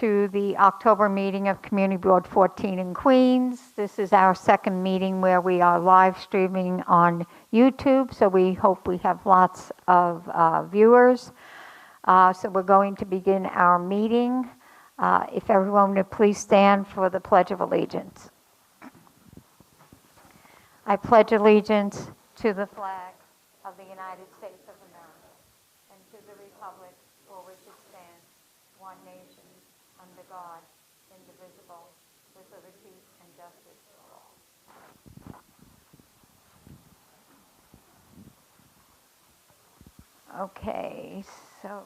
to the October meeting of Community Board 14 in Queens. This is our second meeting where we are live streaming on YouTube, so we hope we have lots of viewers. So we're going to begin our meeting. If everyone would please stand for the Pledge of Allegiance. I pledge allegiance to the flag of the United States of America and to the republic for which it stands, one nation, under God, indivisible, with liberty and justice for all. Okay, so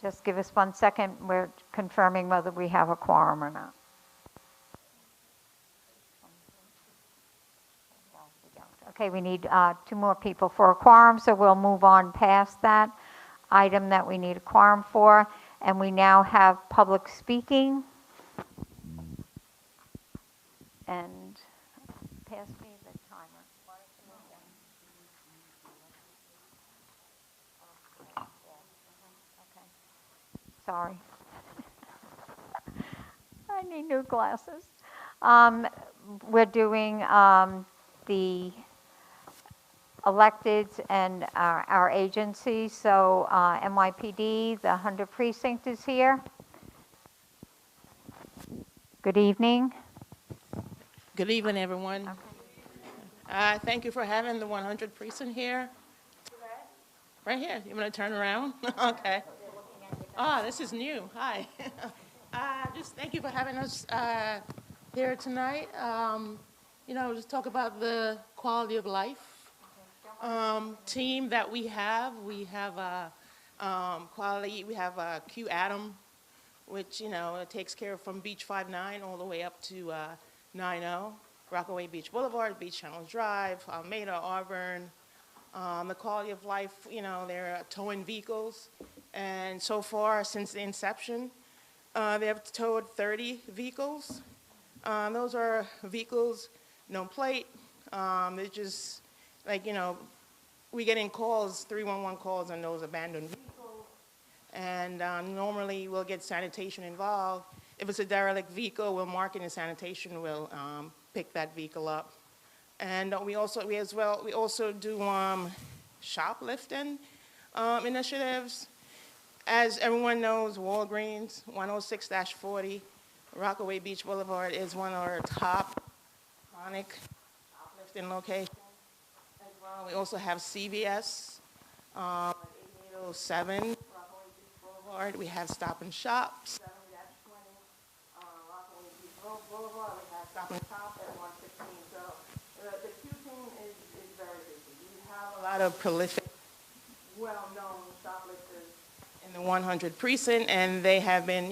just give us 1 second. We're confirming whether we have a quorum or not. Okay, we need 2 more people for a quorum, so we'll move on past that item that we need a quorum for. And we now have public speaking. And pass me the timer. Okay. Sorry. I need new glasses. We're doing the electeds and our agencies. So NYPD, the 100 precinct is here. Good evening. Good evening, everyone. Okay. Thank you for having the 100 precinct here. Right here. You want to turn around? Okay. This is new. Hi. Just thank you for having us here tonight. Just talk about the quality of life team that we have. We have quality. We have Q Adam, which it takes care of from Beach 59 all the way up to 90, Rockaway Beach Boulevard, Beach Channel Drive, Almeda, Auburn. The quality of life, they're towing vehicles. And so far, since the inception, they have towed 30 vehicles. Those are vehicles, no plate. They're just like, we get in calls, 311 calls on those abandoned vehicles. And normally we'll get sanitation involved. If it's a derelict vehicle, we'll mark it and sanitation will pick that vehicle up. And we also do shoplifting initiatives. As everyone knows, Walgreens 106-40 Rockaway Beach Boulevard is one of our top chronic shoplifting locations. As well, we also have CVS 8807 Rockaway Beach Boulevard. We have Stop and Shop 7-20 Rockaway Beach Boulevard. We have Stop and Shop at 115. So the Q team is very busy. We have a lot of prolific, well-known shoplifters in the 100 precinct, and they have been,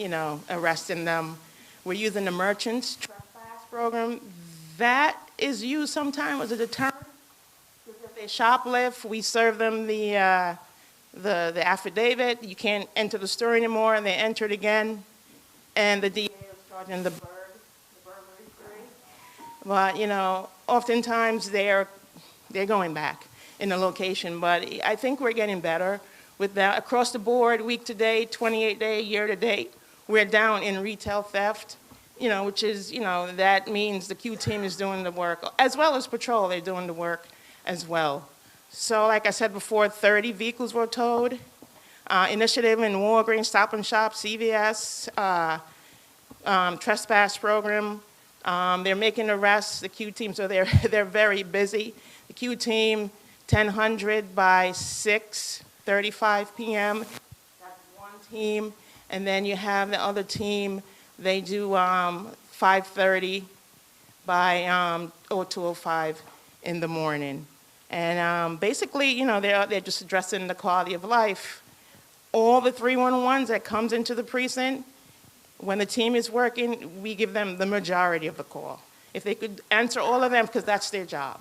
arresting them. We're using the merchants trespass program. That is used sometimes as a deterrent. Because if they shoplift, we serve them the affidavit. You can't enter the store anymore, and they enter it again, and the DA is charging the burglary fee. But oftentimes they're going back in the location. But I think we're getting better with that. Across the board, week to date, 28-day, year to date, we're down in retail theft, which is, that means the Q team is doing the work, as well as patrol, they're doing the work as well. So like I said before, 30 vehicles were towed. Initiative in Walgreens, Stop and Shop, CVS, trespass program. They're making arrests, the Q team, so they're very busy. The Q team, 1000 by 6:35 p.m. That's one team. And then you have the other team, they do 5:30 by 02:05 in the morning. And basically, they're just addressing the quality of life. All the 311s that comes into the precinct, when the team is working, we give them the majority of the call. If they could answer all of them, because that's their job.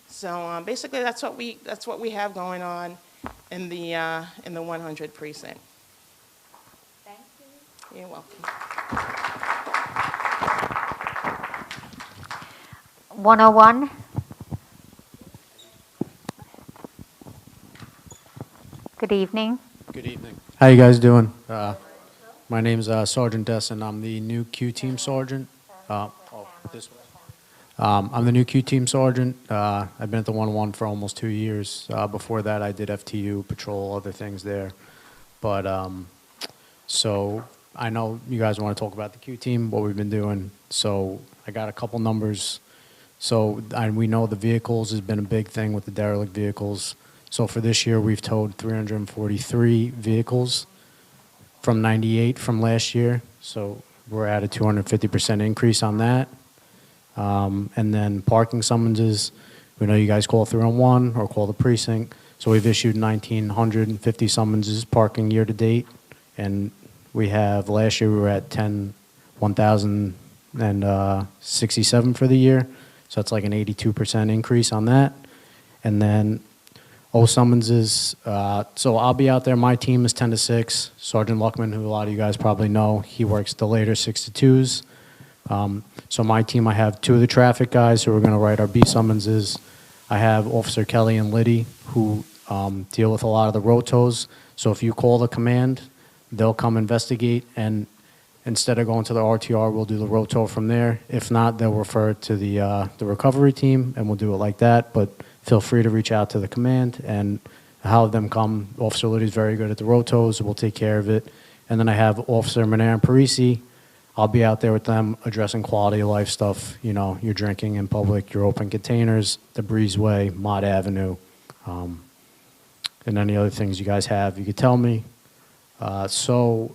So basically, that's what we have going on in the 100 precinct. Thank you. You're welcome. 101. Good evening. Good evening. How you guys doing? My name's Sergeant Desson. I'm the new Q Team Sergeant. This way. I'm the new Q Team Sergeant. I've been at the 101 for almost 2 years. Before that, I did FTU, patrol, other things there. But so I know you guys want to talk about the Q Team, what we've been doing. So I got a couple numbers. So we know the vehicles has been a big thing with the derelict vehicles. So for this year, we've towed 343 vehicles from 98 from last year. So we're at a 250% increase on that. And then parking summonses, we know you guys call 311 or call the precinct. So we've issued 1,950 summonses parking year to date. And we have, last year we were at 1,067 for the year. So that's like an 82% increase on that. And then summonses, so I'll be out there. My team is 10 to 6. Sergeant Luckman, who a lot of you guys probably know, he works the later 6 to 2s. So my team, I have 2 of the traffic guys who are going to write our B summonses. I have Officer Kelly and Liddy who deal with a lot of the rotos. So if you call the command, they'll come investigate, and instead of going to the RTR, we'll do the roto from there. If not, they'll refer it to the recovery team, and we'll do it like that. But feel free to reach out to the command and have them come. Officer Liddy's very good at the rotos. We'll take care of it. And then I have Officer Manar Parisi. I'll be out there with them addressing quality of life stuff. You know, you're drinking in public, your open containers, the breezeway, Mott Avenue, and any other things you guys have, you could tell me. So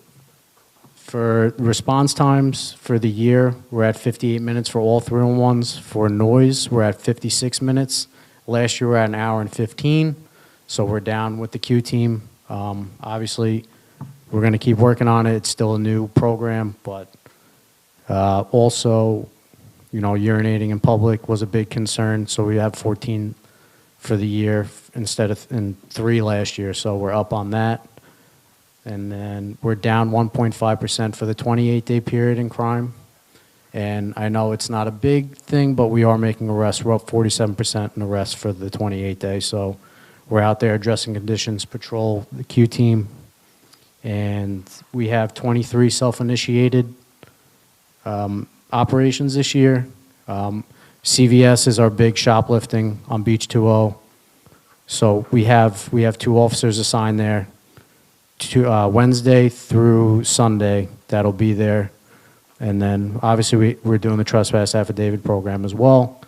for response times for the year, we're at 58 minutes for all 311s. For noise, we're at 56 minutes. Last year, we were at an hour and 15, so we're down with the Q Team. Obviously, we're going to keep working on it. It's still a new program, but also, you know, urinating in public was a big concern, so we have 14 for the year instead of 3 last year, so we're up on that. And then we're down 1.5% for the 28-day period in crime. And I know it's not a big thing, but we are making arrests. We're up 47% in arrests for the 28-day. So we're out there addressing conditions, patrol, the Q Team. And we have 23 self-initiated operations this year. CVS is our big shoplifting on Beach 2O. So we have 2 officers assigned there. Wednesday through Sunday, that'll be there. And then obviously we're doing the trespass affidavit program as well.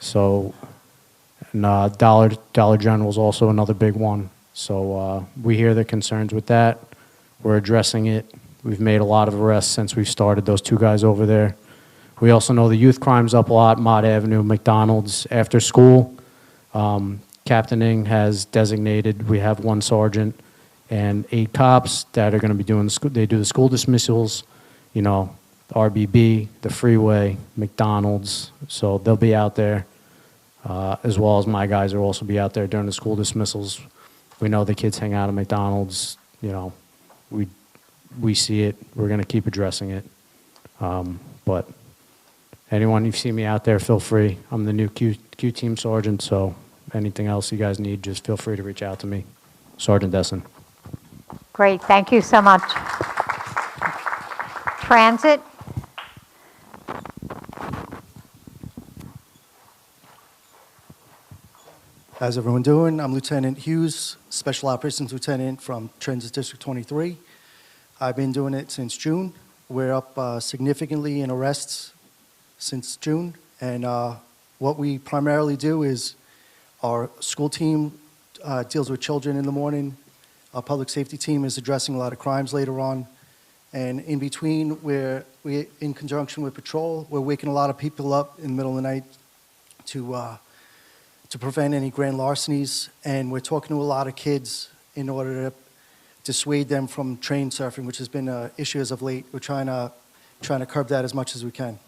So and, Dollar General is also another big one. So we hear the concerns with that. We're addressing it. We've made a lot of arrests since we started, those 2 guys over there. We also know the youth crime's up a lot, Mott Avenue, McDonald's, after school. Captaining has designated, we have 1 sergeant and 8 cops that are going to be doing they do the school dismissals, you know, RBB, the freeway, McDonald's. So they'll be out there, as well as my guys will also be out there during the school dismissals. We know the kids hang out at McDonald's. You know, we see it. We're going to keep addressing it. But anyone you see me out there, feel free. I'm the new Q Team Sergeant, so anything else you guys need, just feel free to reach out to me. Sergeant Desson. Great, thank you so much. Transit. How's everyone doing? I'm Lieutenant Hughes, Special Operations Lieutenant from Transit District 23. I've been doing it since June. We're up significantly in arrests since June. And what we primarily do is our school team deals with children in the morning. Our public safety team is addressing a lot of crimes later on. And in between, we in conjunction with patrol, we're waking a lot of people up in the middle of the night to prevent any grand larcenies, and we're talking to a lot of kids in order to dissuade them from train surfing, which has been an issue as of late. We're trying to curb that as much as we can.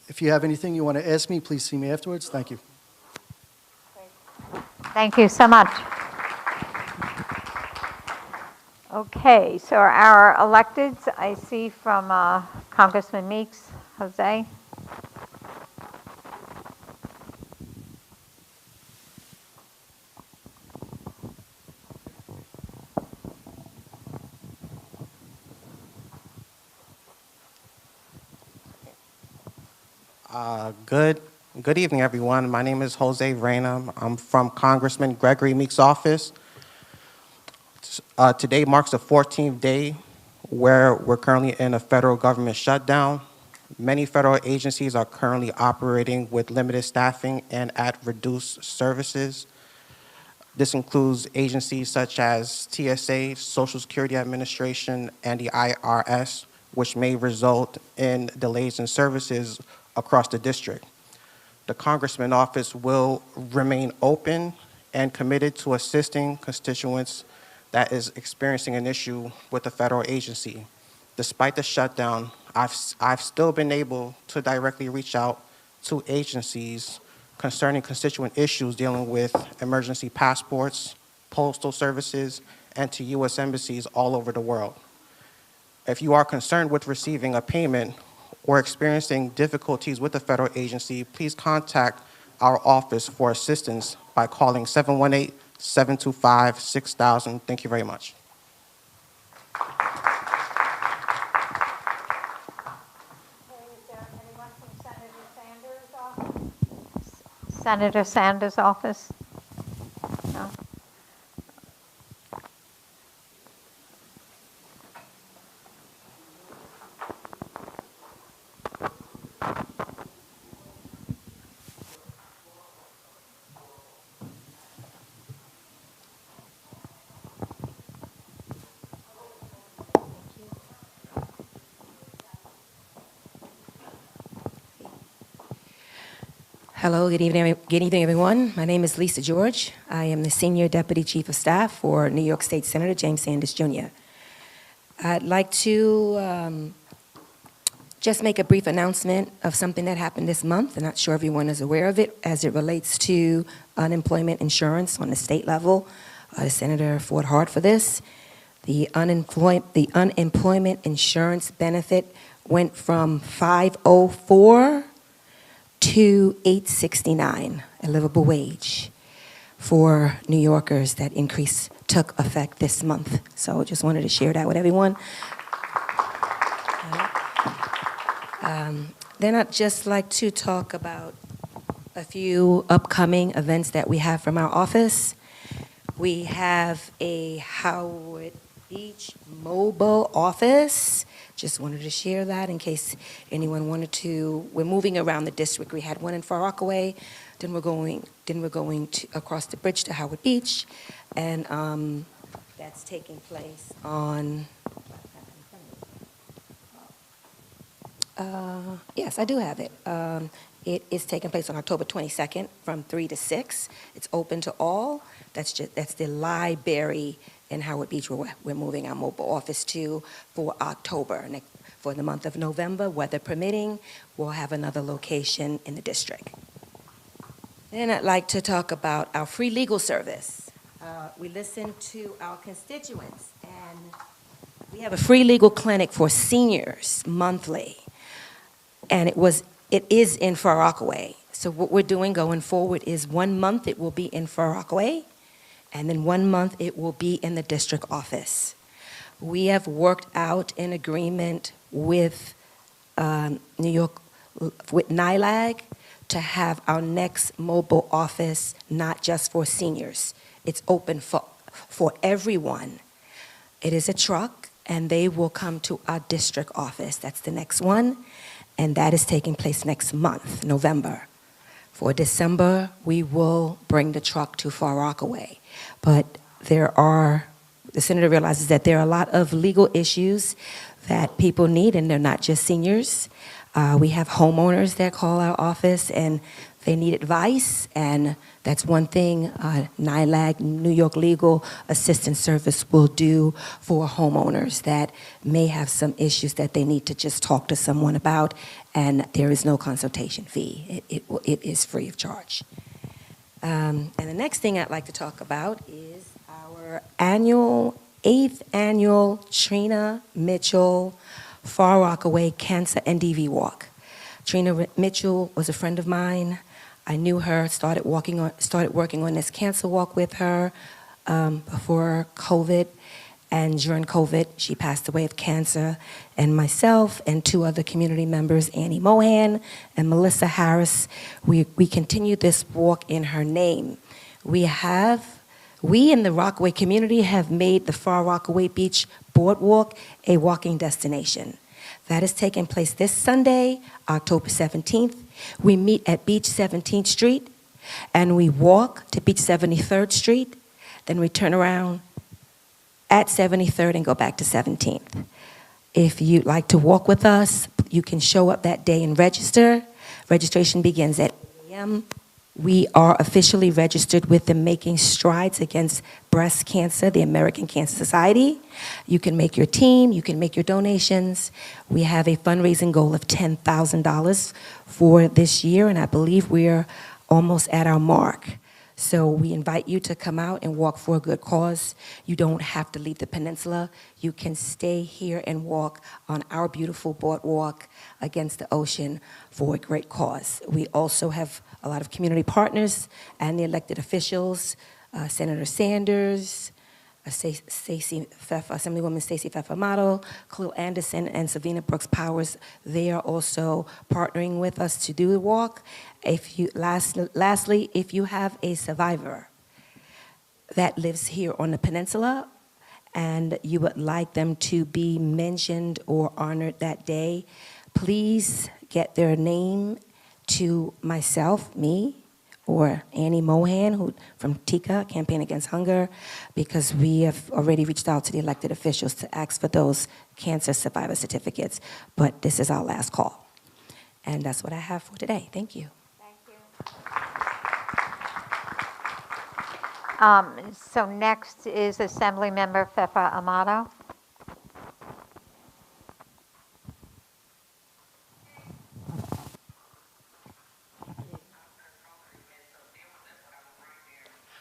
If you have anything you want to ask me, please see me afterwards. Thank you. Thank you so much. Okay, so our electeds, I see from Congressman Meeks, Jose. Good evening, everyone. My name is Jose Reyna. I'm from Congressman Gregory Meeks' office. Today marks the 14th day where we're currently in a federal government shutdown. Many federal agencies are currently operating with limited staffing and at reduced services. This includes agencies such as TSA, Social Security Administration, and the IRS, which may result in delays in services across the district. The Congressman office will remain open and committed to assisting constituents that is experiencing an issue with a federal agency. Despite the shutdown, I've still been able to directly reach out to agencies concerning constituent issues dealing with emergency passports, postal services, and to U.S. embassies all over the world. If you are concerned with receiving a payment or experiencing difficulties with a federal agency, please contact our office for assistance by calling 718-725-6000. Thank you very much. Senator Sanders' office? No? Hello, good evening, everyone. My name is Lisa George. I am the Senior Deputy Chief of Staff for New York State Senator James Sanders, Jr. I'd like to just make a brief announcement of something that happened this month. I'm not sure everyone is aware of it as it relates to unemployment insurance on the state level. The Senator fought hard for this. The unemployment insurance benefit went from $504 to $869, a livable wage for New Yorkers. That increase took effect this month. So just wanted to share that with everyone. Then I'd just like to talk about a few upcoming events that we have from our office. We have a Howard Beach mobile office. Just wanted to share that in case anyone wanted to. We're moving around the district. We had one in Far Rockaway, then we're going to across the bridge to Howard Beach, and that's taking place on. Yes, I do have it. It is taking place on October 22nd from 3 to 6. It's open to all. That's the library in Howard Beach where we're moving our mobile office to for October. For the month of November, weather permitting, we'll have another location in the district. Then I'd like to talk about our free legal service. We listen to our constituents, and we have a free legal clinic for seniors monthly. And it is in Far Rockaway. So what we're doing going forward is 1 month it will be in Far Rockaway, and then 1 month it will be in the district office. We have worked out an agreement with New York, with NILAG, to have our next mobile office not just for seniors. It's open for everyone. It is a truck, and they will come to our district office. That's the next one. And that is taking place next month, November. For December, we will bring the truck to Far Rockaway. But the Senator realizes that there are a lot of legal issues that people need, and they're not just seniors. We have homeowners that call our office, and they need advice, and that's one thing NILAG, New York Legal Assistance Service, will do for homeowners that may have some issues that they need to just talk to someone about, and there is no consultation fee. It is free of charge. And the next thing I'd like to talk about is our annual 8th annual Trina Mitchell Far Rockaway Cancer NDV Walk. Trina Mitchell was a friend of mine. I knew her, started working on this cancer walk with her before COVID. And during COVID, she passed away of cancer. And myself and 2 other community members, Annie Mohan and Melissa Harris, we continued this walk in her name. We in the Rockaway community have made the Far Rockaway Beach Boardwalk a walking destination. That is taking place this Sunday, October 17th. We meet at Beach 17th Street, and we walk to Beach 73rd Street. Then we turn around at 73rd and go back to 17th. If you'd like to walk with us, you can show up that day and register. Registration begins at 8 a.m. We are officially registered with the Making Strides Against Breast Cancer, the American Cancer Society. You can make your team, you can make your donations. We have a fundraising goal of $10,000 for this year, and I believe we're almost at our mark. So we invite you to come out and walk for a good cause. You don't have to leave the peninsula. You can stay here and walk on our beautiful boardwalk against the ocean for a great cause. We also have a lot of community partners and the elected officials, Senator Sanders, Assemblywoman Stacey Pfeffer-Amato, Khalil Anderson, and Savina Brooks Powers. They are also partnering with us to do the walk. Lastly, if you have a survivor that lives here on the peninsula and you would like them to be mentioned or honored that day, please get their name to myself, me, or Annie Mohan from TICA, Campaign Against Hunger, because we have already reached out to the elected officials to ask for those cancer survivor certificates. But this is our last call. And that's what I have for today. Thank you. So next is Assemblymember Pfeffer-Amato.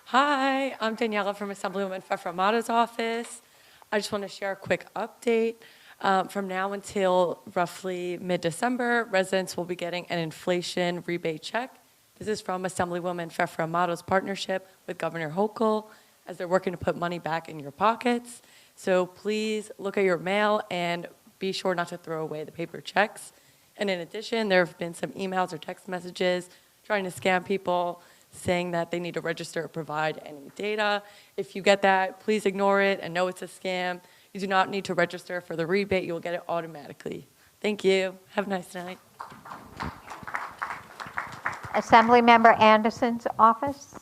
Hi, I'm Daniela from Assemblywoman Pfeffer-Amato's office. I just want to share a quick update. From now until roughly mid-December, residents will be getting an inflation rebate check. This is from Assemblywoman Pfeffer-Amato's partnership with Governor Hochul as they're working to put money back in your pockets. So please look at your mail and be sure not to throw away the paper checks. And in addition, there have been some emails or text messages trying to scam people, saying that they need to register or provide any data. If you get that, please ignore it and know it's a scam. You do not need to register for the rebate. You will get it automatically. Thank you. Have a nice night. Assemblymember Anderson's office.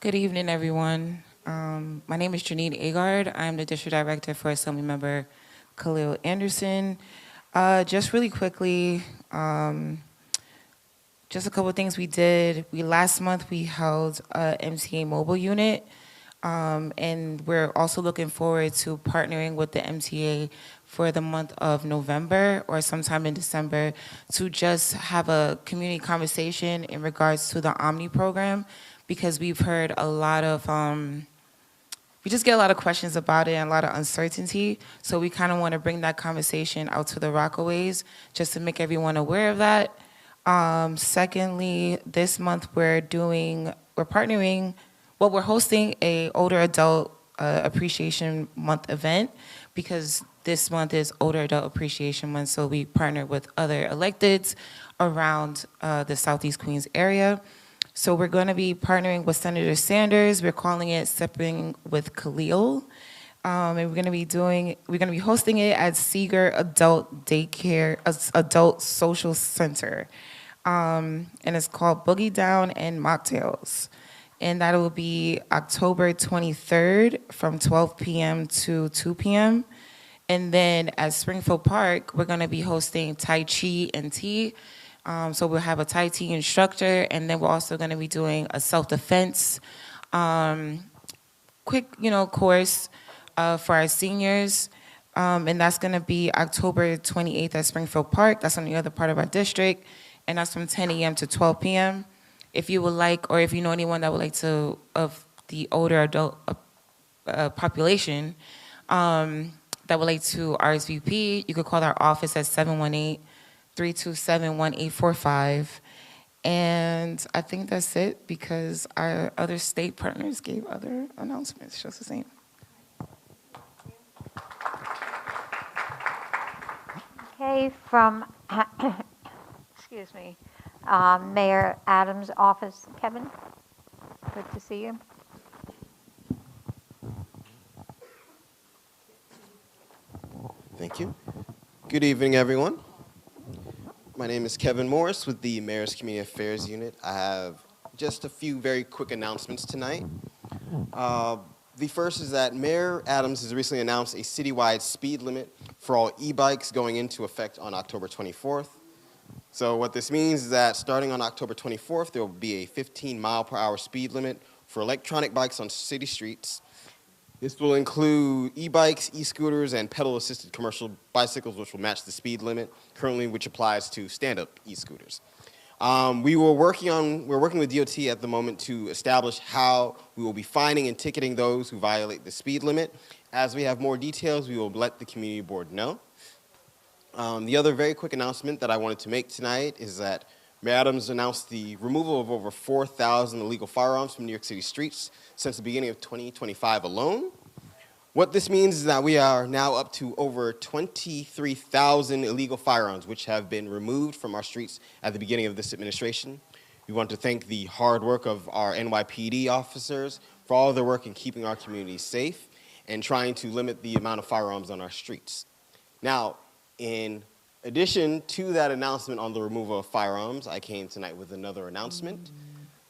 Good evening, everyone. My name is Janine Agard. I'm the District Director for Assemblymember Khalil Anderson. Just really quickly, just a couple of things we did. Last month we held a MTA mobile unit, and we're also looking forward to partnering with the MTA for the month of November or sometime in December to just have a community conversation in regards to the Omni program, because we've heard a lot of, we just get a lot of questions about it and a lot of uncertainty. So we kind of want to bring that conversation out to the Rockaways just to make everyone aware of that. Secondly, this month we're hosting a older adult appreciation month event, because this month is older adult appreciation month. So we partner with other electeds around the Southeast Queens area. So we're going to be partnering with Senator Sanders. We're calling it Sipping with Khalil. And we're going to be hosting it at Seeger Adult Daycare, Adult Social Center. And it's called Boogie Down and Mocktails. And that will be October 23rd from 12 p.m. to 2 p.m. And then at Springfield Park, we're going to be hosting Tai Chi and Tea. So we'll have a Tai Chi instructor, and then we're also going to be doing a self-defense quick, course for our seniors. And that's going to be October 28th at Springfield Park. That's on the other part of our district. And that's from 10 a.m. to 12 p.m. If you would like, or if you know anyone that would like to, of the older adult population, that would like to RSVP, you could call our office at 718-327-1845. And I think that's it, because our other state partners gave other announcements just the same. Okay, from, excuse me, Mayor Adams' office, Kevin, good to see you. Thank you. Good evening, everyone. My name is Kevin Morris with the Mayor's Community Affairs Unit. I have just a few very quick announcements tonight. The first is that Mayor Adams has recently announced a citywide speed limit for all e-bikes going into effect on October 24th. So what this means is that starting on October 24th, there will be a 15-mile-per-hour speed limit for electronic bikes on city streets. This will include e-bikes, e-scooters, and pedal-assisted commercial bicycles, which will match the speed limit currently, which applies to stand-up e-scooters. We're working with DOT at the moment to establish how we will be fining and ticketing those who violate the speed limit. As we have more details, we will let the community board know. The other very quick announcement that I wanted to make tonight is that Mayor Adams announced the removal of over 4,000 illegal firearms from New York City streets since the beginning of 2025 alone. What this means is that we are now up to over 23,000 illegal firearms which have been removed from our streets at the beginning of this administration. We want to thank the hard work of our NYPD officers for all of their work in keeping our communities safe and trying to limit the amount of firearms on our streets. Now, in addition to that announcement on the removal of firearms, I came tonight with another announcement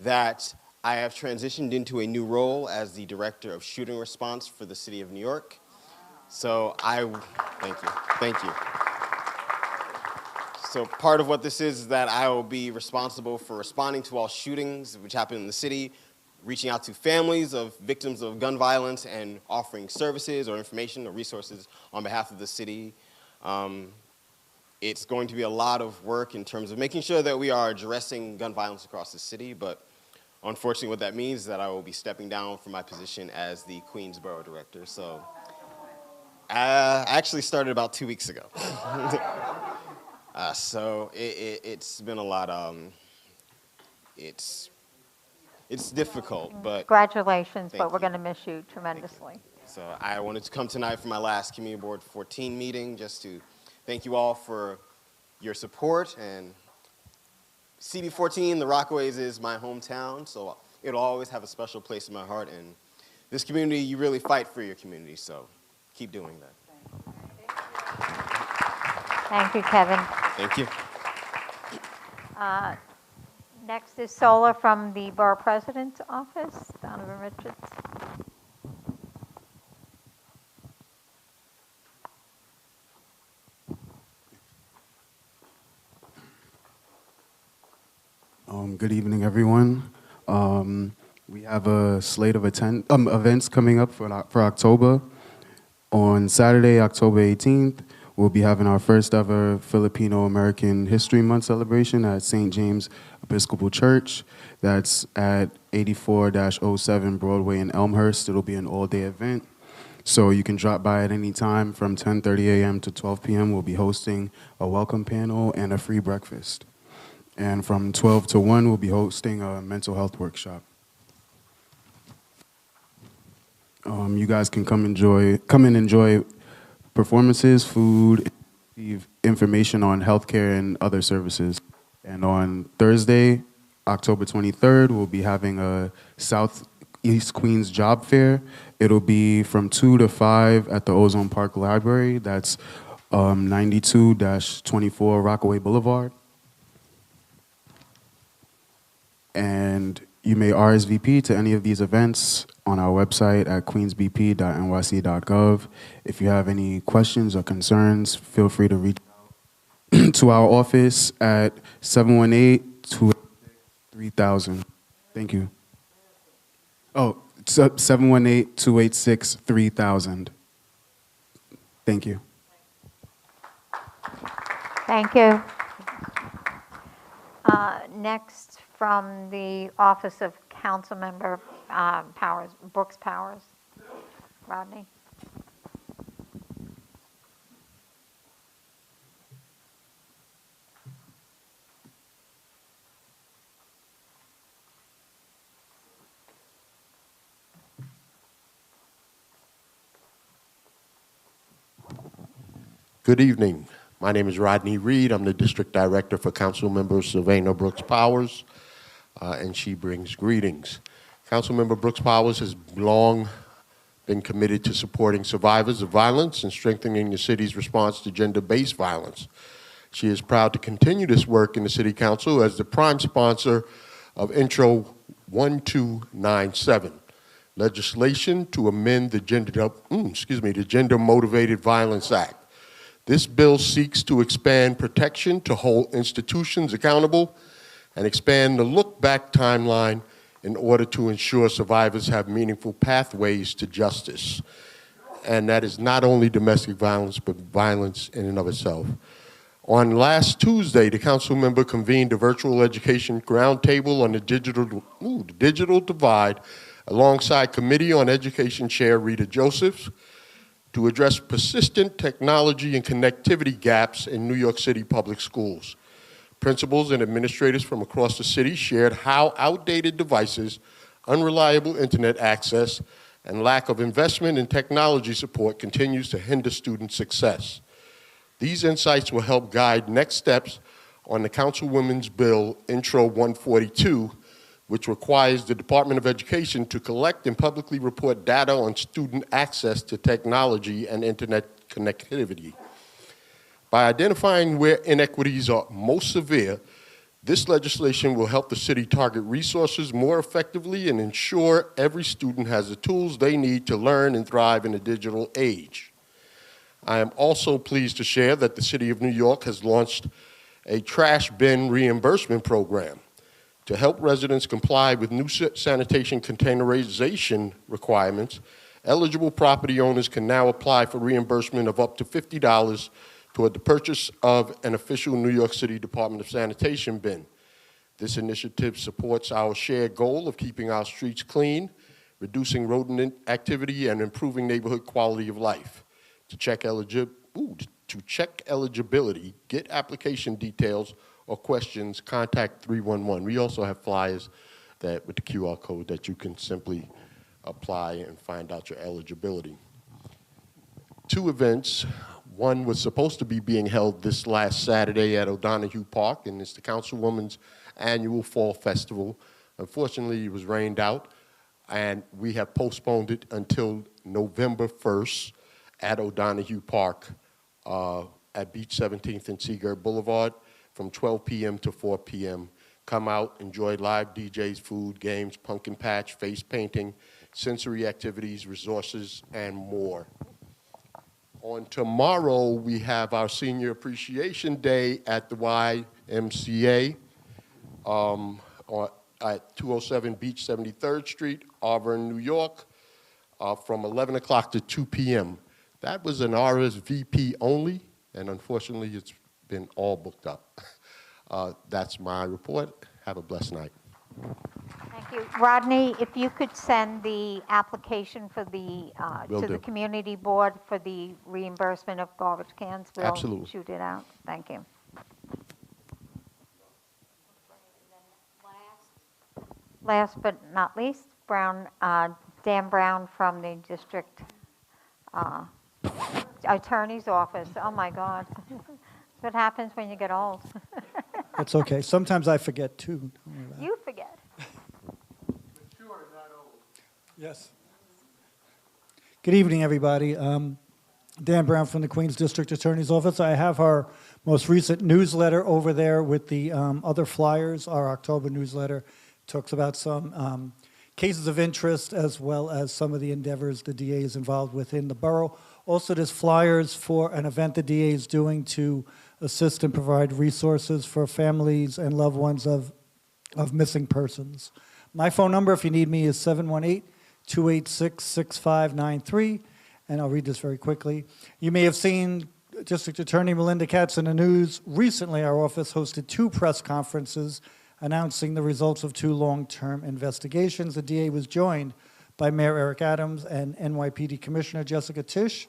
that I have transitioned into a new role as the Director of Shooting Response for the City of New York. So thank you. So part of what this is that I will be responsible for responding to all shootings which happen in the city, reaching out to families of victims of gun violence and offering services or information or resources on behalf of the city. It's going to be a lot of work in terms of making sure that we are addressing gun violence across the city, but unfortunately what that means is that I will be stepping down from my position as the Queens Borough Director. So I actually started about 2 weeks ago. So it's been a lot, it's difficult, but Congratulations, thank but we're you. going to miss you tremendously. So I wanted to come tonight for my last Community Board 14 meeting just to thank you all for your support. And CB14, the Rockaways, is my hometown, so it'll always have a special place in my heart. And this community, you really fight for your community, so keep doing that. Thank you, Kevin. Thank you. Next is Solar from the Borough President's Office, Donovan Richards. Good evening, everyone. We have a slate of events coming up for October. On Saturday, October 18th, we'll be having our first ever Filipino-American History Month celebration at St. James Episcopal Church. That's at 84-07 Broadway in Elmhurst. It'll be an all-day event, so you can drop by at any time from 10:30 a.m. to 12 p.m. We'll be hosting a welcome panel and a free breakfast. And from 12 to 1, we'll be hosting a mental health workshop. You guys can come and enjoy performances, food, information on healthcare and other services. And on Thursday, October 23rd, we'll be having a Southeast Queens job fair. It'll be from 2 to 5 at the Ozone Park Library. That's 92-24 Rockaway Boulevard. And you may RSVP to any of these events on our website at queensbp.nyc.gov. If you have any questions or concerns, feel free to reach out to our office at 718-286-3000. Thank you. Oh, 718-286-3000. Thank you. Thank you. Next, from the Office of Councilmember Powers, Brooks Powers. Rodney? Good evening. My name is Rodney Reed. I'm the District Director for Councilmember Sylvana Brooks Powers, and she brings greetings. Councilmember Brooks Powers has long been committed to supporting survivors of violence and strengthening the city's response to gender-based violence. She is proud to continue this work in the City Council as the prime sponsor of Intro 1297, legislation to amend the Gender Motivated Violence Act. This bill seeks to expand protection to hold institutions accountable and expand the look-back timeline in order to ensure survivors have meaningful pathways to justice. And that is not only domestic violence, but violence in and of itself. On last Tuesday, the council member convened a virtual education roundtable on the digital divide alongside Committee on Education Chair Rita Josephs, to address persistent technology and connectivity gaps in New York City public schools. Principals and administrators from across the city shared how outdated devices, unreliable internet access, and lack of investment in technology support continues to hinder student success. These insights will help guide next steps on the Councilwoman's Bill, Intro 142, which requires the Department of Education to collect and publicly report data on student access to technology and internet connectivity. By identifying where inequities are most severe, this legislation will help the city target resources more effectively and ensure every student has the tools they need to learn and thrive in a digital age. I am also pleased to share that the City of New York has launched a trash bin reimbursement program. To help residents comply with new sanitation containerization requirements, eligible property owners can now apply for reimbursement of up to $50 toward the purchase of an official New York City Department of Sanitation bin. This initiative supports our shared goal of keeping our streets clean, reducing rodent activity, and improving neighborhood quality of life. To check eligibility, get application details, or questions, contact 311. We also have flyers that with the QR code that you can simply apply and find out your eligibility. Two events. One was supposed to be being held this last Saturday at O'Donoghue Park, and it's the Councilwoman's annual Fall Festival. Unfortunately, it was rained out, and we have postponed it until November 1st at O'Donoghue Park at Beach 17th and Seagirt Boulevard, from 12 p.m. to 4 p.m. Come out, enjoy live DJs, food, games, pumpkin patch, face painting, sensory activities, resources, and more. On tomorrow, we have our Senior Appreciation Day at the YMCA at 207 Beach 73rd Street, Auburn, New York, from 11 o'clock to 2 p.m. That was an RSVP only, and unfortunately, it's been all booked up. That's my report. Have a blessed night. Thank you. Rodney, if you could send the application for the, to the community board for the reimbursement of garbage cans, we'll Absolutely. shoot it out. Thank you. Last but not least, Dan Brown from the district attorney's office. Oh my God. That's what happens when you get old. It's okay. Sometimes I forget too. Don't worry about it. You forget. Yes. Good evening, everybody. Dan Brown from the Queens District Attorney's Office. I have our most recent newsletter over there with the other flyers. Our October newsletter talks about some cases of interest as well as some of the endeavors the DA is involved with in the borough. Also, there's flyers for an event the DA is doing to assist and provide resources for families and loved ones of missing persons. My phone number, if you need me, is 718-286-6593, and I'll read this very quickly. You may have seen District Attorney Melinda Katz in the news. Recently, our office hosted 2 press conferences announcing the results of 2 long-term investigations. The DA was joined by Mayor Eric Adams and NYPD Commissioner Jessica Tisch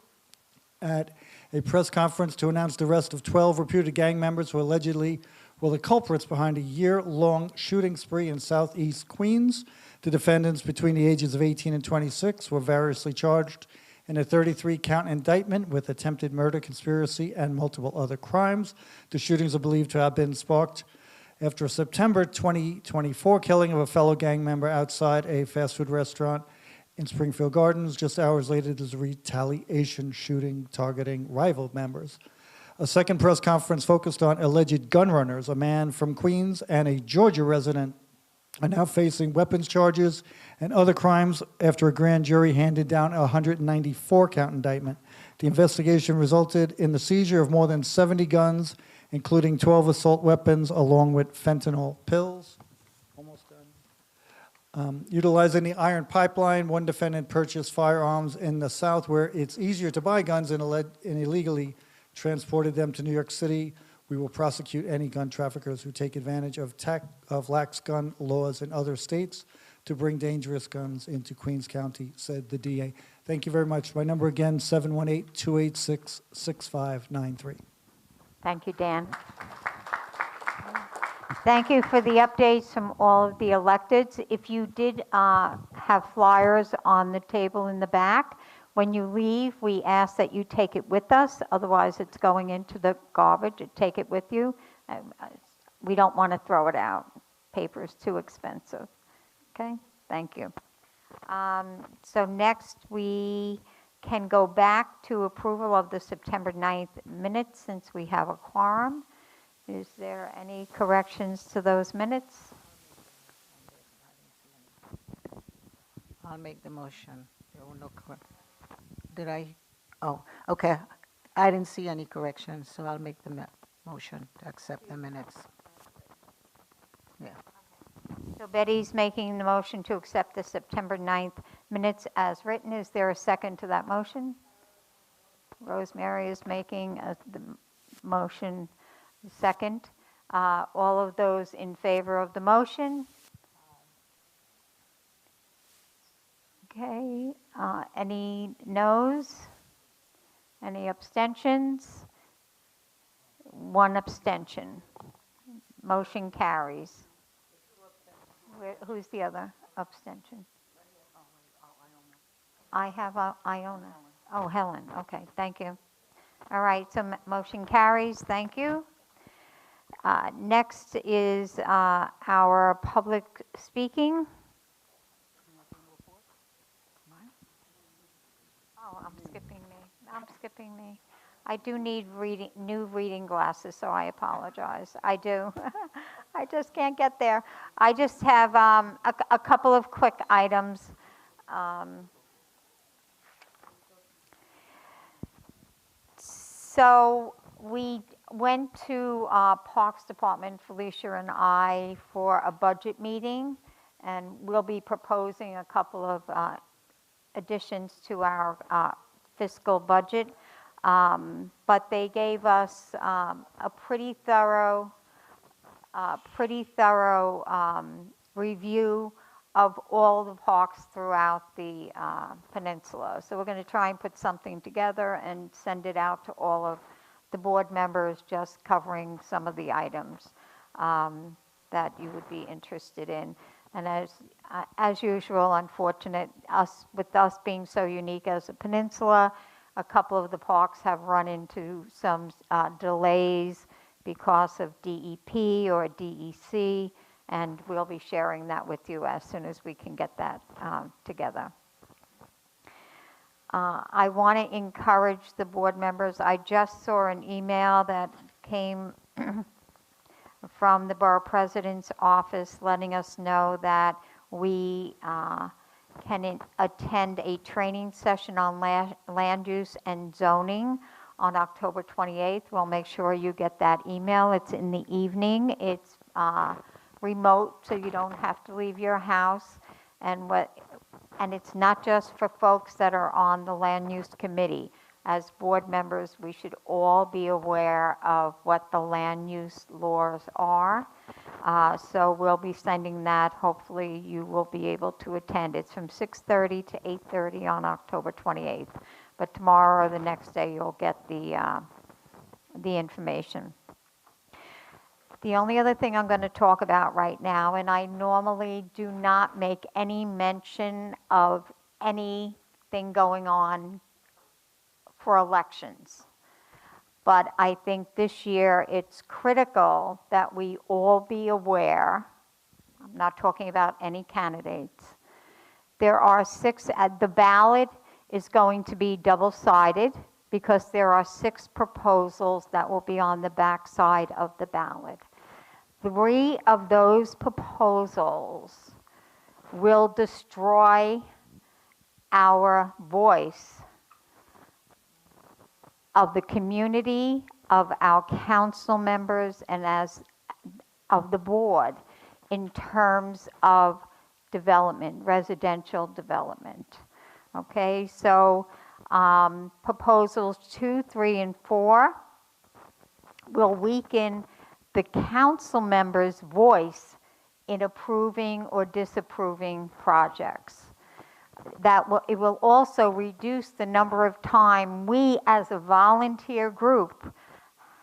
at a press conference to announce the arrest of 12 reputed gang members who allegedly were the culprits behind a year-long shooting spree in southeast Queens. The defendants between the ages of 18 and 26 were variously charged in a 33-count indictment with attempted murder, conspiracy, and multiple other crimes. The shootings are believed to have been sparked after a September 2024 killing of a fellow gang member outside a fast food restaurant in Springfield Gardens. Just hours later, there's a retaliation shooting targeting rival members. A second press conference focused on alleged gun runners. A man from Queens and a Georgia resident are now facing weapons charges and other crimes after a grand jury handed down a 194-count indictment. The investigation resulted in the seizure of more than 70 guns, including 12 assault weapons, along with fentanyl pills. Almost done. Utilizing the iron pipeline, one defendant purchased firearms in the South where it's easier to buy guns and illegally transported them to New York City. We will prosecute any gun traffickers who take advantage of lax gun laws in other states to bring dangerous guns into Queens County, said the DA. Thank you very much. My number again, 718-286-6593. Thank you, Dan. Thank you for the updates from all of the electeds. If you did have flyers on the table in the back, when you leave, we ask that you take it with us. Otherwise, it's going into the garbage. Take it with you. We don't want to throw it out. Paper is too expensive. Okay? Thank you. So next, we can go back to approval of the September 9th minutes since we have a quorum. Is there any corrections to those minutes? I'll make the motion. There were no Did I? Oh, okay. I didn't see any corrections, so I'll make the motion to accept the minutes. Yeah. So Betty's making the motion to accept the September 9th minutes as written. Is there a second to that motion? Rosemary is making the motion second. All of those in favor of the motion? Okay. Any noes? Any abstentions? One abstention. Motion carries. Who's the other abstention? I have Iona. Oh, Helen. Okay, thank you. All right, so motion carries. Thank you. Next is our public speaking. Oh, I'm skipping me. I do need new reading glasses, so I apologize. I do. I just can't get there. I just have a couple of quick items. So we went to Parks Department, Felicia and I, for a budget meeting, and we'll be proposing a couple of additions to our fiscal budget. But they gave us a pretty thorough review of all the parks throughout the peninsula. So we're going to try and put something together and send it out to all of the board members, just covering some of the items that you would be interested in. And as usual, unfortunate, with us being so unique as a peninsula, a couple of the parks have run into some delays because of DEP or DEC, and we'll be sharing that with you as soon as we can get that together. I want to encourage the board members. I just saw an email that came from the borough president's office letting us know that we can attend a training session on land use and zoning on October 28th. We'll make sure you get that email. It's in the evening. It's remote, so you don't have to leave your house. And it's not just for folks that are on the Land Use Committee. As board members, we should all be aware of what the land use laws are. So we'll be sending that. Hopefully you will be able to attend. It's from 6:30 to 8:30 on October 28th. But tomorrow or the next day, you'll get the information. The only other thing I'm going to talk about right now, and I normally do not make any mention of anything going on for elections. But I think this year it's critical that we all be aware, I'm not talking about any candidates, there are 6, the ballot is going to be double-sided because there are 6 proposals that will be on the back side of the ballot. 3 of those proposals will destroy our voice of the community, of our council members, and of the board in terms of development, residential development. Okay, so proposals 2, 3, and 4 will weaken the council members' voice in approving or disapproving projects. It will also reduce the number of time we as a volunteer group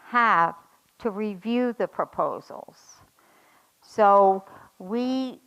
have to review the proposals. So we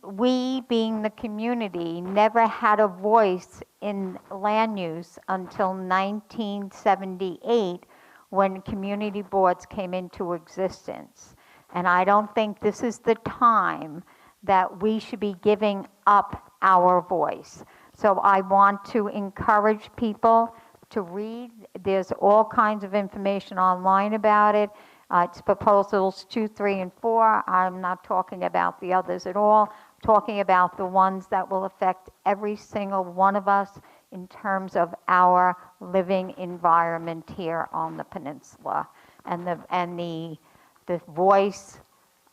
being the community never had a voice in land use until 1978 when community boards came into existence. And I don't think this is the time that we should be giving up our voice. So I want to encourage people to read. There's all kinds of information online about it. It's proposals 2, 3, and 4. I'm not talking about the others at all. I'm talking about the ones that will affect every single one of us in terms of our living environment here on the peninsula. And the voice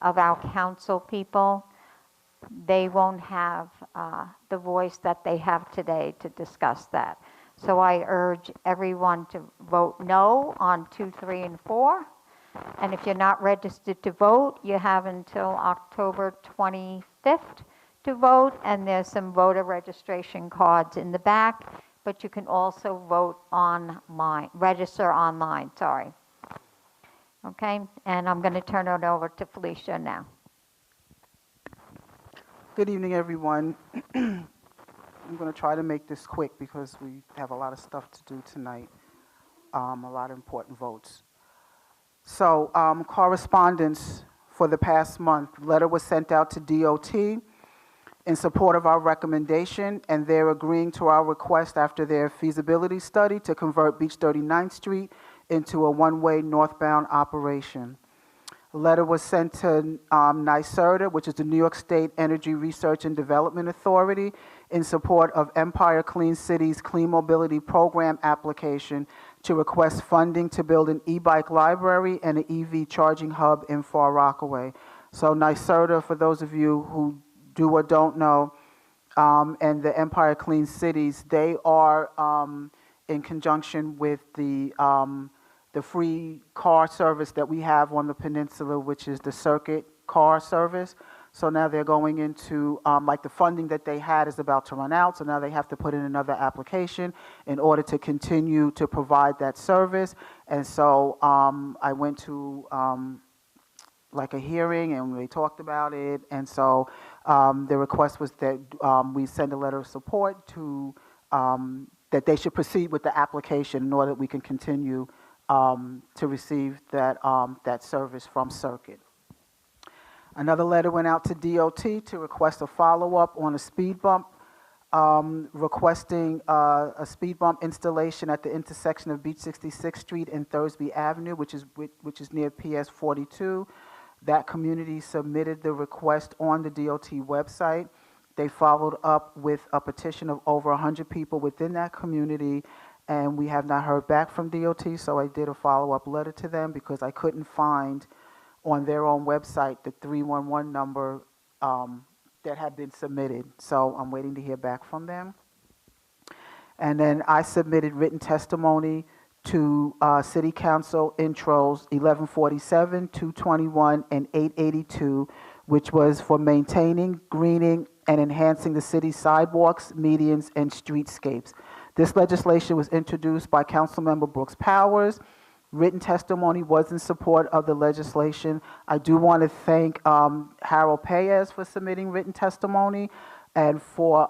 of our council people, they won't have the voice that they have today to discuss that. So I urge everyone to vote no on 2, 3, and 4. And if you're not registered to vote, you have until October 25th to vote, and there's some voter registration cards in the back, but you can also vote online, register online, sorry. Okay, and I'm going to turn it over to Felicia now. Good evening, everyone. I'm going to try to make this quick because we have a lot of stuff to do tonight, a lot of important votes. So correspondence for the past month. Letter was sent out to DOT in support of our recommendation, and they're agreeing to our request after their feasibility study to convert Beach 39th Street into a one-way northbound operation. A letter was sent to NYSERDA, which is the New York State Energy Research and Development Authority, in support of Empire Clean Cities Clean Mobility Program application to request funding to build an e-bike library and an EV charging hub in Far Rockaway. So NYSERDA, for those of you who do or don't know, and the Empire Clean Cities, they are in conjunction with the free car service that we have on the peninsula, which is the Circuit car service. So now they're going into, like the funding that they had is about to run out, so now they have to put in another application in order to continue to provide that service. And so I went to like a hearing and they talked about it. And so the request was that we send a letter of support to, that they should proceed with the application in order that we can continue to receive that, that service from Circuit. Another letter went out to DOT to request a follow-up on a speed bump, requesting a speed bump installation at the intersection of Beach 66th Street and Thursby Avenue, which is near PS 42. That community submitted the request on the DOT website. They followed up with a petition of over 100 people within that community, and we have not heard back from DOT, so I did a follow-up letter to them because I couldn't find on their own website the 311 number that had been submitted. So I'm waiting to hear back from them. And then I submitted written testimony to City Council intros 1147, 221, and 882, which was for maintaining, greening, and enhancing the city's sidewalks, medians, and streetscapes. This legislation was introduced by Councilmember Brooks Powers. Written testimony was in support of the legislation. I do want to thank Harold Paez for submitting written testimony, and for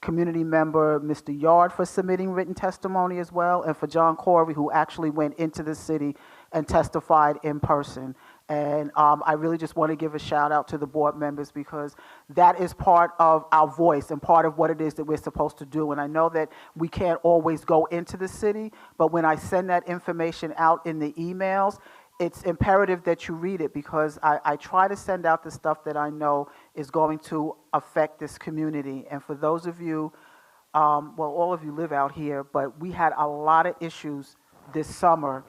community member Mr. Yard for submitting written testimony as well, and for John Corey, who actually went into the city and testified in person. And I really just want to give a shout out to the board members, because that is part of our voice and part of what it is that we're supposed to do. And I know that we can't always go into the city, but when I send that information out in the emails, it's imperative that you read it, because I try to send out the stuff that I know is going to affect this community. And for those of you, well, all of you live out here, but we had a lot of issues this summer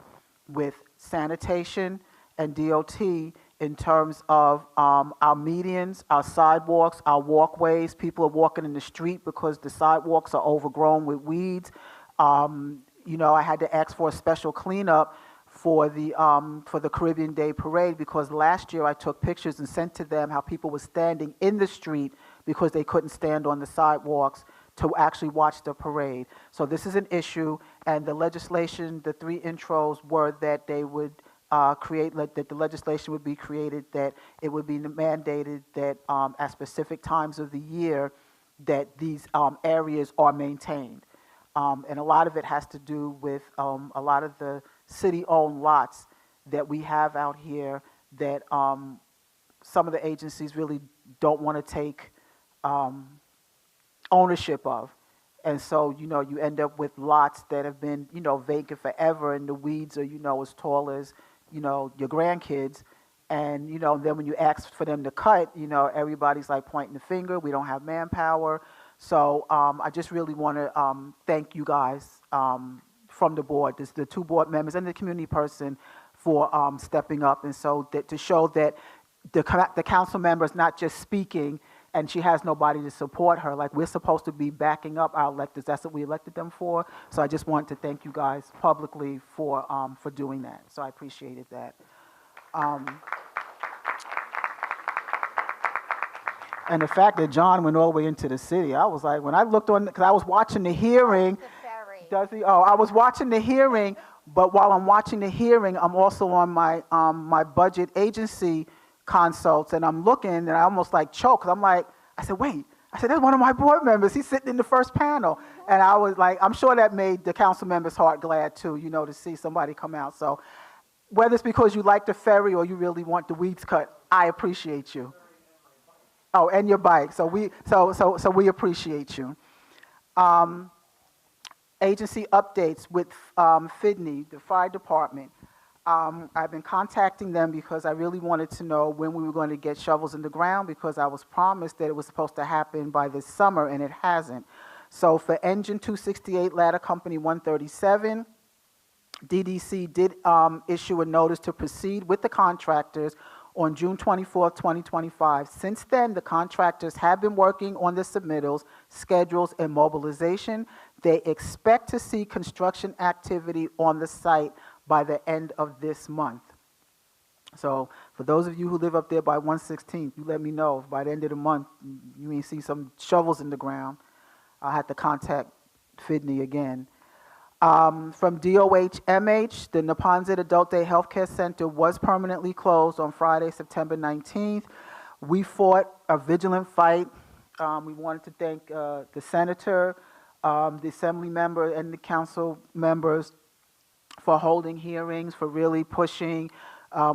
with sanitation and DOT in terms of our medians, our sidewalks, our walkways. People are walking in the street because the sidewalks are overgrown with weeds. You know, I had to ask for a special cleanup for the Caribbean Day Parade, because last year I took pictures and sent to them how people were standing in the street because they couldn't stand on the sidewalks to actually watch the parade. So this is an issue, and the legislation, the three intros were that they would that the legislation would be created, that it would be mandated that at specific times of the year that these areas are maintained. And a lot of it has to do with a lot of the city-owned lots that we have out here that some of the agencies really don't want to take ownership of. And so, you know, you end up with lots that have been, you know, vacant forever, and the weeds are, you know, as tall as, you know, your grandkids. And, you know, then when you ask for them to cut, you know, everybody's like pointing the finger. We don't have manpower. So I just really want to thank you guys from the board, the two board members and the community person, for stepping up. And so that, to show that the council member is not just speaking and she has nobody to support her. Like, we're supposed to be backing up our electors. That's what we elected them for. So I just want to thank you guys publicly for doing that. So I appreciated that. And the fact that John went all the way into the city, I was like, when I looked on, because I was watching the hearing. Does he? Oh, I was watching the hearing, but while I'm watching the hearing, I'm also on my my budget agency consults, and I'm looking, and I almost like choked, 'cause I'm like, I said, wait, I said, that's one of my board members. He's sitting in the first panel. And I was like, I'm sure that made the council member's heart glad too, you know, to see somebody come out. So whether it's because you like the ferry or you really want the weeds cut, I appreciate you. Oh, and your bike. So we appreciate you. Agency updates with FIDNY, the fire department. I've been contacting them because I really wanted to know when we were going to get shovels in the ground, because I was promised that it was supposed to happen by this summer, and it hasn't. So for Engine 268, Ladder Company 137, DDC did issue a notice to proceed with the contractors on June 24th, 2025. Since then, the contractors have been working on the submittals, schedules, and mobilization. They expect to see construction activity on the site by the end of this month. So for those of you who live up there by 116th, you let me know if by the end of the month you may see some shovels in the ground. I'll have to contact FIDNY again. From DOH-MH, the Neponsit Adult Day Healthcare Center was permanently closed on Friday, September 19th. We fought a vigilant fight. We wanted to thank the senator, the assembly member, and the council members for holding hearings, for really pushing.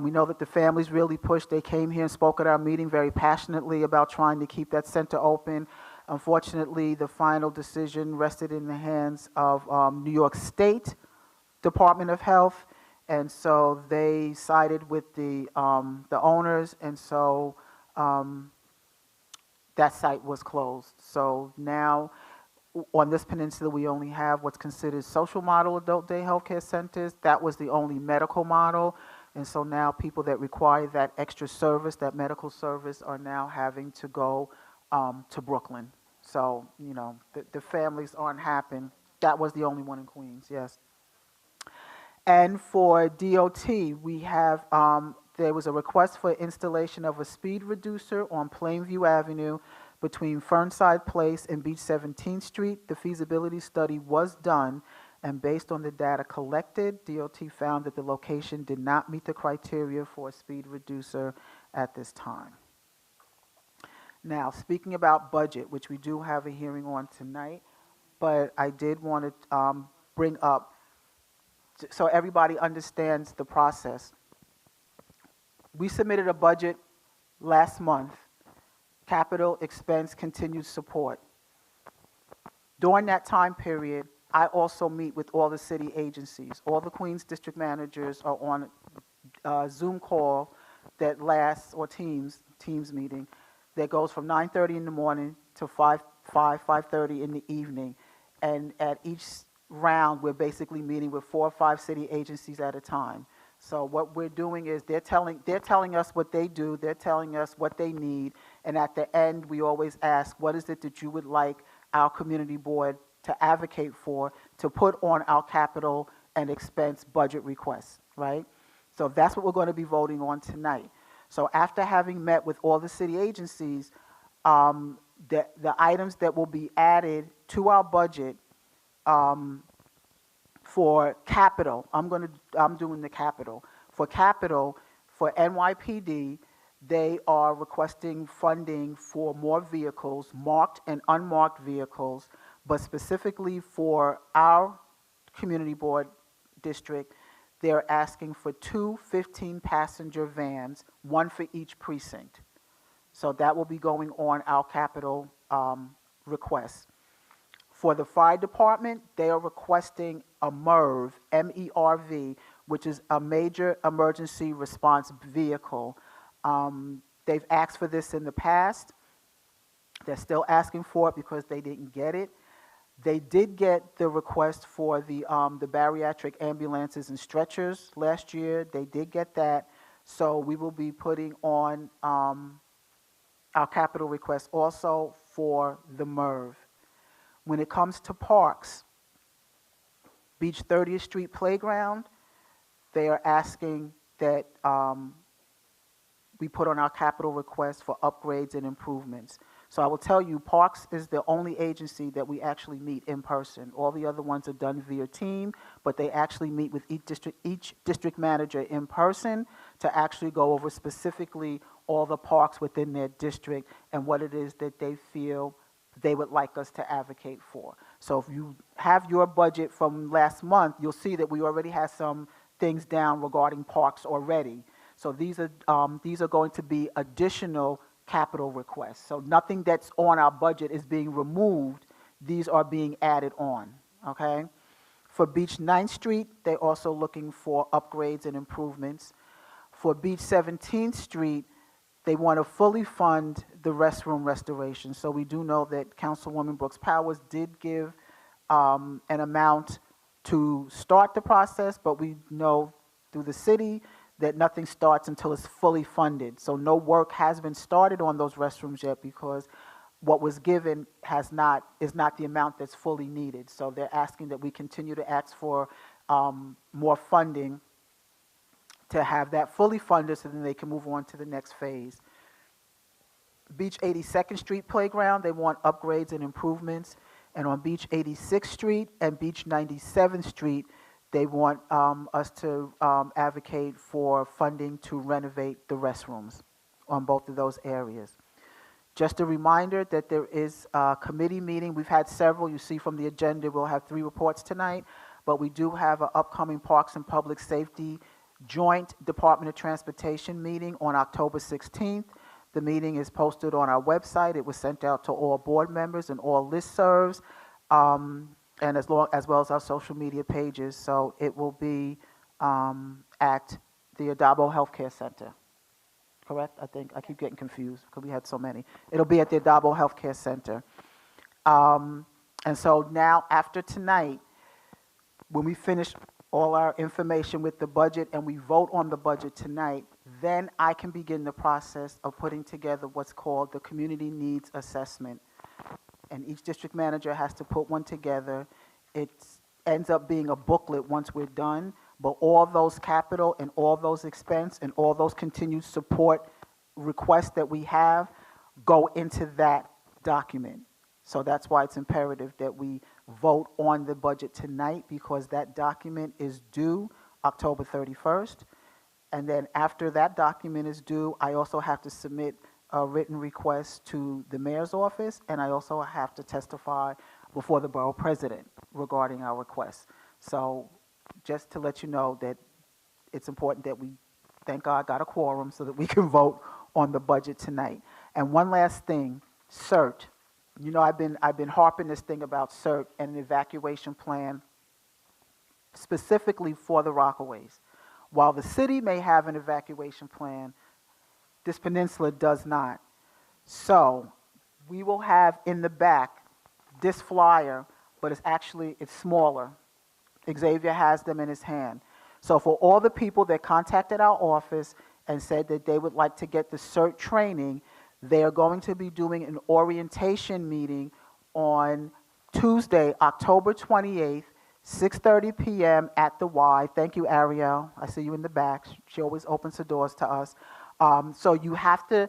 We know that the families really pushed. They came here and spoke at our meeting very passionately about trying to keep that center open. Unfortunately, the final decision rested in the hands of New York State Department of Health, and so they sided with the owners, and so that site was closed. So now on this peninsula, we only have what's considered social model adult day healthcare centers. That was the only medical model. And so now people that require that extra service, that medical service, are now having to go to Brooklyn. So, you know, the families aren't happy. That was the only one in Queens, yes. And for DOT, we have, there was a request for installation of a speed reducer on Plainview Avenue between Fernside Place and Beach 17th Street. The feasibility study was done, and based on the data collected, DOT found that the location did not meet the criteria for a speed reducer at this time. Now, speaking about budget, which we do have a hearing on tonight, but I did want to bring up, so everybody understands the process. We submitted a budget last month, capital expense continued support. During that time period, I also meet with all the city agencies. All the Queens district managers are on a Zoom call that lasts, or Teams meeting, that goes from 9:30 in the morning to 5:30 in the evening. And at each round, we're basically meeting with 4 or 5 city agencies at a time. So what we're doing is they're telling us what they do, they're telling us what they need, and at the end, we always ask, what is it that you would like our community board to advocate for, to put on our capital and expense budget requests, right? So that's what we're going to be voting on tonight. So after having met with all the city agencies, the items that will be added to our budget for capital, I'm doing the capital. For capital, for NYPD, they are requesting funding for more vehicles, marked and unmarked vehicles, but specifically for our community board district, they're asking for 2 15-passenger vans, 1 for each precinct. So that will be going on our capital request. For the fire department, they are requesting a MERV, M-E-R-V, which is a major emergency response vehicle. They've asked for this in the past. They're still asking for it because they didn't get it. They did get the request for the bariatric ambulances and stretchers last year. They did get that. So we will be putting on our capital request also for the MERV. When it comes to parks, Beach 30th Street Playground, they are asking that we put on our capital request for upgrades and improvements. So I will tell you, Parks is the only agency that we actually meet in person. All the other ones are done via team, but they actually meet with each district manager in person to actually go over specifically all the parks within their district and what it is that they feel they would like us to advocate for. So if you have your budget from last month, you'll see that we already have some things down regarding parks already. So these are going to be additional capital requests. So nothing that's on our budget is being removed. These are being added on, okay? For Beach 9th Street, they're also looking for upgrades and improvements. For Beach 17th Street, they want to fully fund the restroom restoration. So we do know that Councilwoman Brooks Powers did give an amount to start the process, but we know through the city that nothing starts until it's fully funded. So no work has been started on those restrooms yet because what was given is not the amount that's fully needed. So they're asking that we continue to ask for more funding to have that fully funded so then they can move on to the next phase. Beach 82nd Street Playground, they want upgrades and improvements. And on Beach 86th Street and Beach 97th Street, they want us to advocate for funding to renovate the restrooms on both of those areas. Just a reminder that there is a committee meeting. We've had several. You see from the agenda, we'll have 3 reports tonight, but we do have an upcoming Parks and Public Safety Joint Department of Transportation meeting on October 16th. The meeting is posted on our website. It was sent out to all board members and all listservs. And as well as our social media pages. So it will be at the Adabo Healthcare Center. Correct? I think I keep getting confused because we had so many. It'll be at the Adabo Healthcare Center. And so now, after tonight, when we finish all our information with the budget and we vote on the budget tonight, then I can begin the process of putting together what's called the Community Needs Assessment. And each district manager has to put one together. It ends up being a booklet once we're done, but all those capital and all those expense and all those continued support requests that we have go into that document. So that's why it's imperative that we vote on the budget tonight, because that document is due October 31st. And then after that document is due, I also have to submit a written request to the mayor's office, and I also have to testify before the borough president regarding our request. So just to let you know that it's important that we, thank God, got a quorum so that we can vote on the budget tonight. And one last thing, CERT. You know, I've been harping this thing about CERT and an evacuation plan specifically for the Rockaways. While the city may have an evacuation plan, this peninsula does not. So we will have in the back this flyer, but it's smaller. Xavier has them in his hand. So for all the people that contacted our office and said that they would like to get the CERT training, they are going to be doing an orientation meeting on Tuesday, October 28th, 6:30 p.m. at the Y. Thank you, Ariel. I see you in the back. She always opens the doors to us. So you have to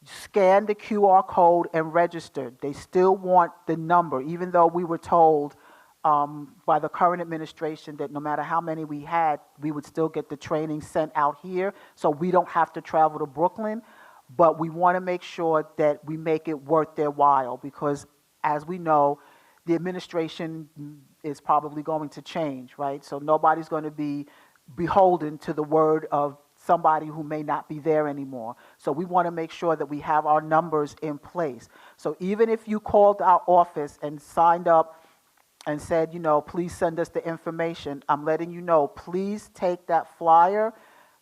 scan the QR code and register. They still want the number, even though we were told by the current administration that no matter how many we had, we would still get the training sent out here, so we don't have to travel to Brooklyn. But we want to make sure that we make it worth their while, because as we know, the administration is probably going to change, right? So nobody's going to be beholden to the word of somebody who may not be there anymore. So we want to make sure that we have our numbers in place. So even if you called our office and signed up and said, you know, please send us the information, I'm letting you know, please take that flyer,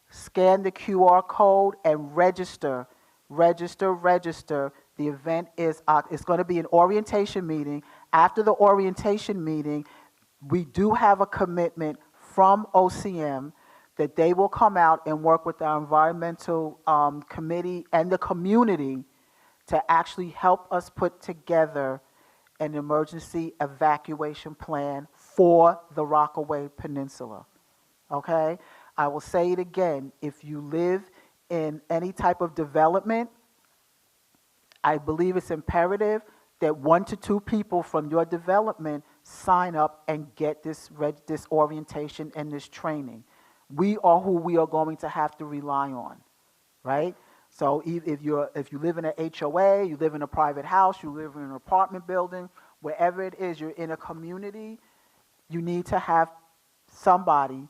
scan the QR code, and register. Register. The event is, it's going to be an orientation meeting. After the orientation meeting, we do have a commitment from OCM that they will come out and work with our environmental committee and the community to actually help us put together an emergency evacuation plan for the Rockaway Peninsula. Okay? I will say it again. If you live in any type of development, I believe it's imperative that 1 to 2 people from your development sign up and get this orientation and this training. We are who we are going to have to rely on, right? So if you live in an HOA, you live in a private house, you live in an apartment building, wherever it is, you're in a community, you need to have somebody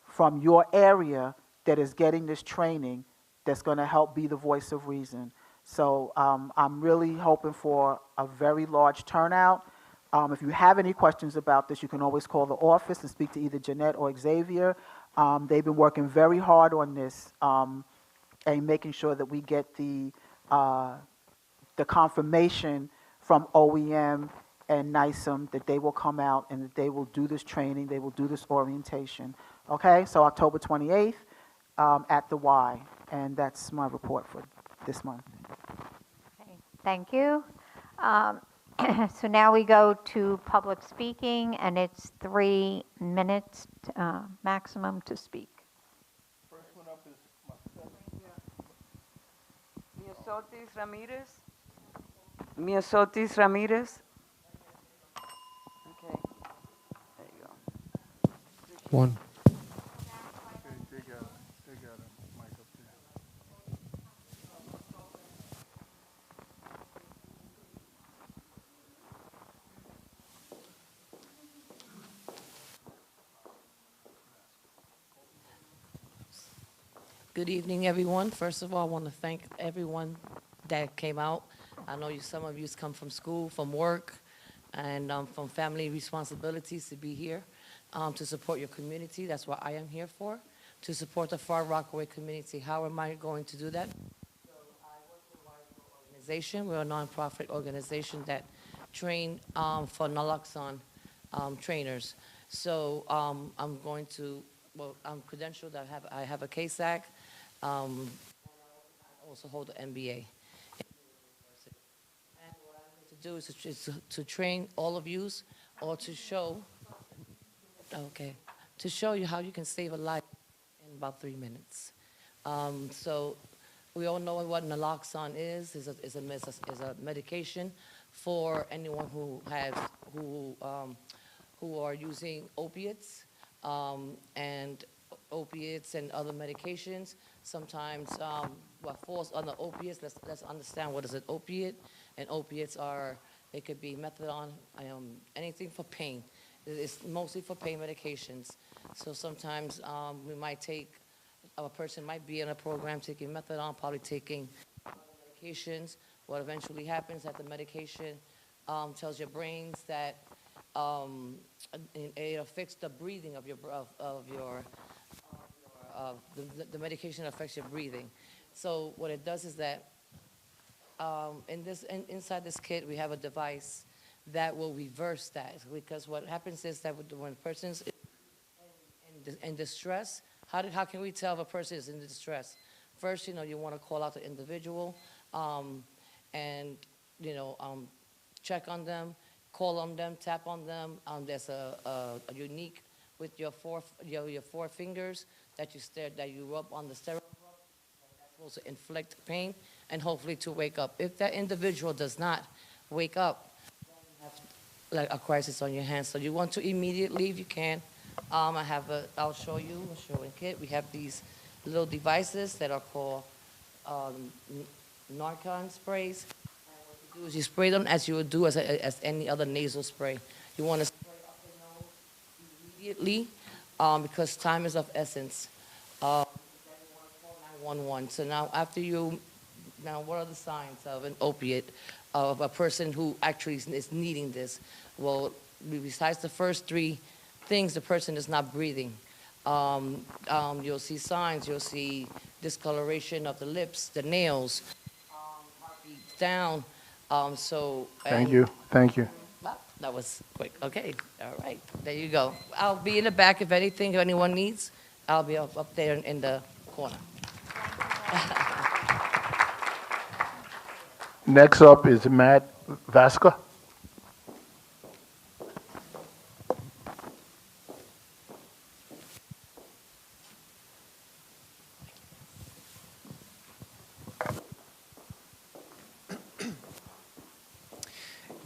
from your area that is getting this training that's going to help be the voice of reason. So I'm really hoping for a very large turnout. If you have any questions about this, you can always call the office and speak to either Jeanette or Xavier. They've been working very hard on this and making sure that we get the confirmation from OEM and NISM that they will come out and that they will do this training, they will do this orientation. Okay, so October 28th at the Y, and that's my report for this month. Okay, thank you. So now we go to public speaking, and it's 3 minutes maximum to speak. First one up is Miosotis Ramirez. Miosotis Ramirez. Okay, there you go. One. They got a mic up there. Good evening, everyone. First of all, I want to thank everyone that came out. I know some of you come from school, from work, and from family responsibilities to be here to support your community. That's what I am here for, to support the Far Rockaway community. How am I going to do that? So I work with organization. We're a nonprofit organization that train for naloxone trainers. So I'm going to, well, I'm credentialed. I have a KSAC. I also hold an MBA. And what I need to do is to train all of you, or to show, okay, to show you how you can save a life in about 3 minutes. So we all know what naloxone is a medication for anyone who are using opiates, and opiates and other medications. Sometimes what falls under opiates, let's understand what is an opiate. And opiates are, it could be methadone, anything for pain. It's mostly for pain medications. So sometimes we might take, a person might be in a program taking methadone, probably taking medications. What eventually happens that the medication tells your brains that it affects the breathing of the medication affects your breathing. So what it does is that inside this kit we have a device that will reverse that, because what happens is that when a person's in distress, how can we tell if a person is in distress? First, you want to call out the individual, and check on them, call on them, tap on them. There's a unique with your four fingers that you rub on the steroid rub, that's supposed to inflict pain and hopefully to wake up. If that individual does not wake up, then you have like a crisis on your hands. So you want to immediately, if you can. I'll show you a showing kit. We have these little devices that are called Narcan sprays. And what you do is you spray them as you would do as any other nasal spray. You want to spray up the nose immediately because time is of essence. 911. So now what are the signs of an opiate, of a person who actually is needing this? Well, besides the first three things, the person is not breathing. You'll see signs, you'll see discoloration of the lips, the nails, heartbeat down. Thank you. Well, that was quick. Okay, all right, there you go. I'll be in the back if anyone needs. I'll be up there in the corner. Next up is Matt Vasca.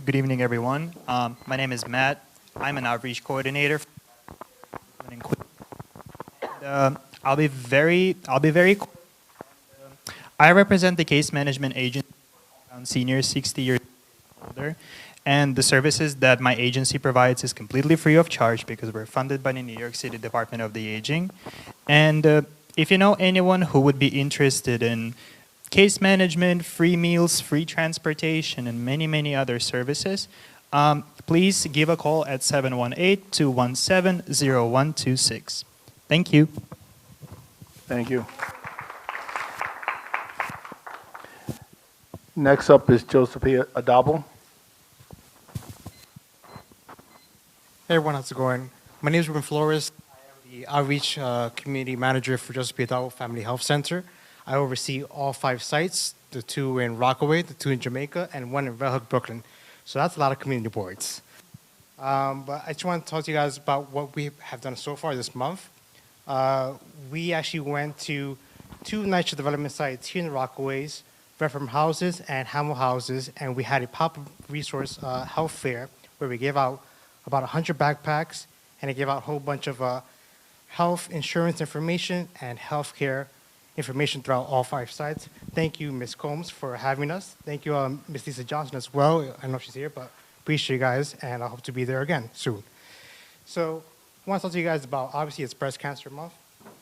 Good evening, everyone. My name is Matt. I'm an outreach coordinator. I'll be very quick. I represent the case management agency around seniors 60 years older, and the services that my agency provides is completely free of charge because we're funded by the New York City Department of the Aging. And if you know anyone who would be interested in case management, free meals, free transportation, and many, many other services, please give a call at 718-217-0126. Thank you. Thank you. Next up is Josephine Adabo. Hey everyone, how's it going? My name is Ruben Flores. I am the Outreach Community Manager for Joseph P. Adabo Family Health Center. I oversee all 5 sites, the 2 in Rockaway, the 2 in Jamaica, and 1 in Red Hook, Brooklyn. So that's a lot of community boards. But I just want to talk to you guys about what we have done so far this month. We actually went to 2 NYCHA development sites here in the Rockaways, Reform houses and Hamel houses, and we had a pop-up resource health fair where we gave out about 100 backpacks, and it gave out a whole bunch of health insurance information and healthcare information throughout all 5 sites. Thank you, Ms. Combs, for having us. Thank you, Ms. Lisa Johnson as well. I don't know if she's here, but appreciate you guys, and I hope to be there again soon. So I want to talk to you guys about, obviously, it's Breast Cancer Month,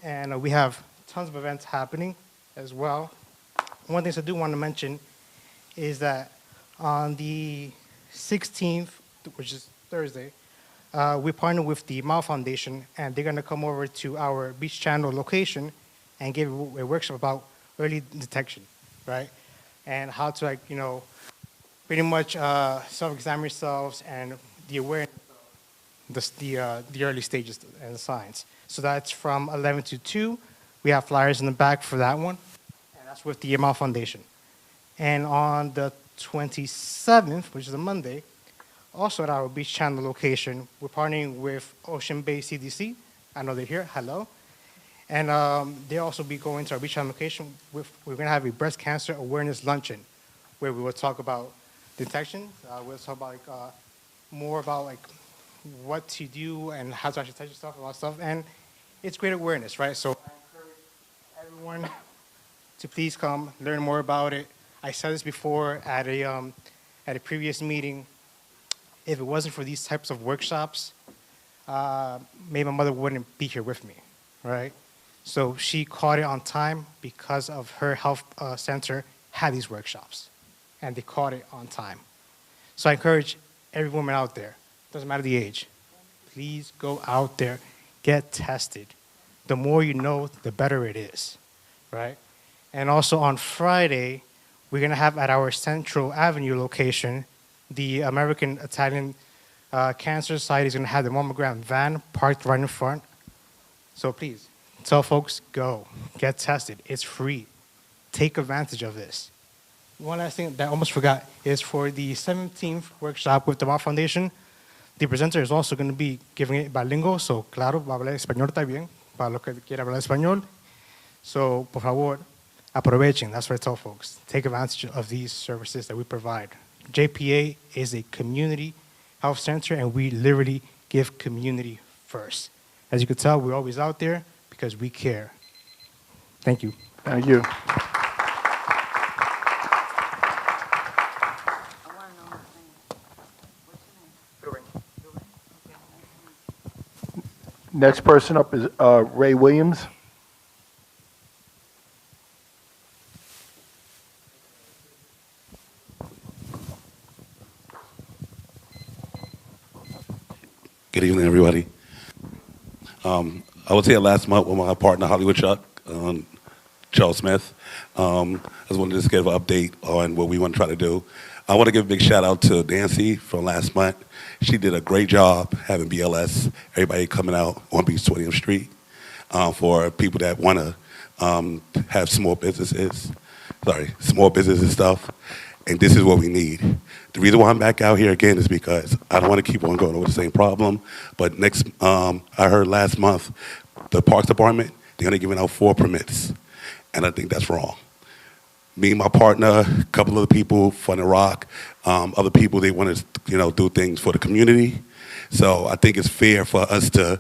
and we have tons of events happening as well. One thing I do want to mention is that on the 16th, which is Thursday, we partnered with the Mao Foundation, and they're going to come over to our Beach Channel location and give a workshop about early detection, right? And how to, pretty much self-examine yourselves and the awareness, the early stages and the signs. So that's from 11 to 2. We have flyers in the back for that one, and that's with the Amal Foundation. And on the 27th, which is a Monday, also at our Beach Chandler location, we're partnering with Ocean Bay CDC. I know they're here. Hello. And they'll also be going to our Beach Chandler location. We're going to have a breast cancer awareness luncheon where we will talk about detection. We'll talk about more about what to do and how to actually test yourself and all that stuff. And it's great awareness, right? So I encourage everyone to please come learn more about it. I said this before at a previous meeting. If it wasn't for these types of workshops, maybe my mother wouldn't be here with me, right? So she caught it on time because of her health center had these workshops, and they caught it on time. So I encourage every woman out there, doesn't matter the age, please go out there, get tested. The more you know, the better it is, right? And also on Friday, we're gonna have at our Central Avenue location, the American Italian Cancer Society is gonna have the mammogram van parked right in front. So please, tell folks, go, get tested, it's free. Take advantage of this. One last thing that I almost forgot is for the 17th workshop with the Mar Foundation, the presenter is also going to be giving it bilingual, so claro, va a hablar español también, para los que quieran hablar español. So, por favor, aprovechen. That's what I tell folks. Take advantage of these services that we provide. JPA is a community health center, and we literally give community first. As you can tell, we're always out there because we care. Thank you. Thank you. Next person up is Ray Williams. Good evening, everybody. I was here last month with my partner, Hollywood Chuck, Charles Smith. I just wanted to just give an update on what we want to try to do. I want to give a big shout out to Nancy from last month. She did a great job having BLS, everybody coming out on Beach 20th Street for people that want to have small businesses and stuff. And this is what we need. The reason why I'm back out here again is because I don't want to keep on going over the same problem. But next, I heard last month, the Parks Department, they're only giving out 4 permits. And I think that's wrong. Me and my partner, a couple of the people, Fun and Rock, other people, they want to do things for the community. So I think it's fair for us to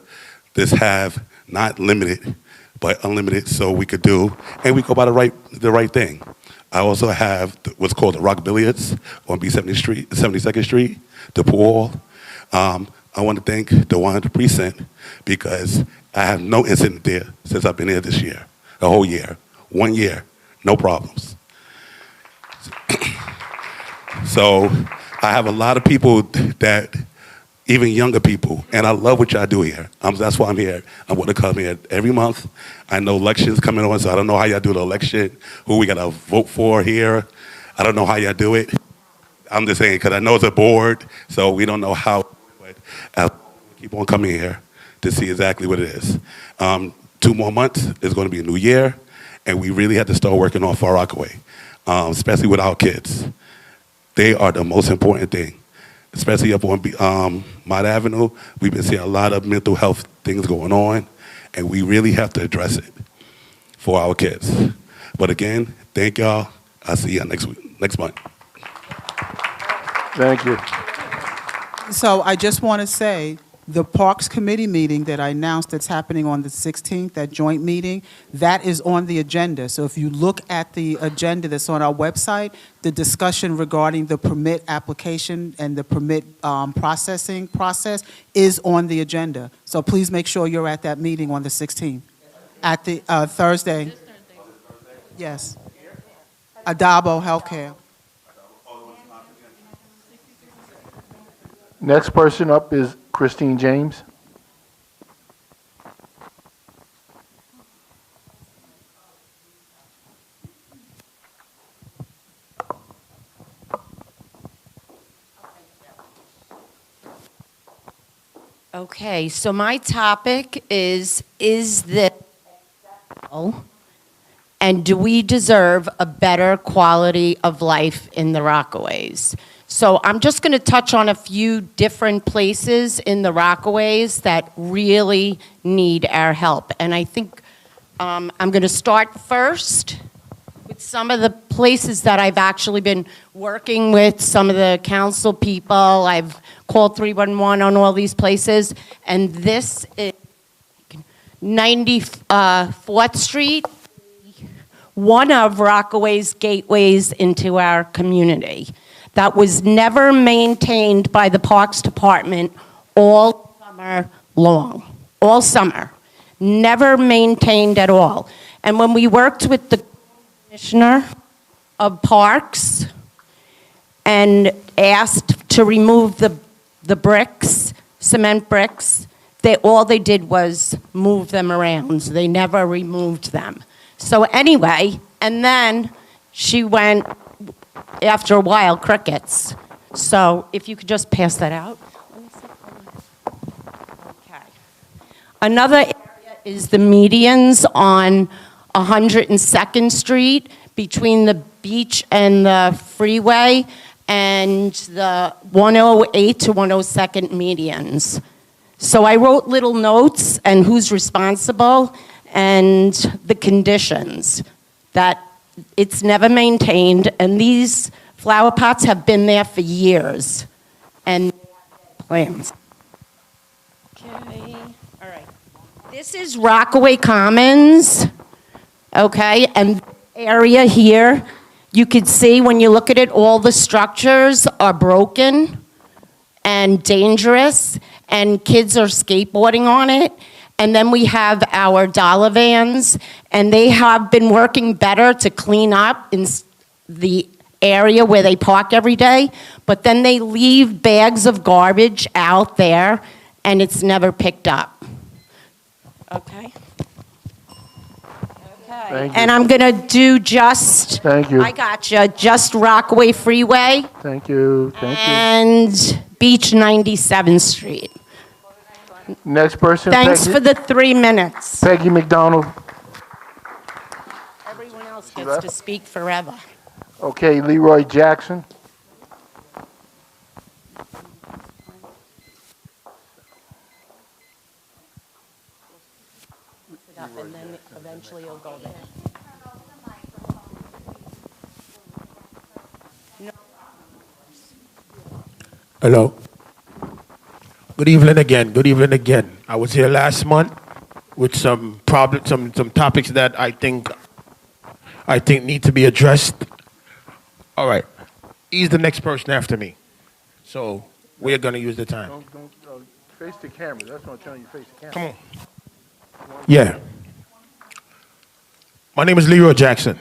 just have not limited, but unlimited, so we could do, and we go by the right thing. I also have what's called the Rock Billiards on B72nd Street, the pool. I want to thank the 100 Precinct because I have no incident there since I've been here this year, the whole year. 1 year, no problems. So I have a lot of people that, even younger people, and I love what y'all do here. That's why I'm here. I want to come here every month. I know elections coming on, so I don't know how y'all do the election, who we got to vote for here. I don't know how y'all do it. I'm just saying, because I know it's a board, so we don't know how, but I'll keep on coming here to see exactly what it is. 2 more months is going to be a new year, and we really have to start working on Far Rockaway, especially with our kids. They are the most important thing. Especially up on Mott Avenue, we've been seeing a lot of mental health things going on, and we really have to address it for our kids. But again, thank y'all. I'll see you next month. Thank you. So I just want to say, the Parks Committee meeting that I announced that's happening on the 16th, that joint meeting, that is on the agenda. So if you look at the agenda that's on our website, the discussion regarding the permit application and the permit processing process is on the agenda. So please make sure you're at that meeting on the 16th. At the Thursday. Yes. Adabo Healthcare. Next person up is Christine James. Okay, so my topic is this acceptable, and do we deserve a better quality of life in the Rockaways? So I'm just going to touch on a few different places in the Rockaways that really need our help. And I think I'm going to start first with some of the places that I've actually been working with, some of the council people. I've called 311 on all these places. And this is 94th Street, one of Rockaway's gateways into our community that was never maintained by the Parks Department all summer long, all summer, never maintained at all. And when we worked with the Commissioner of Parks and asked to remove the bricks, cement bricks, all they did was move them around. They never removed them. So anyway, and then she went, after a while, crickets. So if you could just pass that out. Okay. Another area is the medians on 102nd Street between the beach and the freeway and the 108 to 102nd medians. So I wrote little notes and who's responsible and the conditions that it's never maintained, and these flower pots have been there for years, and plants. Okay, all right. This is Rockaway Commons, okay, and area here, you could see when you look at it, all the structures are broken and dangerous, and kids are skateboarding on it. And then we have our dollar vans, and they have been working better to clean up in the area where they park every day, but then they leave bags of garbage out there, and it's never picked up. Okay? Thank you. And I'm gonna do just, Thank you. I gotcha, just Rockaway Freeway Thank you. Thank you. and Beach 97th Street. Next person. Thanks Peggy, for the 3 minutes. Peggy McDonald. Everyone else gets to speak forever. Okay, Leroy Jackson. And then eventually it'll go there. Hello. Good evening again. Good evening again. I was here last month with some problems, some topics that I think need to be addressed. All right. He's the next person after me. So we're going to use the time. Don't face the camera. That's what I'm telling you. Face the camera. Come on. Yeah. My name is Leroy Jackson.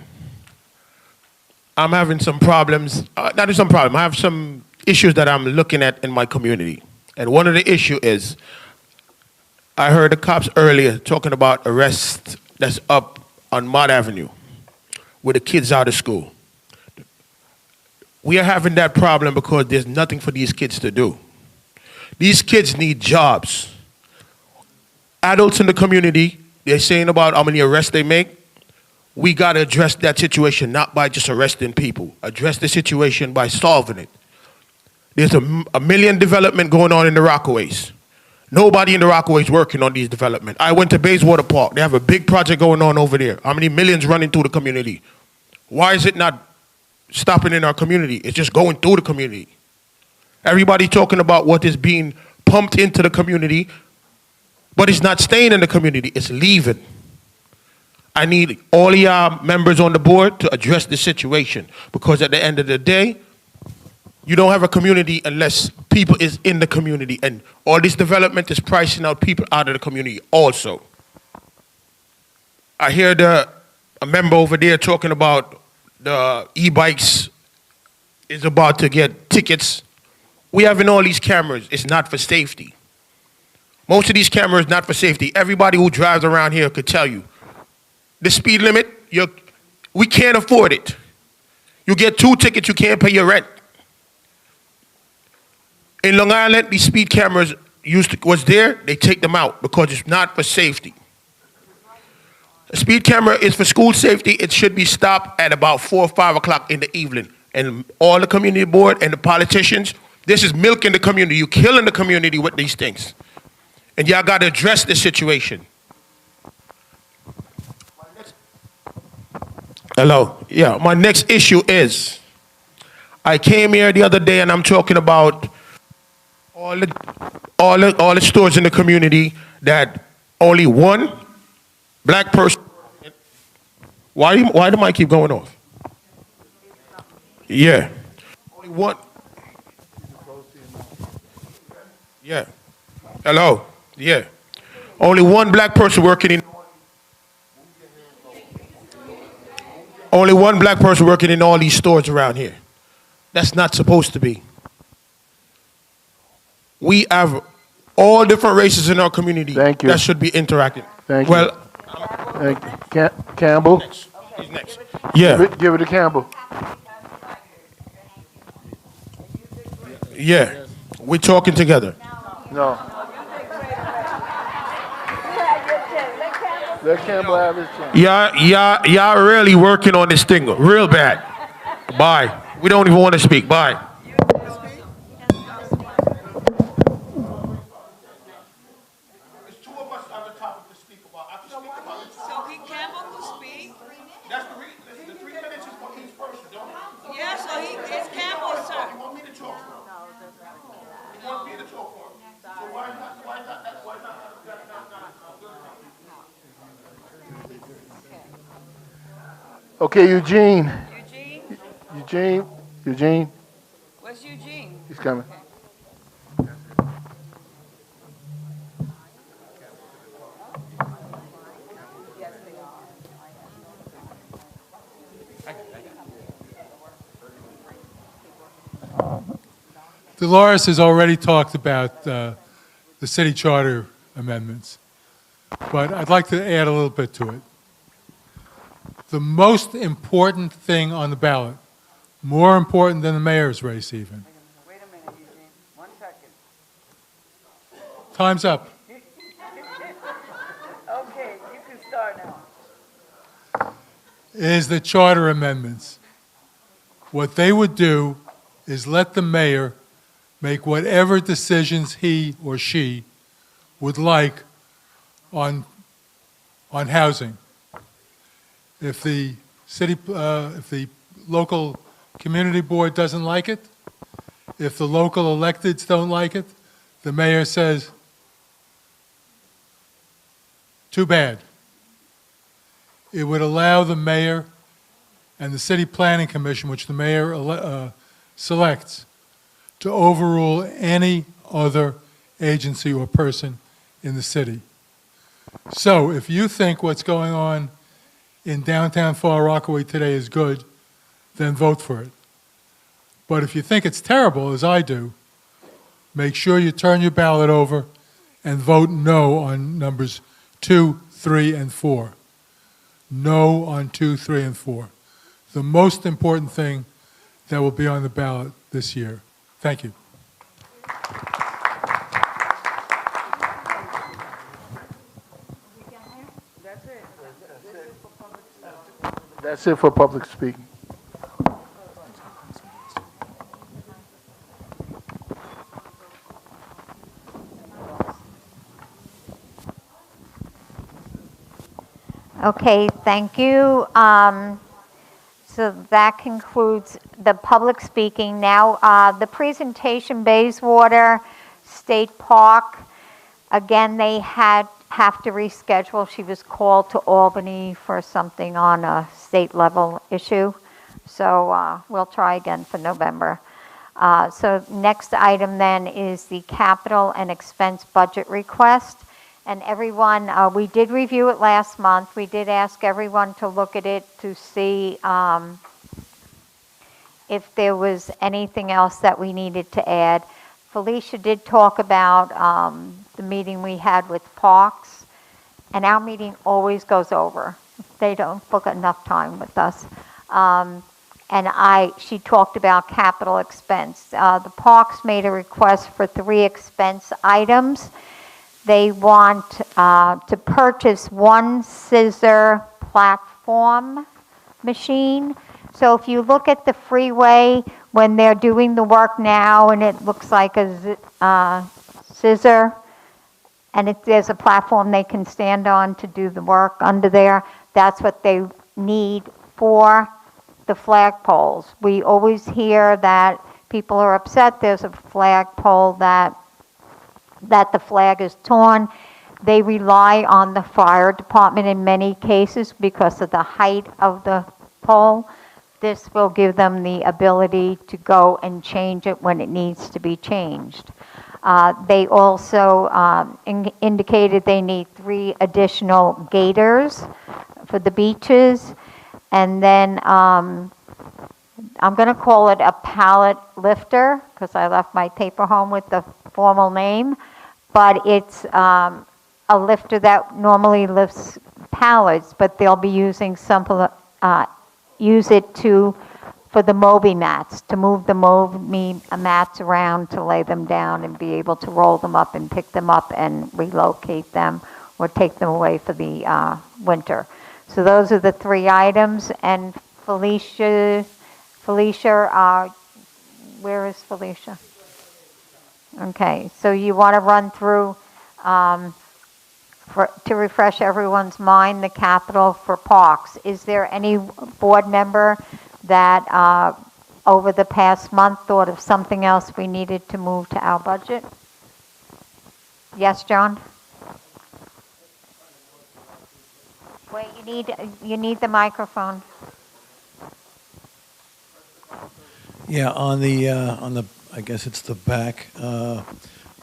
I'm having some problems. Not some problem. I have some issues that I'm looking at in my community. And one of the issue is, I heard the cops earlier talking about arrests that's up on Mott Avenue with the kids out of school. We are having that problem because there's nothing for these kids to do. These kids need jobs. Adults in the community, they're saying about how many arrests they make. We got to address that situation, not by just arresting people. Address the situation by solving it. There's a million development going on in the Rockaways. Nobody in the Rockaways working on these development. I went to Bayswater Park. They have a big project going on over there. How many millions running through the community? Why is it not stopping in our community? It's just going through the community. Everybody talking about what is being pumped into the community, but it's not staying in the community. It's leaving. I need all of y'all members on the board to address the situation, because at the end of the day, you don't have a community unless people is in the community, and all this development is pricing out people out of the community also. I hear a member over there talking about the e-bikes is about to get tickets. We having all these cameras. It's not for safety. Most of these cameras not for safety. Everybody who drives around here could tell you. The speed limit, we can't afford it. You get 2 tickets, you can't pay your rent. In Long Island, these speed cameras, was there, they take them out because it's not for safety. A speed camera is for school safety. It should be stopped at about 4 or 5 o'clock in the evening. And all the community board and the politicians, this is milking the community. You're killing the community with these things. And y'all got to address this situation. Hello. Yeah, my next issue is, I came here the other day and I'm talking about all the stores in the community that only one black person. Why do I keep going off? Yeah. Only one. Yeah. Hello. Yeah. Only one black person working in. Only one black person working in all these stores around here. That's not supposed to be. We have all different races in our community. Thank you. That should be interacting. Thank well, you. Campbell? He's next. Yeah. Give it to Campbell. Yeah. We're talking together. No. Let Campbell have his chance. Y'all really working on this thing real bad. Bye. We don't even want to speak. Bye. Okay, Eugene. Eugene. Where's Eugene? He's coming. Dolores has already talked about the city charter amendments, but I'd like to add a little bit to it. The most important thing on the ballot, more important than the mayor's race even. Wait a minute, Eugene. 1 second. Time's up. Okay, you can start now. Is the charter amendments. What they would do is let the mayor make whatever decisions he or she would like on housing. If the if the local community board doesn't like it, if the local electeds don't like it, the mayor says, too bad. It would allow the mayor and the city planning commission, which the mayor selects, to overrule any other agency or person in the city. So if you think what's going on in downtown Far Rockaway today is good, then vote for it. But if you think it's terrible, as I do, make sure you turn your ballot over and vote no on numbers 2, 3, and 4. No on 2, 3, and 4. The most important thing that will be on the ballot this year. Thank you. That's it for public speaking. Okay, thank you. So that concludes the public speaking. Now, the presentation, Bayswater State Park, again, they have to reschedule. She was called to Albany for something on a state level issue. So we'll try again for November. So next item then is the capital and expense budget request. And everyone, we did review it last month. We did ask everyone to look at it to see if there was anything else that we needed to add. Felicia did talk about the meeting we had with Parks, and our meeting always goes over. They don't book enough time with us. and she talked about capital expense. The parks made a request for 3 expense items. They want to purchase 1 scissor platform machine. So if you look at the freeway when they're doing the work now, and it looks like a scissor, and there's a platform they can stand on to do the work under there, that's what they need for the flagpoles. We always hear that people are upset there's a flagpole that the flag is torn. They rely on the fire department in many cases because of the height of the pole. This will give them the ability to go and change it when it needs to be changed. They also indicated they need 3 additional gators for the beaches. And then I'm going to call it a pallet lifter because I left my paper home with the formal name. But it's a lifter that normally lifts pallets, but they'll be using use it for the Moby mats, to move the Moby mats around to lay them down and be able to roll them up and pick them up and relocate them or take them away for the winter. So those are the 3 items. And Felicia, where is Felicia? Okay, so you want to run through, to refresh everyone's mind, the capital for parks. Is there any board member that over the past month thought of something else we needed to move to our budget? Yes, John? Wait, you need the microphone. Yeah, on the I guess it's the back.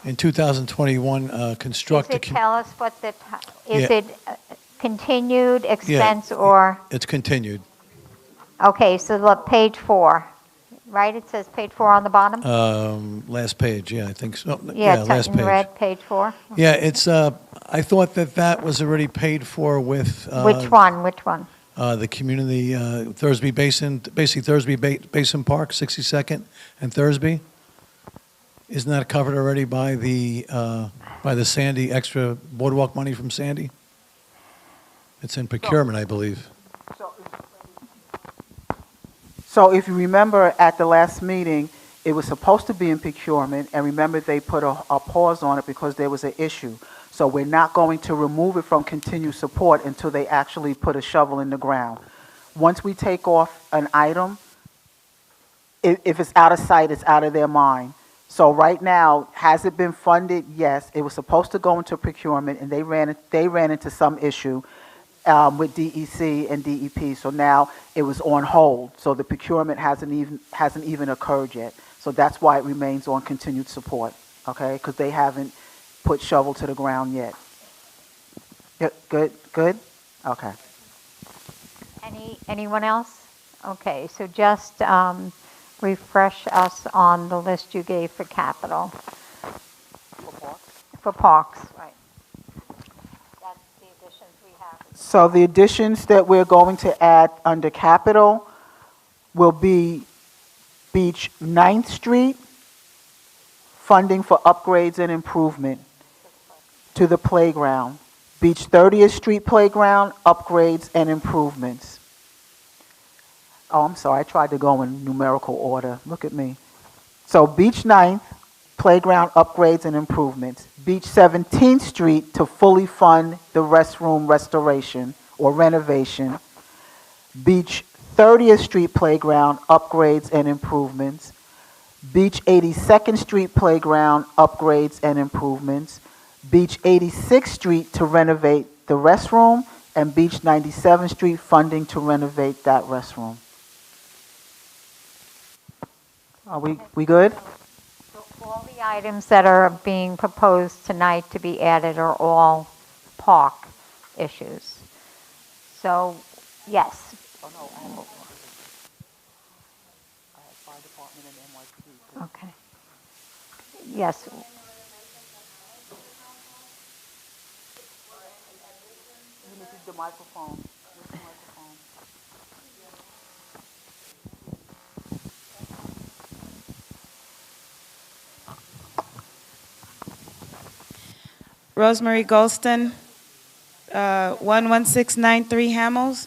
In 2021, construct. Does it tell us what is Yeah. it continued expense or? It's continued. Okay, so look, page 4, right? It says page 4 on the bottom? Last page, yeah, I think so. Yeah, it's last in page. red, page 4. Yeah, it's. I thought that was already paid for with. Which one? The community Thursby Basin, basically Thursby Basin Park, 62nd and Thursby. Isn't that covered already by the Sandy extra boardwalk money from Sandy? It's in procurement, I believe. So if you remember at the last meeting, it was supposed to be in procurement, and remember they put a pause on it because there was an issue. So we're not going to remove it from continued support until they actually put a shovel in the ground. Once we take off an item, if it's out of sight, it's out of their mind. So right now, has it been funded? Yes. It was supposed to go into procurement, and they ran into some issue with DEC and DEP. So now it was on hold. So the procurement hasn't even occurred yet. So that's why it remains on continued support. Okay, because they haven't put shovel to the ground yet. Good. Okay. Anyone else? Okay, so just refresh us on the list you gave for capital. For parks, right. That's the additions we have. So the additions that we're going to add under capital will be Beach 9th Street, funding for upgrades and improvement to the playground. Beach 30th Street Playground, upgrades and improvements. Oh, I'm sorry, I tried to go in numerical order. Look at me. So Beach 9th, playground upgrades and improvements. Beach 17th Street to fully fund the restroom restoration or renovation. Beach 30th Street Playground upgrades and improvements. Beach 82nd Street Playground upgrades and improvements. Beach 86th Street to renovate the restroom, and Beach 97th Street funding to renovate that restroom. Are we good? So all the items that are being proposed tonight to be added are all park issues. So, yes. Okay. Yes. The microphone. Rosemary Golston, 11693 Hamels.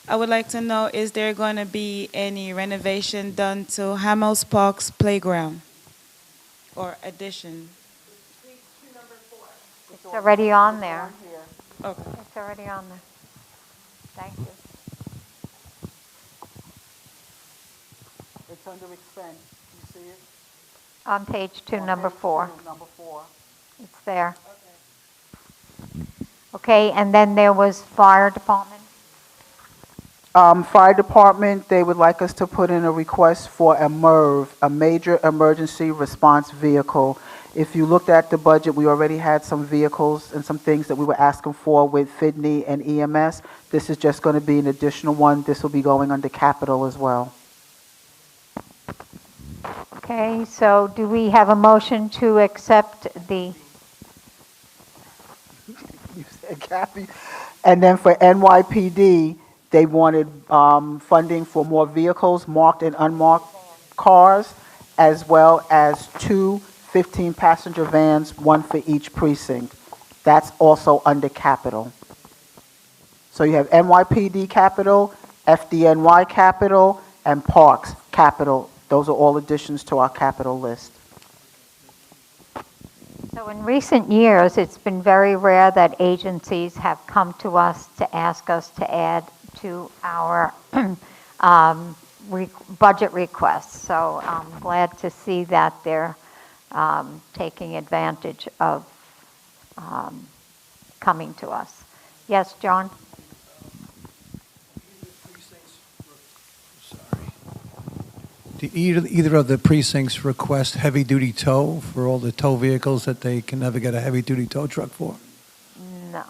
I would like to know, is there going to be any renovation done to Hamels Park's playground or addition? It's already on there. Okay. It's already on there. Thank you. It's under expense. You see it? On page 2, number page 4. 2, number 4. It's there. Okay, and then there was fire department. Fire department, they would like us to put in a request for a MERV, a major emergency response vehicle. If you looked at the budget, we already had some vehicles and some things that we were asking for with FIDNY and EMS. This is just going to be an additional one. This will be going under capital as well. Okay, so do we have a motion to accept the, You said Kathy. And then for NYPD, they wanted funding for more vehicles, marked and unmarked cars, as well as 2 15-passenger vans, 1 for each precinct. That's also under capital. So you have NYPD capital, FDNY capital, and Parks capital. Those are all additions to our capital list. so in recent years, it's been very rare that agencies have come to us to ask us to add to our budget requests. So I'm glad to see that they're taking advantage of coming to us. Yes, John? Do either of the precincts request heavy-duty tow for all the tow vehicles that they can never get a heavy-duty tow truck for? No.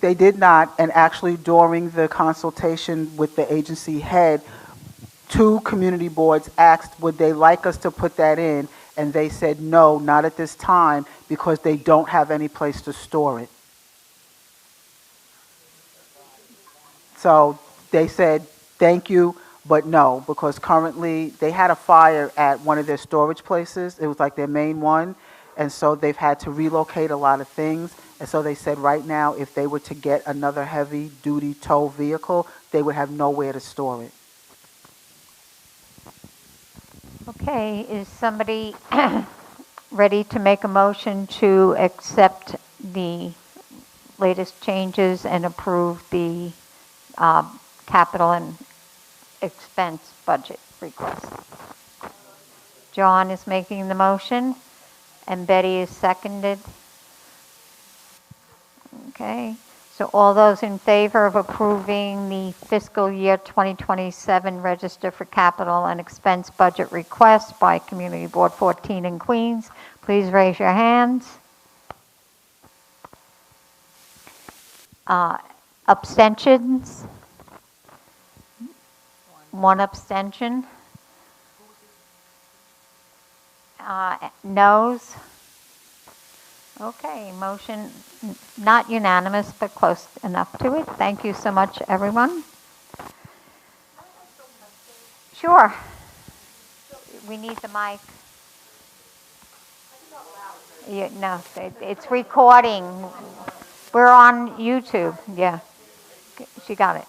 They did not, and actually during the consultation with the agency head, 2 community boards asked would they like us to put that in, and they said no, not at this time, because they don't have any place to store it. So they said thank you, but no, because currently they had a fire at one of their storage places. It was like their main one, and so they've had to relocate a lot of things. And so they said right now, if they were to get another heavy-duty tow vehicle, they would have nowhere to store it. Okay, is somebody ready to make a motion to accept the latest changes and approve the capital and expense budget request? John is making the motion, and Betty is seconded. Okay, so all those in favor of approving the fiscal year 2027 Register for Capital and Expense Budget Request by Community Board 14 in Queens, please raise your hands. Abstentions? 1 abstention. Noes? Okay, motion not unanimous, but close enough to it. Thank you so much, everyone. Sure. We need the mic. Yeah, no, it's recording. We're on YouTube. Yeah, she got it.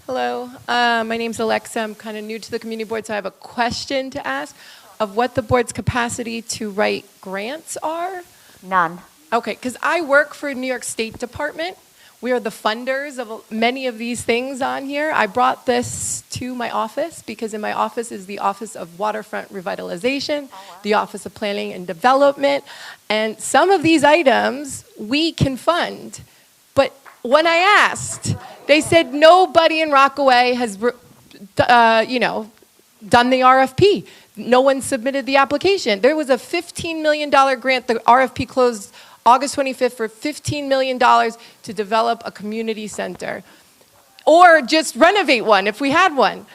Hello, my name's Alexa. I'm kind of new to the community board, so I have a question to ask of what the board's capacity to write grants are. None. Okay, because I work for New York State Department. We are the funders of many of these things on here. I brought this to my office because in my office is the Office of Waterfront Revitalization, the Office of Planning and Development, and some of these items we can fund. But when I asked, they said nobody in Rockaway has, done the RFP. No one submitted the application. There was a $15 million grant. The RFP closed August 25th for $15 million to develop a community center. Or just renovate one if we had one.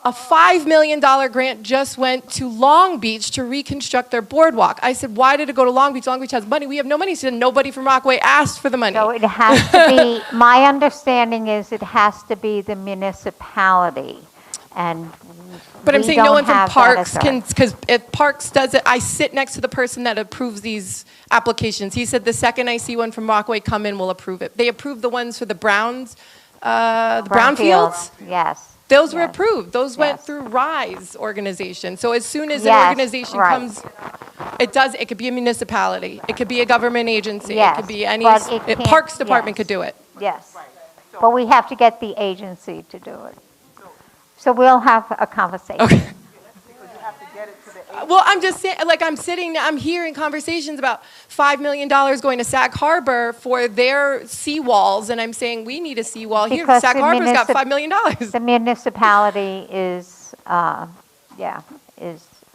A $5 million grant just went to Long Beach to reconstruct their boardwalk. I said, why did it go to Long Beach? Long Beach has money. We have no money. She said, nobody from Rockaway asked for the money. So it has to be, my understanding is it has to be the municipality. And But I'm we saying no don't one from have that Parks can, authority. because if Parks does it, I sit next to the person that approves these applications. He said the second I see one from Rockaway come in, we'll approve it. They approved the ones for the brownfields? Yes. Those were yes. approved. Those went Yes. through RISE organization. So as soon as an Yes, organization right. comes, it could be a municipality, it could be a government agency, it Yes, could be any, but it can't- Parks Department yes. could do it. Yes. But we have to get the agency to do it. So we'll have a conversation. Okay. Well, I'm just saying, like, I'm hearing conversations about $5 million going to Sag Harbor for their seawalls, and I'm saying we need a seawall here. Because Sag the Harbor's got municip- $5 million. The municipality is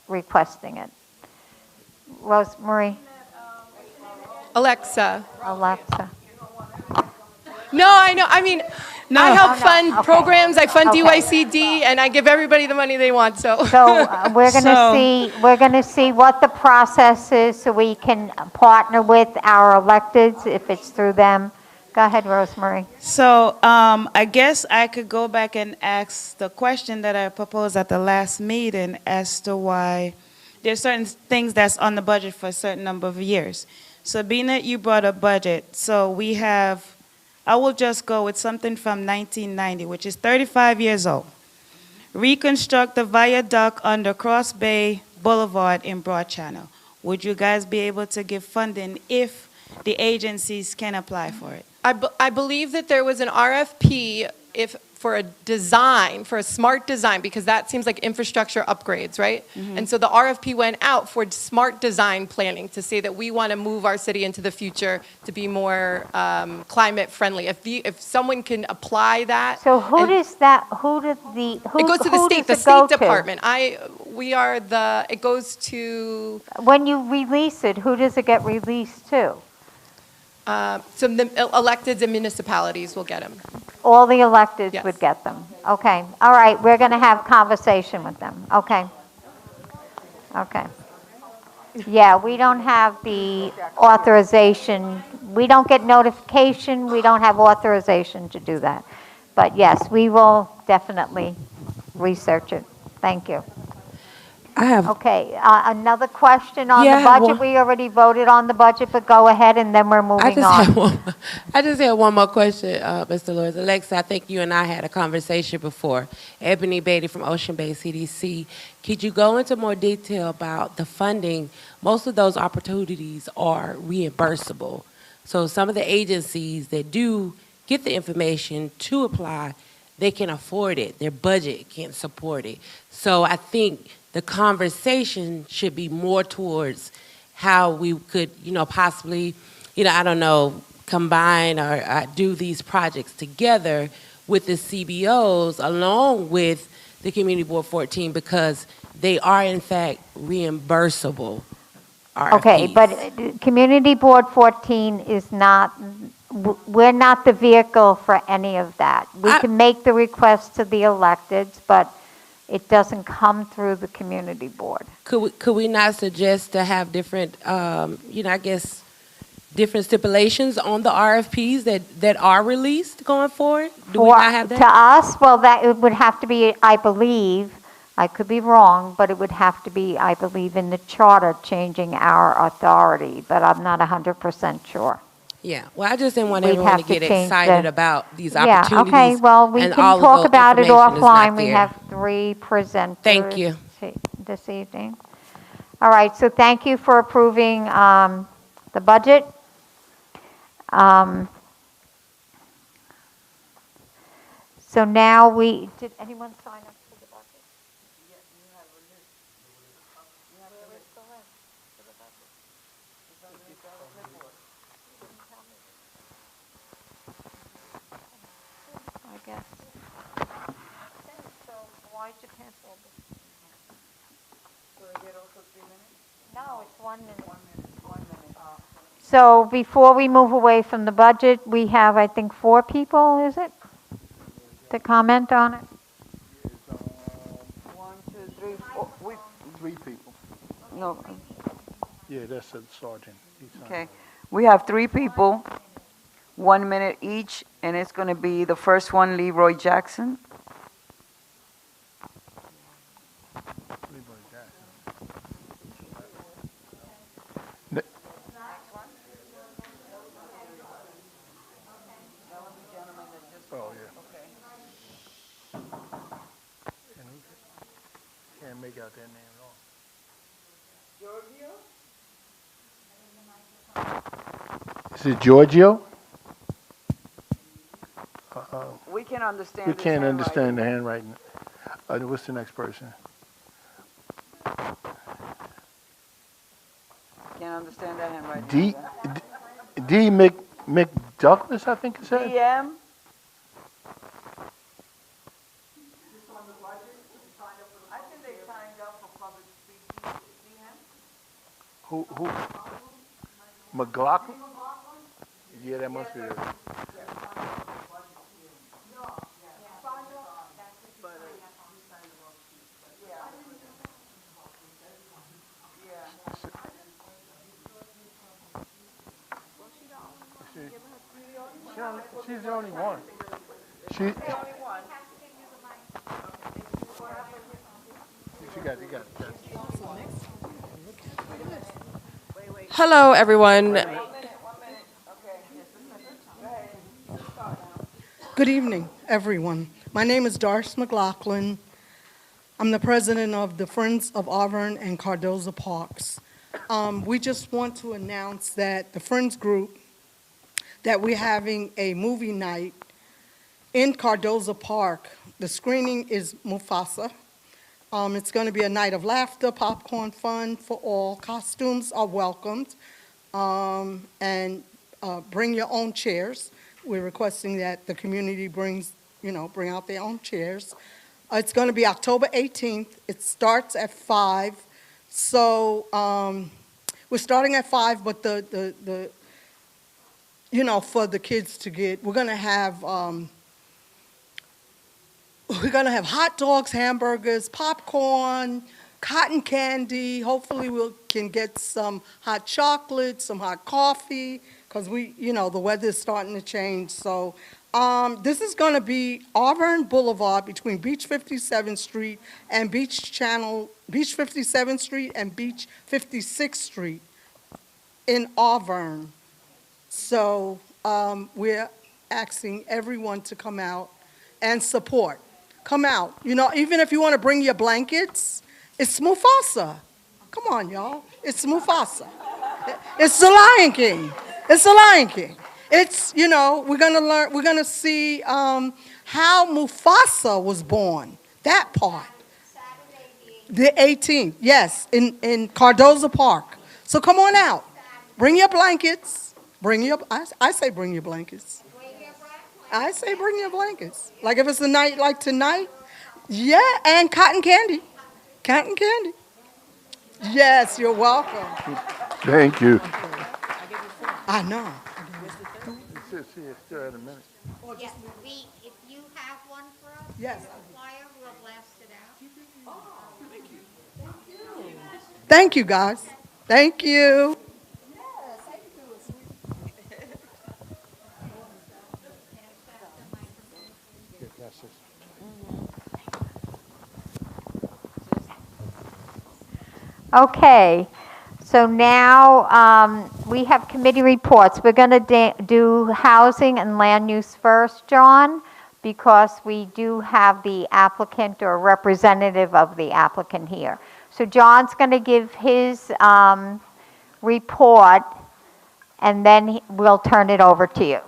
requesting it. Rosemarie? Alexa. No, I know. I mean, I help fund okay. programs. I fund Okay. DYCD, and I give everybody the money they want. So, We're going to see what the process is so we can partner with our electeds if it's through them. Go ahead, Rosemarie. So I guess I could go back and ask the question that I proposed at the last meeting as to why there's certain things that's on the budget for a certain number of years. So being that you brought a budget, so we have, I will just go with something from 1990, which is 35 years old. Reconstruct the viaduct under Cross Bay Boulevard in Broad Channel. Would you guys be able to give funding if the agencies can apply for it? I believe that there was an RFP for a design, for a smart design, because that seems like infrastructure upgrades, right? Mhm. And so the RFP went out for smart design planning to say that we want to move our city into the future to be more climate friendly. If someone can apply that. So who does that, It goes to the state, department. It goes to. When you release it, who does it get released to? So the electeds and municipalities will get them. All the electeds Yes. would get them. Okay. All right. We're going to have conversation with them. Okay. Okay. Yeah, we don't have the authorization. We don't get notification. We don't have authorization to do that. But yes, we will definitely research it. Thank you. Okay, another question on the budget. We already voted on the budget, but go ahead and then we're moving on. I just had one more question, Mr. Lewis. Alexa, I think you and I had a conversation before. Ebony Beatty from Ocean Bay CDC. Could you go into more detail about the funding? Most of those opportunities are reimbursable. So some of the agencies that do get the information to apply, they can afford it. Their budget can't support it. So I think the conversation should be more towards how we could, possibly, I don't know, combine or do these projects together with the CBOs along with the Community Board 14 because they are, in fact, reimbursable RFPs. Okay, but Community Board 14 is not, we're not the vehicle for any of that. We can make the request to the electeds, but it doesn't come through the community board. Could we not suggest to have different, different stipulations on the RFPs that are released going forward? Do we not have that? To us, well, that it would have to be, I believe, I could be wrong, but it would have to be, I believe, in the charter changing our authority, but I'm not 100% sure. Yeah, well, I just didn't want We'd everyone to have to get change excited the- about these Yeah, opportunities. okay, well, we and can all of talk the about it information is not offline. We there. have 3 presenters. Thank you. This evening. All right, so thank you for approving the budget. So now did anyone sign up for the budget? I guess. So why'd you cancel this? No, it's 1 minute. 1 minute. So before we move away from the budget, we have, I think, 4 people, is it? To comment on it? 1, 2, 3, 4. 3 people. No, Yeah, that's a sergeant. He signed okay. We have 3 people, 1 minute each, and it's going to be the first one, Leroy Jackson. got their name wrong. Is it Giorgio? We can understand We his can't understand the handwriting. handwriting. What's the next person? Can't understand that handwriting. D. either. D. McDouglas, I think it said. DM? I think they signed up for public speaking. Who? McLaughlin? Yeah, that must be it. She's the only one. You got it. Hello, everyone. Good evening, everyone. My name is Darce McLaughlin. I'm the president of the Friends of Auburn and Cardozo Parks. We just want to announce that the Friends group, that we're having a movie night in Cardozo Park. The screening is Mufasa. It's going to be a night of laughter, popcorn, fun for all. Costumes are welcomed. And bring your own chairs. We're requesting that the community bring out their own chairs. It's going to be October 18th. It starts at 5. So we're starting at 5, but for the kids to get, we're going to have hot dogs, hamburgers, popcorn, cotton candy. Hopefully we can get some hot chocolate, some hot coffee, because the weather's starting to change. So this is going to be Auburn Boulevard between Beach 57th Street and Beach 57th Street and Beach 56th Street in Auburn. So we're asking everyone to come out and support. Come out. Even if you want to bring your blankets, it's Mufasa. Come on, y'all. It's Mufasa. It's the Lion King. It's the Lion King. It's, we're going to see how Mufasa was born. That part. The 18th, yes, in Cardozo Park. So come on out. Bring your blankets. I say bring your blankets. I say bring your blankets. Like if it's a night like tonight, yeah, and cotton candy. Cotton candy. Yes, you're welcome. Thank you. I know. Still at a minute. Yes, if you have one for us, yes. flyer, we'll blast it out. Thank you, guys. Thank you. Okay, so now we have committee reports. We're going to do housing and land use first, John, because we do have the applicant or representative of the applicant here. So John's going to give his report, and then we'll turn it over to you.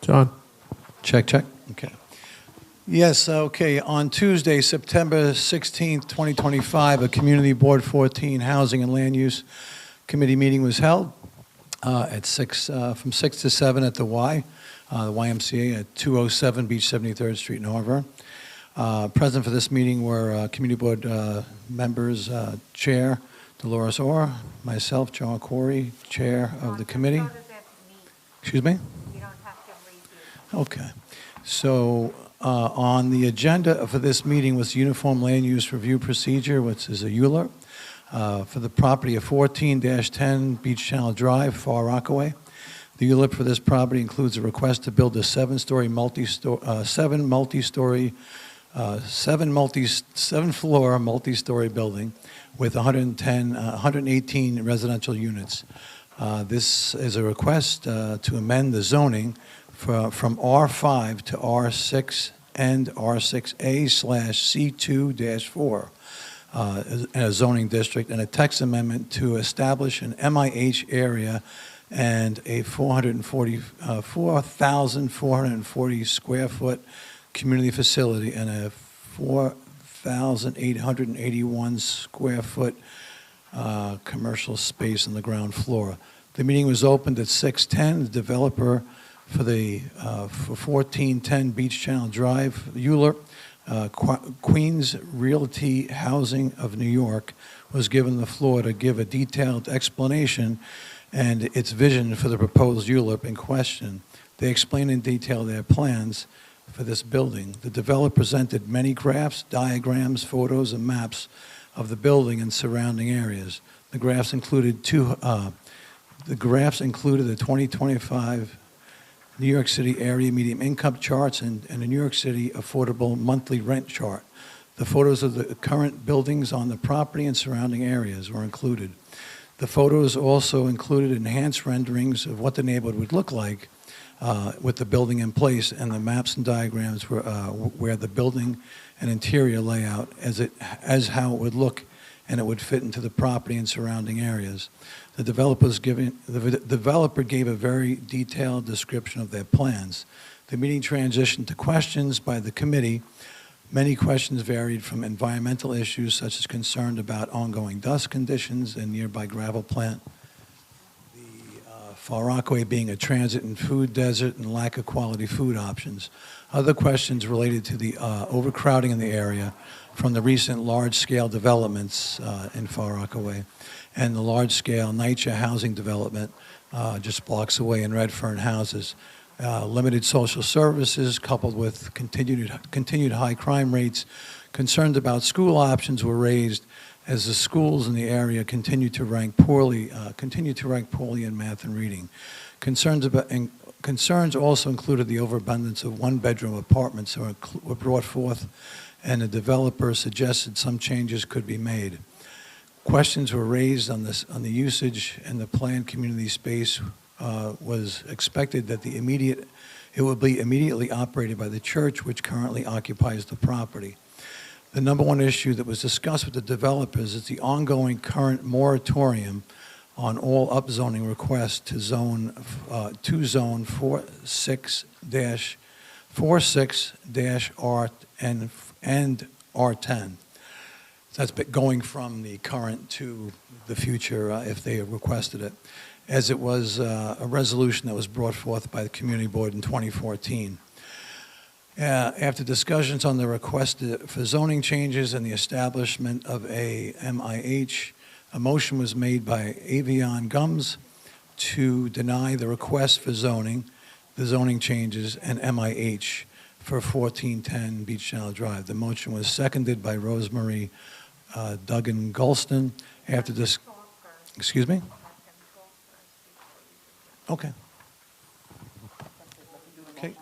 John. Check. Okay. Yes, okay. On Tuesday, September 16th, 2025, a Community Board 14 Housing and Land Use Committee meeting was held at from 6 to 7 at the YMCA at 207 Beach 73rd Street in Auburn. Present for this meeting were Community Board members, Chair Dolores Orr, myself, John Corey, Chair of the committee. Excuse me? Okay. So on the agenda for this meeting was Uniform Land Use Review Procedure, which is a ULUR. for the property of 14-10 Beach Channel Drive, Far Rockaway. The ULIP for this property includes a request to build a seven-floor multi-story building with 118 residential units. This is a request to amend the zoning from R5 to R6 and R6A/C2-4 in a zoning district, and a text amendment to establish an MIH area and a 4,440 square foot community facility and a 4,881 square foot commercial space on the ground floor. The meeting was opened at 6:10. The developer for 1410 Beach Channel Drive, Euler, Queens Realty Housing of New York, was given the floor to give a detailed explanation and its vision for the proposed ULIP in question. They explained in detail their plans for this building. The developer presented many graphs, diagrams, photos, and maps of the building and surrounding areas. The graphs included the 2025 New York City area median income charts and the New York City affordable monthly rent chart. The photos of the current buildings on the property and surrounding areas were included. The photos also included enhanced renderings of what the neighborhood would look like with the building in place, and the maps and diagrams were where the building and interior layout as how it would look and it would fit into the property and surrounding areas. The developer gave a very detailed description of their plans. The meeting transitioned to questions by the committee. Many questions varied from environmental issues such as concern about ongoing dust conditions and nearby gravel plant, Far Rockaway being a transit and food desert and lack of quality food options. Other questions related to the overcrowding in the area from the recent large-scale developments in Far Rockaway and the large-scale NYCHA housing development just blocks away in Redfern houses. Limited social services coupled with continued high crime rates. Concerns about school options were raised as the schools in the area continue to rank poorly in math and reading. Concerns also included the overabundance of one-bedroom apartments were brought forth, and the developer suggested some changes could be made. Questions were raised on the usage and the planned community space. Was expected that it would be immediately operated by the church, which currently occupies the property. The number one issue that was discussed with the developers is the ongoing current moratorium on all upzoning requests to zone 46-R and R10. So that's going from the current to the future if they requested it, as it was a resolution that was brought forth by the Community Board in 2014. After discussions on the request for zoning changes and the establishment of a MIH, a motion was made by Avion Gums to deny the request for zoning, the zoning changes, and MIH for 1410 Beach Channel Drive. The motion was seconded by Rosemary Duggan Gulston. After this, excuse me? Okay. Okay.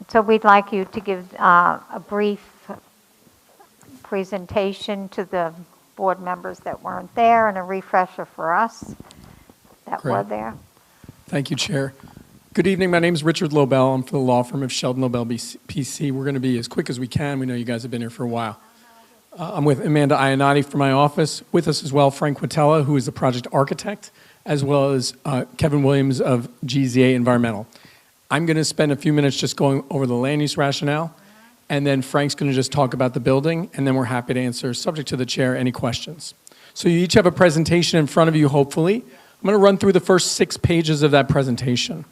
So we'd like you to give a brief presentation to the board members that weren't there and a refresher for us that were Great. there. Thank you, Chair. Good evening. My name is Richard Lobel. I'm for the law firm of Sheldon Lobel PC. We're going to be as quick as we can. We know you guys have been here for a while. I'm with Amanda Ionati from my office. With us as well, Frank Quatella, who is the project architect, as well as Kevin Williams of GZA Environmental. I'm going to spend a few minutes just going over the land use rationale, and then Frank's going to just talk about the building, and then we're happy to answer, subject to the chair, any questions. So you each have a presentation in front of you, hopefully. I'm going to run through the first 6 pages of that presentation.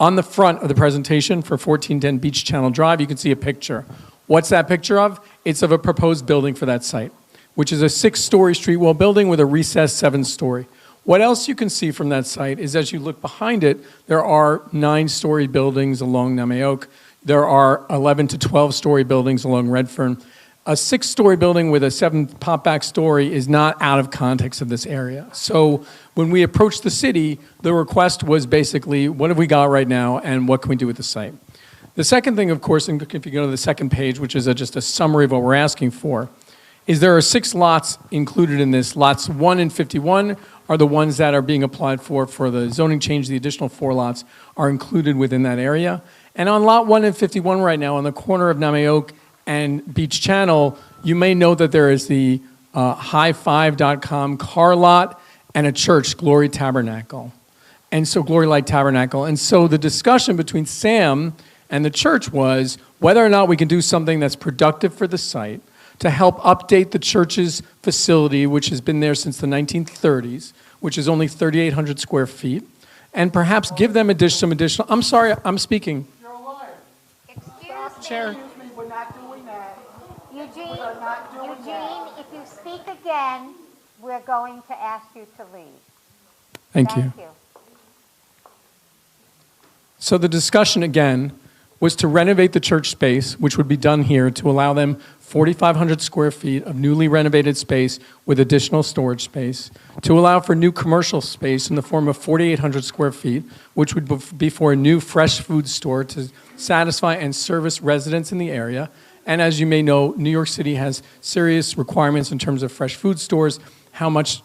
On the front of the presentation for 1410 Beach Channel Drive, you can see a picture. What's that picture of? It's of a proposed building for that site, which is a 6-story street wall building with a recessed 7-story. What else you can see from that site is as you look behind it, there are 9-story buildings along Namaoak. There are 11 to 12-story buildings along Redfern. A 6-story building with a 7th pop-back story is not out of context of this area. So when we approached the city, the request was basically, what have we got right now and what can we do with the site? The second thing, of course, and if you go to the second page, which is just a summary of what we're asking for, is there are 6 lots included in this. Lots 1 and 51 are the ones that are being applied for the zoning change. The additional 4 lots are included within that area. And on lot 1 and 51 right now, on the corner of Namaoak and Beach Channel, you may know that there is the high5.com car lot and a church, Glory Tabernacle. And so Glory Light Tabernacle. And so the discussion between Sam and the church was whether or not we can do something that's productive for the site to help update the church's facility, which has been there since the 1930s, which is only 3,800 square feet, and perhaps give them some additional, I'm sorry, I'm speaking. You're a liar. Excuse Chair. me. We're not doing that. Eugene, if you speak again, we're going to ask you to leave. Thank you. So the discussion again was to renovate the church space, which would be done here to allow them 4,500 square feet of newly renovated space with additional storage space, to allow for new commercial space in the form of 4,800 square feet, which would be for a new fresh food store to satisfy and service residents in the area. And as you may know, New York City has serious requirements in terms of fresh food stores, how much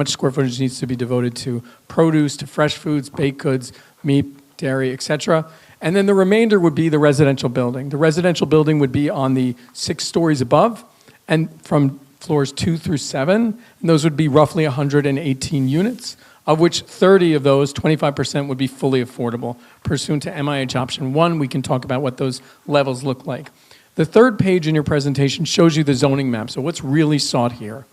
square footage needs to be devoted to produce, to fresh foods, baked goods, meat, dairy, etc. And then the remainder would be the residential building. The residential building would be on the 6 stories above and from floors 2 through 7. And those would be roughly 118 units, of which 30 of those, 25%, would be fully affordable. Pursuant to MIH option 1, we can talk about what those levels look like. The third page in your presentation shows you the zoning map. So what's really sought here?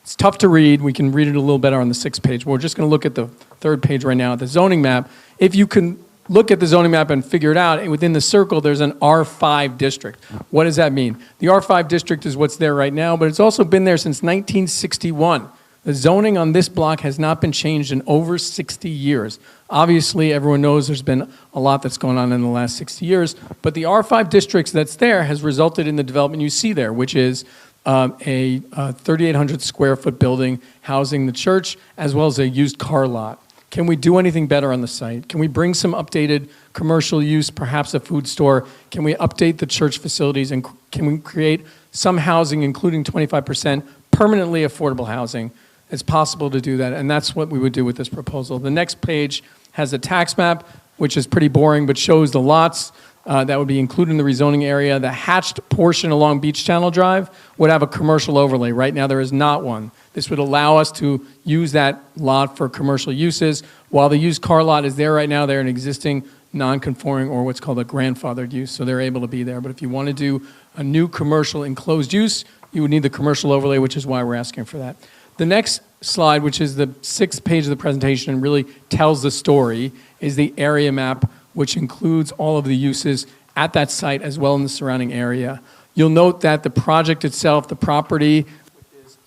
It's tough to read. We can read it a little better on the 6th page. We're just going to look at the 3rd page right now, the zoning map. If you can look at the zoning map and figure it out, and within the circle, there's an R5 district. What does that mean? The R5 district is what's there right now, but it's also been there since 1961. The zoning on this block has not been changed in over 60 years. Obviously, everyone knows there's been a lot that's gone on in the last 60 years, but the R5 districts that's there has resulted in the development you see there, which is a 3,800 square foot building housing the church, as well as a used car lot. Can we do anything better on the site? Can we bring some updated commercial use, perhaps a food store? Can we update the church facilities, and can we create some housing, including 25% permanently affordable housing? It's possible to do that, and that's what we would do with this proposal. The next page has a tax map, which is pretty boring, but shows the lots that would be included in the rezoning area. The hatched portion along Beach Channel Drive would have a commercial overlay. Right now, there is not one. This would allow us to use that lot for commercial uses. While the used car lot is there right now, they're an existing non-conforming or what's called a grandfathered use, so they're able to be there. But if you want to do a new commercial enclosed use, you would need the commercial overlay, which is why we're asking for that. The next slide, which is the 6th page of the presentation and really tells the story, is the area map, which includes all of the uses at that site as well in the surrounding area. You'll note that the project itself, the property, which is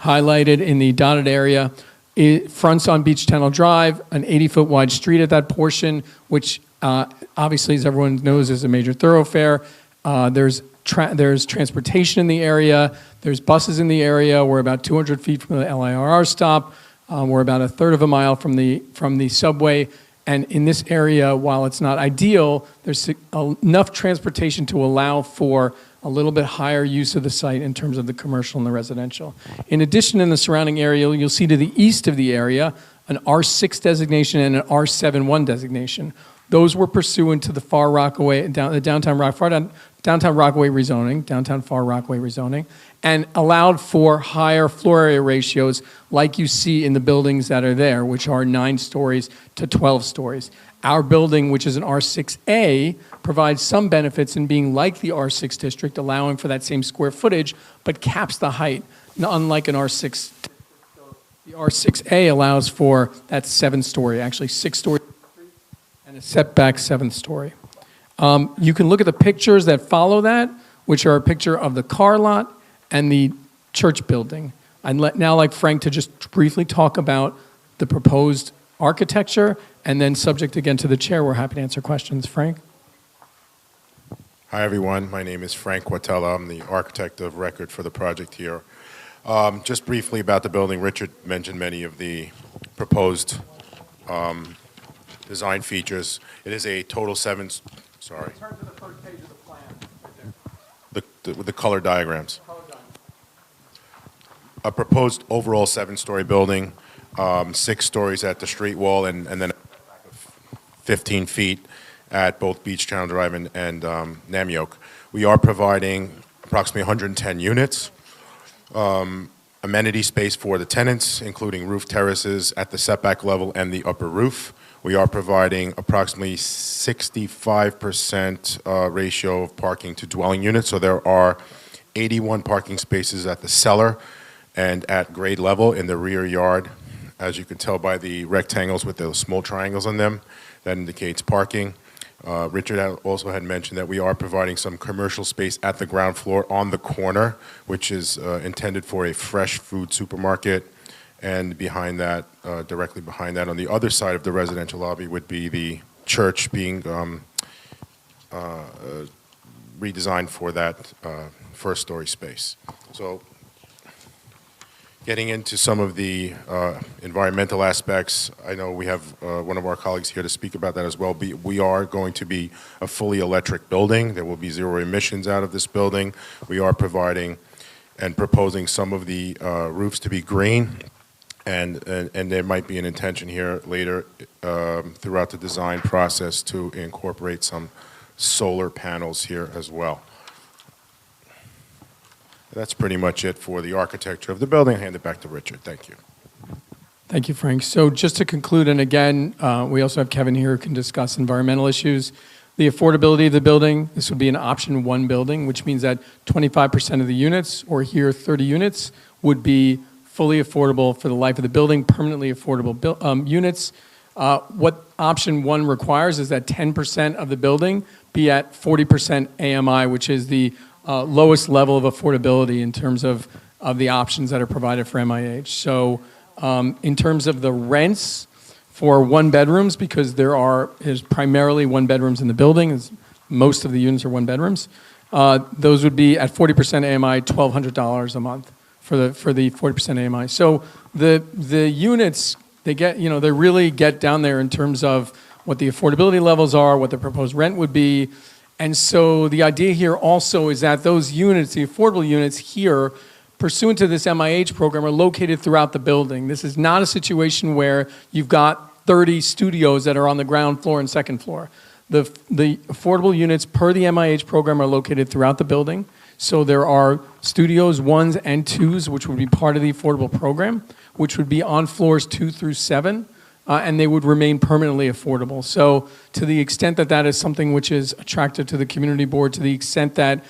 highlighted in the dotted area, it fronts on Beach Channel Drive, an 80-foot wide street at that portion, which obviously, as everyone knows, is a major thoroughfare. There's transportation in the area. There's buses in the area. We're about 200 feet from the LIRR stop. We're about a third of a mile from the subway. And in this area, while it's not ideal, there's enough transportation to allow for a little bit higher use of the site in terms of the commercial and the residential. In addition, in the surrounding area, you'll see to the east of the area, an R6 designation and an R71 designation. Those were pursuant to the Far Rockaway, downtown Rockaway rezoning, and allowed for higher floor area ratios like you see in the buildings that are there, which are 9 stories to 12 stories. Our building, which is an R6A, provides some benefits in being like the R6 district, allowing for that same square footage, but caps the height, unlike an R6. The R6A allows for that 7-story, actually 6 stories, and a setback 7th story. You can look at the pictures that follow that, which are a picture of the car lot and the church building. I'd now like Frank to just briefly talk about the proposed architecture, and then subject again to the chair, we're happy to answer questions. Frank? Hi, everyone. My name is Frank Quatella. I'm the architect of record for the project here. Just briefly about the building, Richard mentioned many of the proposed design features. It is a total sorry. Turn to the first page of the plan. With the color diagrams. A proposed overall 7-story building, 6 stories at the street wall, and then 15 feet at both Beachtown Drive and Namyoke. We are providing approximately 110 units, amenity space for the tenants, including roof terraces at the setback level and the upper roof. We are providing approximately 65% ratio of parking to dwelling units, so there are 81 parking spaces at the cellar and at grade level in the rear yard. As you can tell by the rectangles with those small triangles on them, that indicates parking. Richard also had mentioned that we are providing some commercial space at the ground floor on the corner, which is intended for a fresh food supermarket. And behind that, directly behind that, on the other side of the residential lobby would be the church being redesigned for that first-story space. So getting into some of the environmental aspects, I know we have one of our colleagues here to speak about that as well. We are going to be a fully electric building. There will be 0 emissions out of this building. We are providing and proposing some of the roofs to be green, and there might be an intention here later throughout the design process to incorporate some solar panels here as well. That's pretty much it for the architecture of the building. I'll hand it back to Richard. Thank you. Thank you, Frank. So just to conclude, and again, we also have Kevin here who can discuss environmental issues. The affordability of the building, this would be an option 1 building, which means that 25% of the units, or here 30 units, would be fully affordable for the life of the building, permanently affordable units. What option 1 requires is that 10% of the building be at 40% AMI, which is the lowest level of affordability in terms of the options that are provided for MIH. So in terms of the rents for 1-bedrooms, because there's primarily 1-bedrooms in the building, as most of the units are 1-bedrooms, those would be at 40% AMI, $1,200 a month for the 40% AMI. So the units, they really get down there in terms of what the affordability levels are, what the proposed rent would be. And so the idea here also is that those units, the affordable units here, pursuant to this MIH program, are located throughout the building. This is not a situation where you've got 30 studios that are on the ground floor and second floor. The affordable units per the MIH program are located throughout the building. So there are studios 1s and 2s, which would be part of the affordable program, which would be on floors 2 through 7. And they would remain permanently affordable. So to the extent that that is something which is attractive to the community board, to the extent that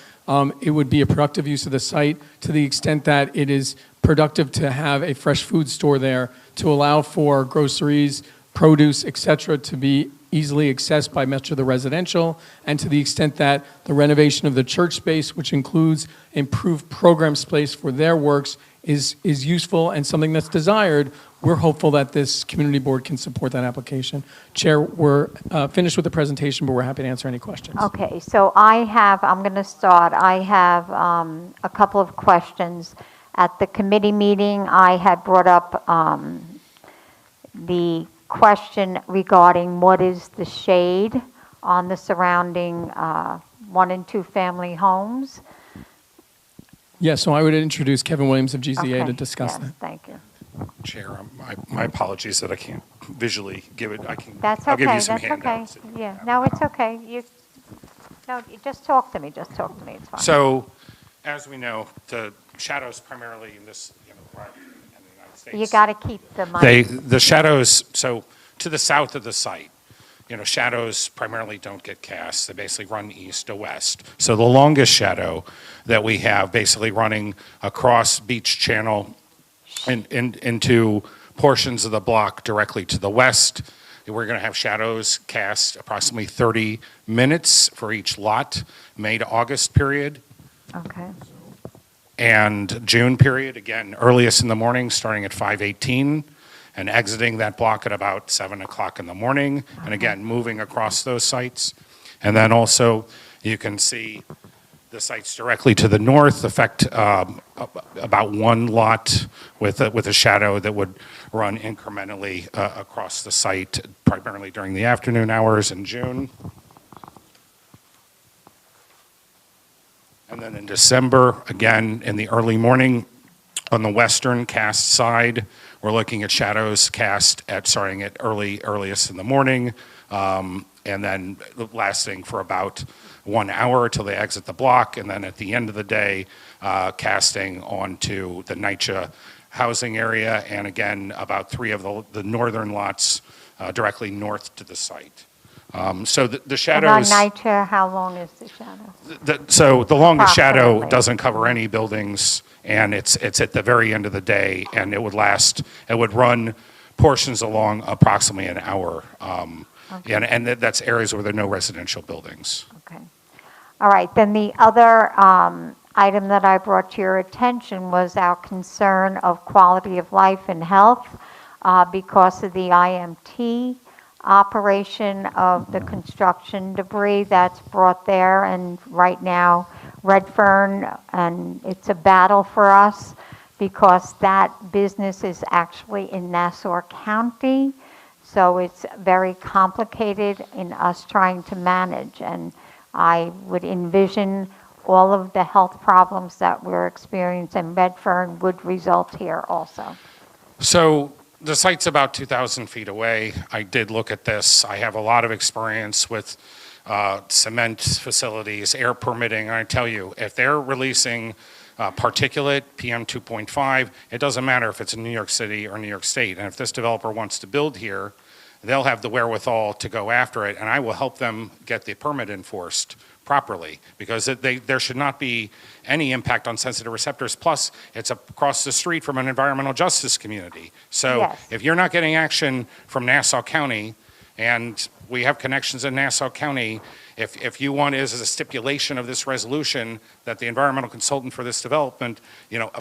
it would be a productive use of the site, to the extent that it is productive to have a fresh food store there, to allow for groceries, produce, et cetera, to be easily accessed by much of the residential, and to the extent that the renovation of the church space, which includes improved program space for their works, is useful and something that's desired, we're hopeful that this community board can support that application. Chair, we're finished with the presentation, but we're happy to answer any questions. Okay, so I'm going to start. I have a couple of questions. At the committee meeting, I had brought up the question regarding what is the shade on the surrounding 1 and 2 family homes. Yeah, so I would introduce Kevin Williams of GZA Okay, to discuss yes, that. Thank you. Chair, my apologies that I can't visually give it. That's I'll okay. give you some That's handouts. okay. Yeah. No, it's okay. You just talk to me. Just talk to me. It's fine. So, as we know, the shadows primarily in this, right in the United States. You got to keep the mic. The shadows. So to the south of the site, shadows primarily don't get cast. They basically run east to west. So the longest shadow that we have, basically running across Beach Channel into portions of the block directly to the west. We're going to have shadows cast approximately 30 minutes for each lot, May to August period. Okay. and June period, again, earliest in the morning, starting at 5:18, and exiting that block at about 7 o'clock in the morning, and again, moving across those sites. And then also, you can see the sites directly to the north affect about one lot with a shadow that would run incrementally across the site, primarily during the afternoon hours in June. And then in December, again, in the early morning, on the western cast side, we're looking at shadows cast at starting at earliest in the morning, and then lasting for about 1 hour till they exit the block, and then at the end of the day, casting onto the NYCHA housing area, and again, about 3 of the northern lots directly north to the site. So the shadows. And on NYCHA, how long is the shadow? So the longest shadow Approximately. doesn't cover any buildings, and it's at the very end of the day, and it would run portions along approximately an hour. Okay. And that's areas where there are no residential buildings. Okay. All right, then the other item that I brought to your attention was our concern of quality of life and health because of the IMT operation of the construction debris that's brought there. And right now, Redfern, and it's a battle for us because that business is actually in Nassau County. So it's very complicated in us trying to manage. And I would envision all of the health problems that we're experiencing in Redfern would result here also. So the site's about 2,000 feet away. I did look at this. I have a lot of experience with cement facilities, air permitting. And I tell you, if they're releasing particulate, PM 2.5, it doesn't matter if it's in New York City or New York State. And if this developer wants to build here, they'll have the wherewithal to go after it, and I will help them get the permit enforced properly, because there should not be any impact on sensitive receptors. Plus, it's across the street from an environmental justice community. So Yes. if you're not getting action from Nassau County, and we have connections in Nassau County, if you want, as a stipulation of this resolution, that the environmental consultant for this development,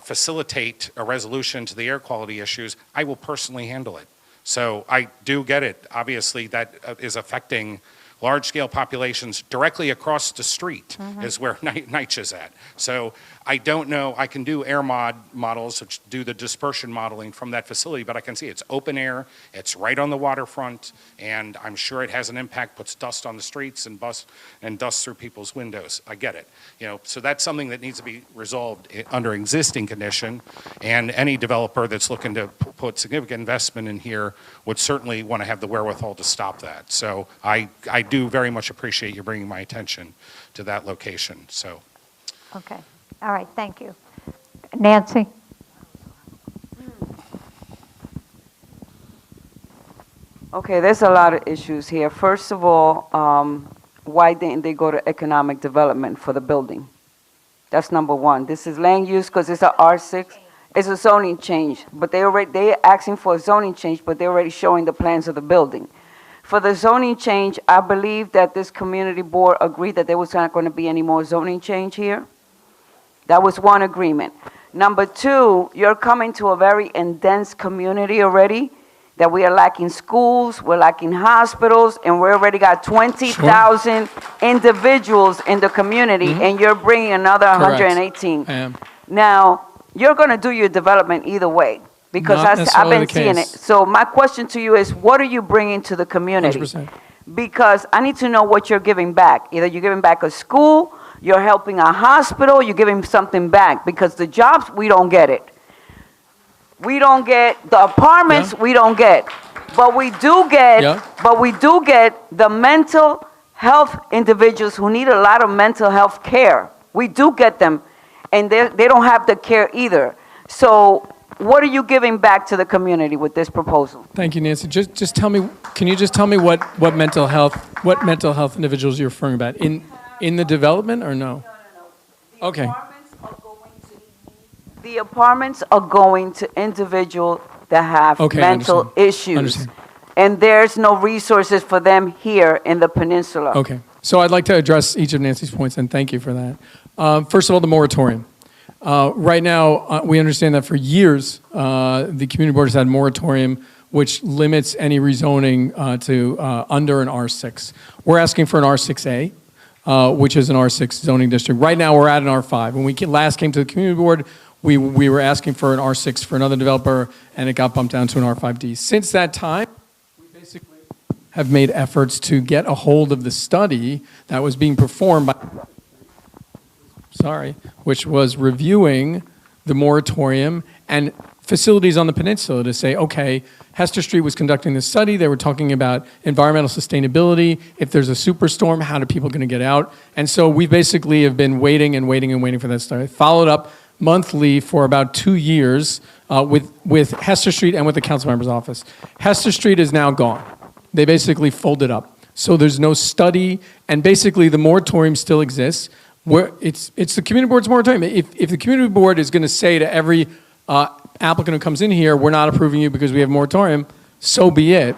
facilitate a resolution to the air quality issues, I will personally handle it. So I do get it. Obviously, that is affecting large-scale populations directly across the street is where NYCHA's at. So I don't know. I can do air models, which do the dispersion modeling from that facility, but I can see it's open air, it's right on the waterfront, and I'm sure it has an impact, puts dust on the streets and dust through people's windows. I get it. So that's something that needs to be resolved under existing condition, and any developer that's looking to put significant investment in here would certainly want to have the wherewithal to stop that. So I do very much appreciate you bringing my attention to that location. So. Okay. All right, thank you. Nancy? Okay, there's a lot of issues here. First of all, why didn't they go to economic development for the building? That's number one. This is land use because it's a R6. It's a zoning change, but they're asking for a zoning change, but they're already showing the plans of the building. For the zoning change, I believe that this community board agreed that there was not going to be any more zoning change here. That was one agreement. Number two, you're coming to a very dense community already, that we are lacking schools, we're lacking hospitals, and we already got 20,000 individuals in the community, and you're bringing another 118. I am. Now, you're going to do your development either way, because Not I've necessarily been the seeing it. case. So my question to you is, what are you bringing to the community? 100%. Because I need to know what you're giving back. Either you're giving back a school, you're helping a hospital, you're giving something back, because the jobs, we don't get it. We don't get the apartments, we don't get. But we do get, the mental health individuals who need a lot of mental health care. We do get them, and they don't have the care either. So what are you giving back to the community with this proposal? Thank you, Nancy. Just tell me, can you just tell me what mental health individuals you're referring about? In the development or no? Okay. The apartments are going to individuals that have mental issues. And there's no resources for them here in the peninsula. Okay. So I'd like to address each of Nancy's points, and thank you for that. First of all, the moratorium. Right now, we understand that for years, the community board has had moratorium which limits any rezoning to under an R6. We're asking for an R6A, which is an R6 zoning district. Right now, we're at an R5. When we last came to the community board, we were asking for an R6 for another developer, and it got bumped down to an R5D. Since that time, we basically have made efforts to get a hold of the study that was being performed by, which was reviewing the moratorium and facilities on the peninsula to say, okay, Hester Street was conducting this study. They were talking about environmental sustainability. If there's a superstorm, how are people going to get out? And so we basically have been waiting and waiting and waiting for that study. Followed up monthly for about 2 years with Hester Street and with the council member's office. Hester Street is now gone. They basically folded up. So there's no study, and basically the moratorium still exists. It's the community board's moratorium. If the community board is going to say to every applicant who comes in here, we're not approving you because we have moratorium, so be it.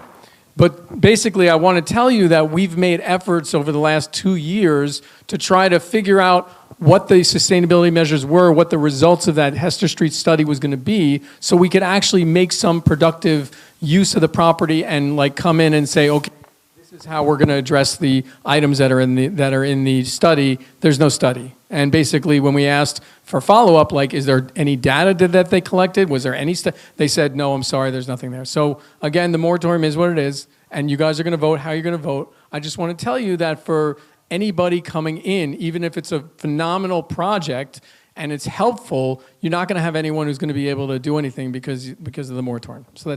But basically, I want to tell you that we've made efforts over the last 2 years to try to figure out what the sustainability measures were, what the results of that Hester Street study was going to be, so we could actually make some productive use of the property and like come in and say, okay, this is how we're going to address the items that are in the study. There's no study. And basically, when we asked for follow-up, like, is there any data that they collected? Was there any they said, no, I'm sorry, there's nothing there. So again, the moratorium is what it is, and you guys are going to vote how you're going to vote. I just want to tell you that for anybody coming in, even if it's a phenomenal project and it's helpful, you're not going to have anyone who's going to be able to do anything because of the moratorium. So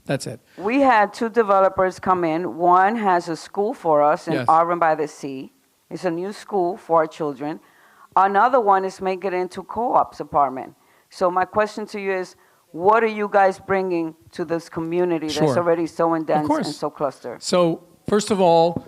that's it. We had 2 developers come in. One has a school for us in Yes. Auburn by the Sea. It's a new school for our children. Another one is making it into co-op's apartment. So my question to you is, what are you guys bringing to this community that's Sure. already so dense course. and so clustered? So first of all,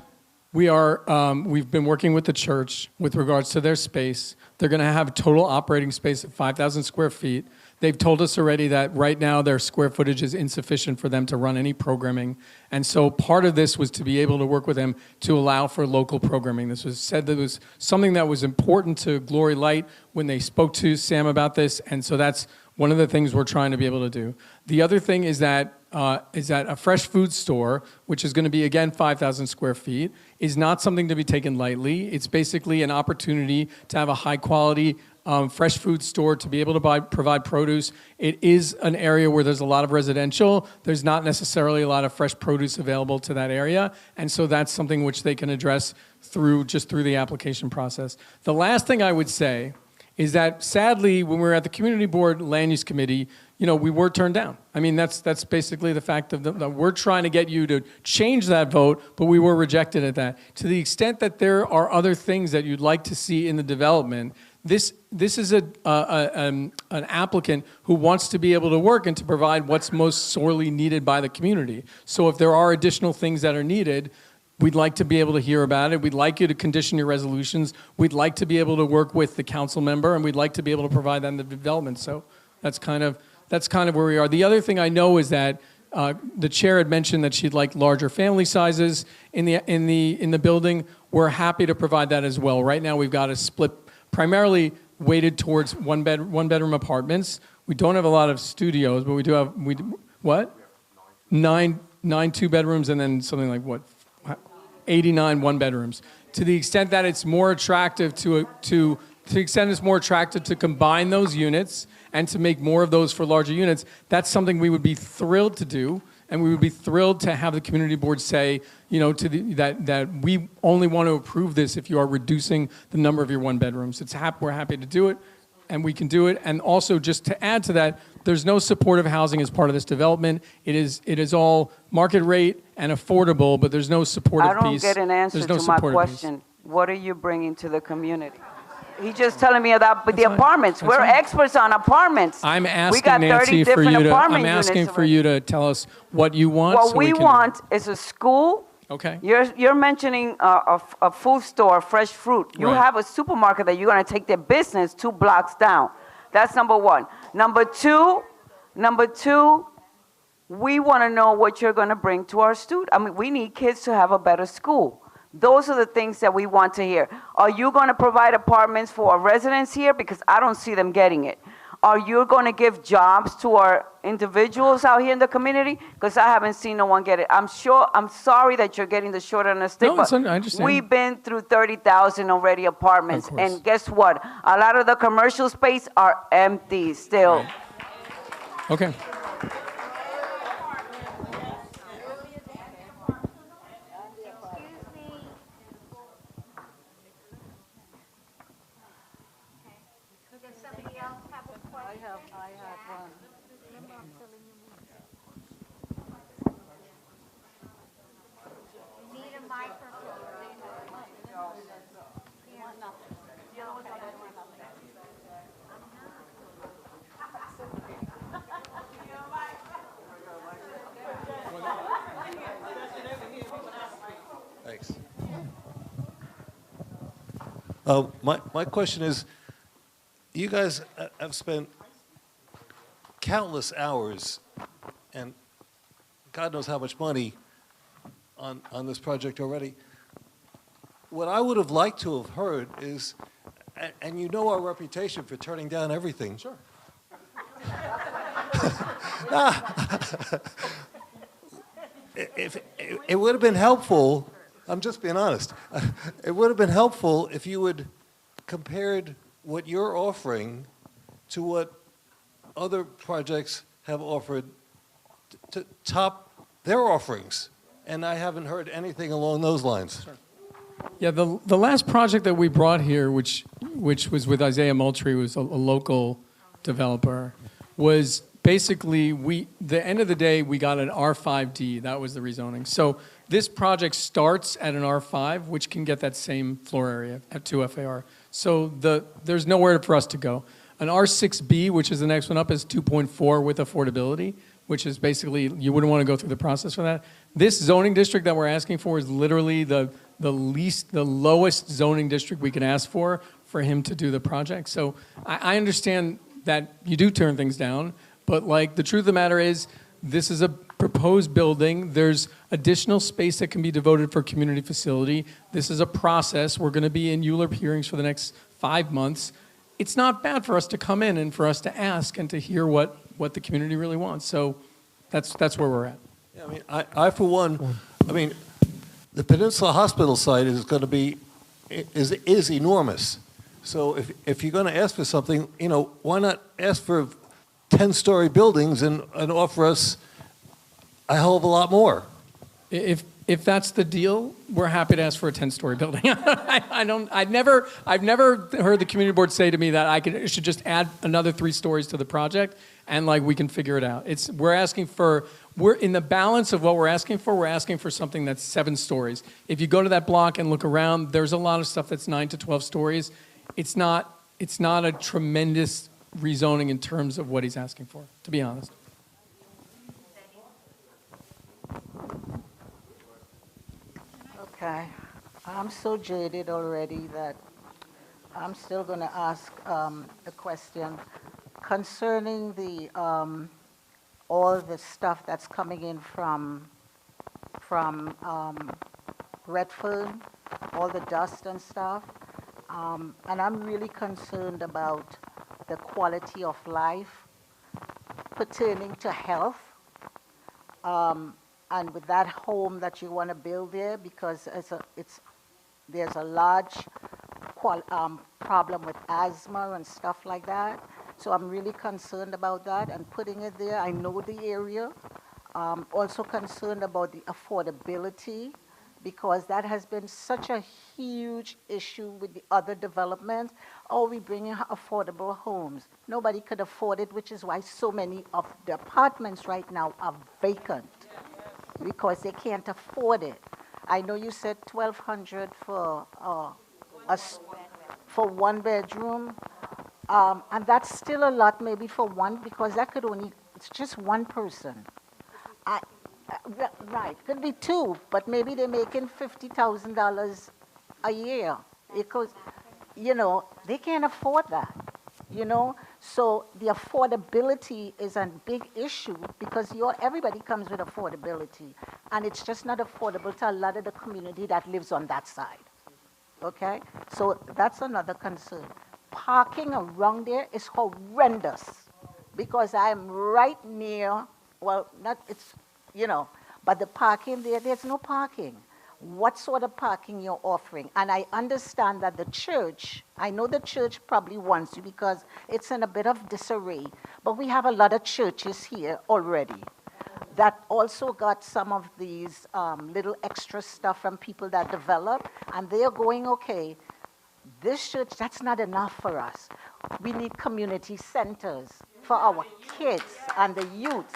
we've been working with the church with regards to their space. They're going to have a total operating space of 5,000 square feet. They've told us already that right now their square footage is insufficient for them to run any programming. And so part of this was to be able to work with them to allow for local programming. This was said that it was something that was important to Glory Light when they spoke to Sam about this. And so that's one of the things we're trying to be able to do. The other thing is that a fresh food store, which is going to be, again, 5,000 square feet, is not something to be taken lightly. It's basically an opportunity to have a high-quality fresh food store to be able to provide produce. It is an area where there's a lot of residential. There's not necessarily a lot of fresh produce available to that area, and so that's something which they can address through the application process. The last thing I would say is that sadly, when we were at the community board land use committee, we were turned down. I mean, that's basically the fact of that we're trying to get you to change that vote, but we were rejected at that. To the extent that there are other things that you'd like to see in the development, this is an applicant who wants to be able to work and to provide what's most sorely needed by the community. So if there are additional things that are needed, we'd like to be able to hear about it. We'd like you to condition your resolutions. We'd like to be able to work with the council member, and we'd like to be able to provide that in the development. So that's kind of where we are. The other thing I know is that the chair had mentioned that she'd like larger family sizes in the building. We're happy to provide that as well. Right now, we've got a split primarily weighted towards one bedroom apartments. We don't have a lot of studios, but we do have nine 2-bedrooms, and then something like 89 1-bedrooms. To the extent that it's more attractive to combine those units and to make more of those for larger units, that's something we would be thrilled to do. And we would be thrilled to have the community board say, that we only want to approve this if you are reducing the number of your 1-bedrooms. We're happy to do it, and we can do it. And also, just to add to that, there's no supportive housing as part of this development. It is all market rate and affordable, but there's no supportive piece. I don't get an answer to my question. What are you bringing to the community? He's just telling me about the apartments. We're experts on apartments. I'm asking we got 30 Nancy for different you to. apartment I'm asking units for already. you to tell us what you want. What so we can want is a school. Okay. You're mentioning a food store, fresh fruit. You Right. have a supermarket that you're going to take their business 2 blocks down. That's number one. Number two, we want to know what you're going to bring to our students. I mean, we need kids to have a better school. Those are the things that we want to hear. Are you going to provide apartments for our residents here? Because I don't see them getting it. Are you going to give jobs to our individuals out here in the community? Because I haven't seen no one get it. I'm sorry that you're getting the short end of the stick, No, it's but I understand. we've been through 30,000 already apartments. Of course. And guess what? A lot of the commercial space are empty still. Okay. Thanks. My question is, you guys have spent countless hours and God knows how much money on this project already. What I would have liked to have heard is, and you know our reputation for turning down everything. Sure. If it would have been helpful, I'm just being honest, it would have been helpful if you would compared what you're offering to what other projects have offered to top their offerings. And I haven't heard anything along those lines. Sure. Yeah, the last project that we brought here, which was with Isaiah Moultrie, was a local developer, was basically, the end of the day, we got an R5D. That was the rezoning. So this project starts at an R5, which can get that same floor area at 2 FAR. So there's nowhere for us to go. An R6B, which is the next one up, is 2.4 with affordability, which is basically, you wouldn't want to go through the process for that. This zoning district that we're asking for is literally the lowest zoning district we can ask for him to do the project. So I understand that you do turn things down, but like the truth of the matter is, this is a proposed building. There's additional space that can be devoted for community facility. This is a process. We're going to be in ULURP hearings for the next 5 months. It's not bad for us to come in and for us to ask and to hear what the community really wants. So that's where we're at. Yeah, I mean, I for one, I mean, the Peninsula Hospital site is going to be is enormous. So if you're going to ask for something, why not ask for 10-story buildings and offer us a hell of a lot more? If that's the deal, we're happy to ask for a 10-story building. I've never heard the community board say to me that I should just add another 3 stories to the project and like we can figure it out. We're in the balance of what we're asking for something that's 7 stories. If you go to that block and look around, there's a lot of stuff that's 9 to 12 stories. It's not a tremendous rezoning in terms of what he's asking for, to be honest. Okay. I'm so jaded already that I'm still going to ask a question concerning the all the stuff that's coming in from Redford, all the dust and stuff. And I'm really concerned about the quality of life pertaining to health. And with that home that you want to build there, because there's a large problem with asthma and stuff like that. So I'm really concerned about that and putting it there. I know the area. Also concerned about the affordability, because that has been such a huge issue with the other developments. Oh, we bring in affordable homes. Nobody could afford it, which is why so many of the apartments right now are vacant, because they can't afford it. I know you said $1,200 for 1 bedroom, and that's still a lot maybe for one, because that could it's just one person. Right, could be 2, but maybe they're making $50,000 a year, because, they can't afford that, So the affordability is a big issue because everybody comes with affordability, and it's just not affordable to a lot of the community that lives on that side. Okay? So that's another concern. Parking around there is horrendous because I'm right near, well, not, it's, but the parking there's no parking. What sort of parking you're offering? And I understand that the church, I know the church probably wants you because it's in a bit of disarray, but we have a lot of churches here already that also got some of these little extra stuff from people that develop, and they're going, okay, this church, that's not enough for us. We need community centers for our kids and the youth.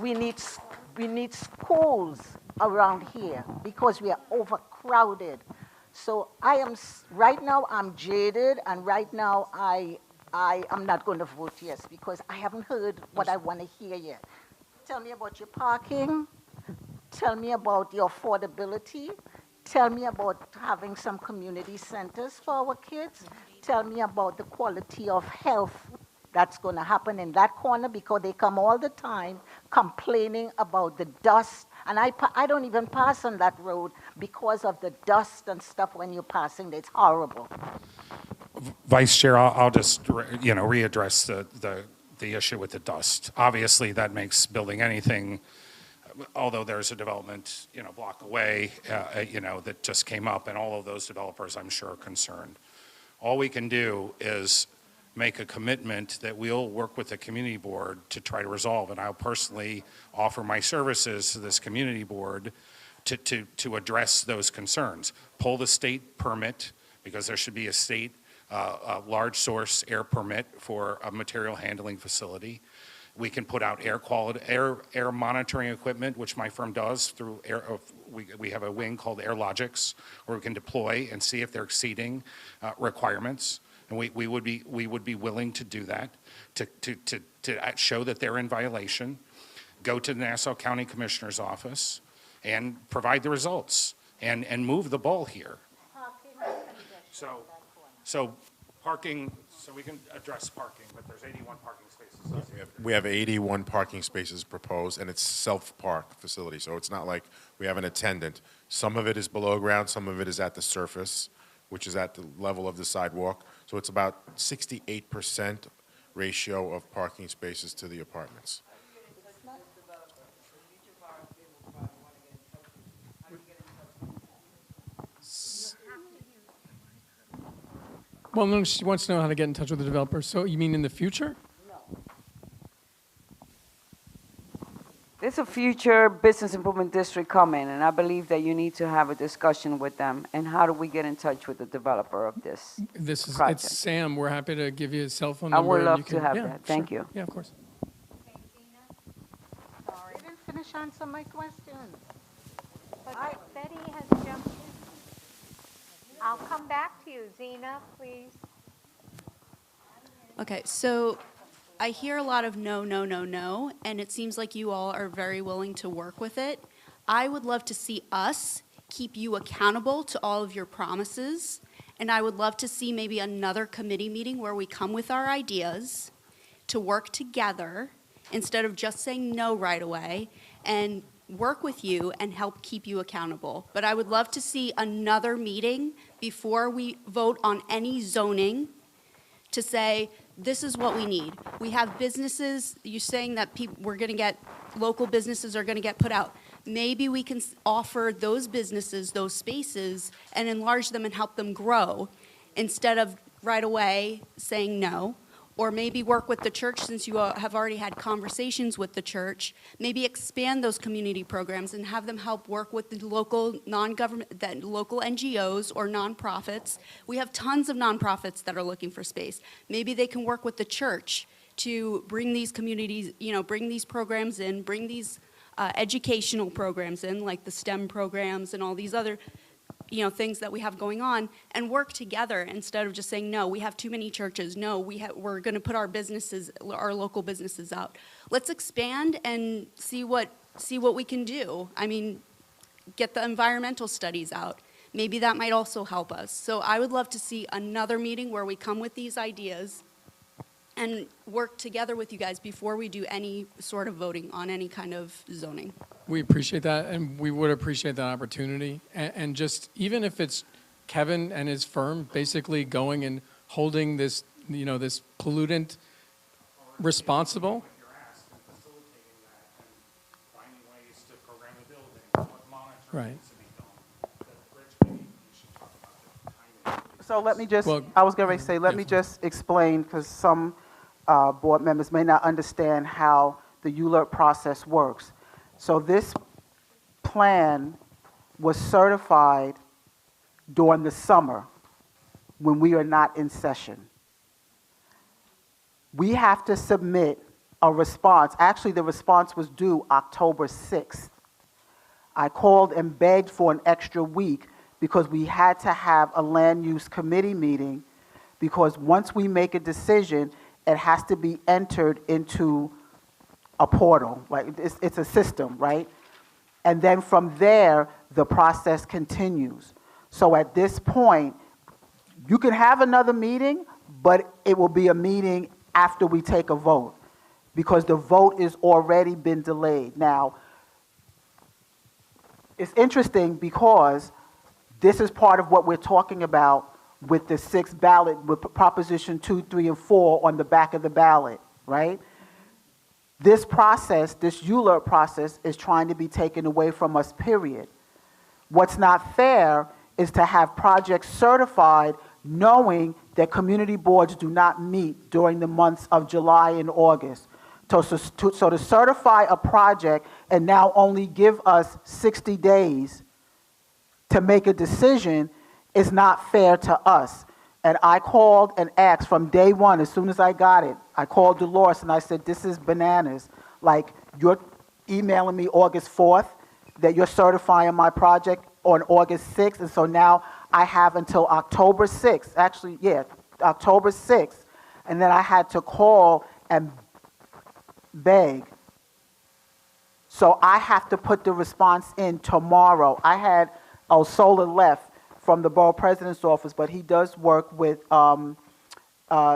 We need schools around here because we are overcrowded. So right now I'm jaded, and right now I am not going to vote yes because I haven't heard what I want to hear yet. Tell me about your parking. Tell me about your affordability. Tell me about having some community centers for our kids. Tell me about the quality of health that's going to happen in that corner because they come all the time complaining about the dust. And I don't even pass on that road because of the dust and stuff when you're passing. It's horrible. Vice Chair, I'll just readdress the issue with the dust. Obviously, that makes building anything, although there's a development block away, that just came up, and all of those developers, I'm sure, are concerned. All we can do is make a commitment that we'll work with the community board to try to resolve, and I'll personally offer my services to this community board to address those concerns. Pull the state permit, because there should be a state large source air permit for a material handling facility. We can put out air monitoring equipment, which my firm does through we have a wing called AirLogix, where we can deploy and see if they're exceeding requirements. And we would be willing to do that, to show that they're in violation, go to the Nassau County Commissioner's office and provide the results and move the ball here. So parking, so we can address parking, but there's 81 parking spaces. We have 81 parking spaces proposed, and it's self-park facility, so it's not like we have an attendant. Some of it is below ground, some of it is at the surface, which is at the level of the sidewalk. So it's about 68% ratio of parking spaces to the apartments. Well, no, she wants to know how to get in touch with the developer. So you mean in the future? There's a future business improvement district coming, and I believe that you need to have a discussion with them. And how do we get in touch with the developer of this project? It's Sam. We're happy to give you his cell phone I number. would love and to have that. Thank sure. you. Yeah, of course. I didn't finish answering my questions. But Betty has jumped in. I'll come back to you. Zena, please. Okay, so I hear a lot of no, no, no, no, and it seems like you all are very willing to work with it. I would love to see us keep you accountable to all of your promises, and I would love to see maybe another committee meeting where we come with our ideas to work together instead of just saying no right away, and work with you and help keep you accountable. But I would love to see another meeting before we vote on any zoning to say, this is what we need. We have businesses, you're saying that local businesses are gonna get put out. Maybe we can offer those businesses those spaces and enlarge them and help them grow instead of right away saying no. Or maybe work with the church, since you have already had conversations with the church, maybe expand those community programs and have them help work with the local local NGOs or nonprofits. We have tons of nonprofits that are looking for space. Maybe they can work with the church to bring these communities, bring these programs in, bring these educational programs in, like the STEM programs and all these other things that we have going on, and work together instead of just saying, no, we have too many churches. No, we're going to put our local businesses out. Let's expand and see what we can do. I mean, get the environmental studies out. Maybe that might also help us. So I would love to see another meeting where we come with these ideas and work together with you guys before we do any sort of voting on any kind of zoning. We appreciate that, and we would appreciate that opportunity. And just, even if it's Kevin and his firm basically going and holding this, this pollutant responsible. Right. So let me just, Well, I was going to say, let me just explain, because some board members may not understand how the ULURP process works. So this plan was certified during the summer when we are not in session. We have to submit a response. Actually, the response was due October 6th. I called and begged for an extra week because we had to have a land use committee meeting, because once we make a decision, it has to be entered into a portal. Like it's a system, right? And then from there, the process continues. So at this point, you can have another meeting, but it will be a meeting after we take a vote, because the vote has already been delayed. Now, it's interesting because this is part of what we're talking about with the sixth ballot, with Proposition 2, 3, and 4 on the back of the ballot, right? This process, this ULURP process, is trying to be taken away from us, period. What's not fair is to have projects certified knowing that community boards do not meet during the months of July and August. So to certify a project and now only give us 60 days to make a decision is not fair to us. And I called and asked from day one, as soon as I got it, I called Dolores and I said, this is bananas. Like, you're emailing me August 4th that you're certifying my project on August 6th, and so now I have until October 6th, actually, yeah, October 6th, and then I had to call and beg. So I have to put the response in tomorrow. I had Osola left from the borough president's office, but he does work with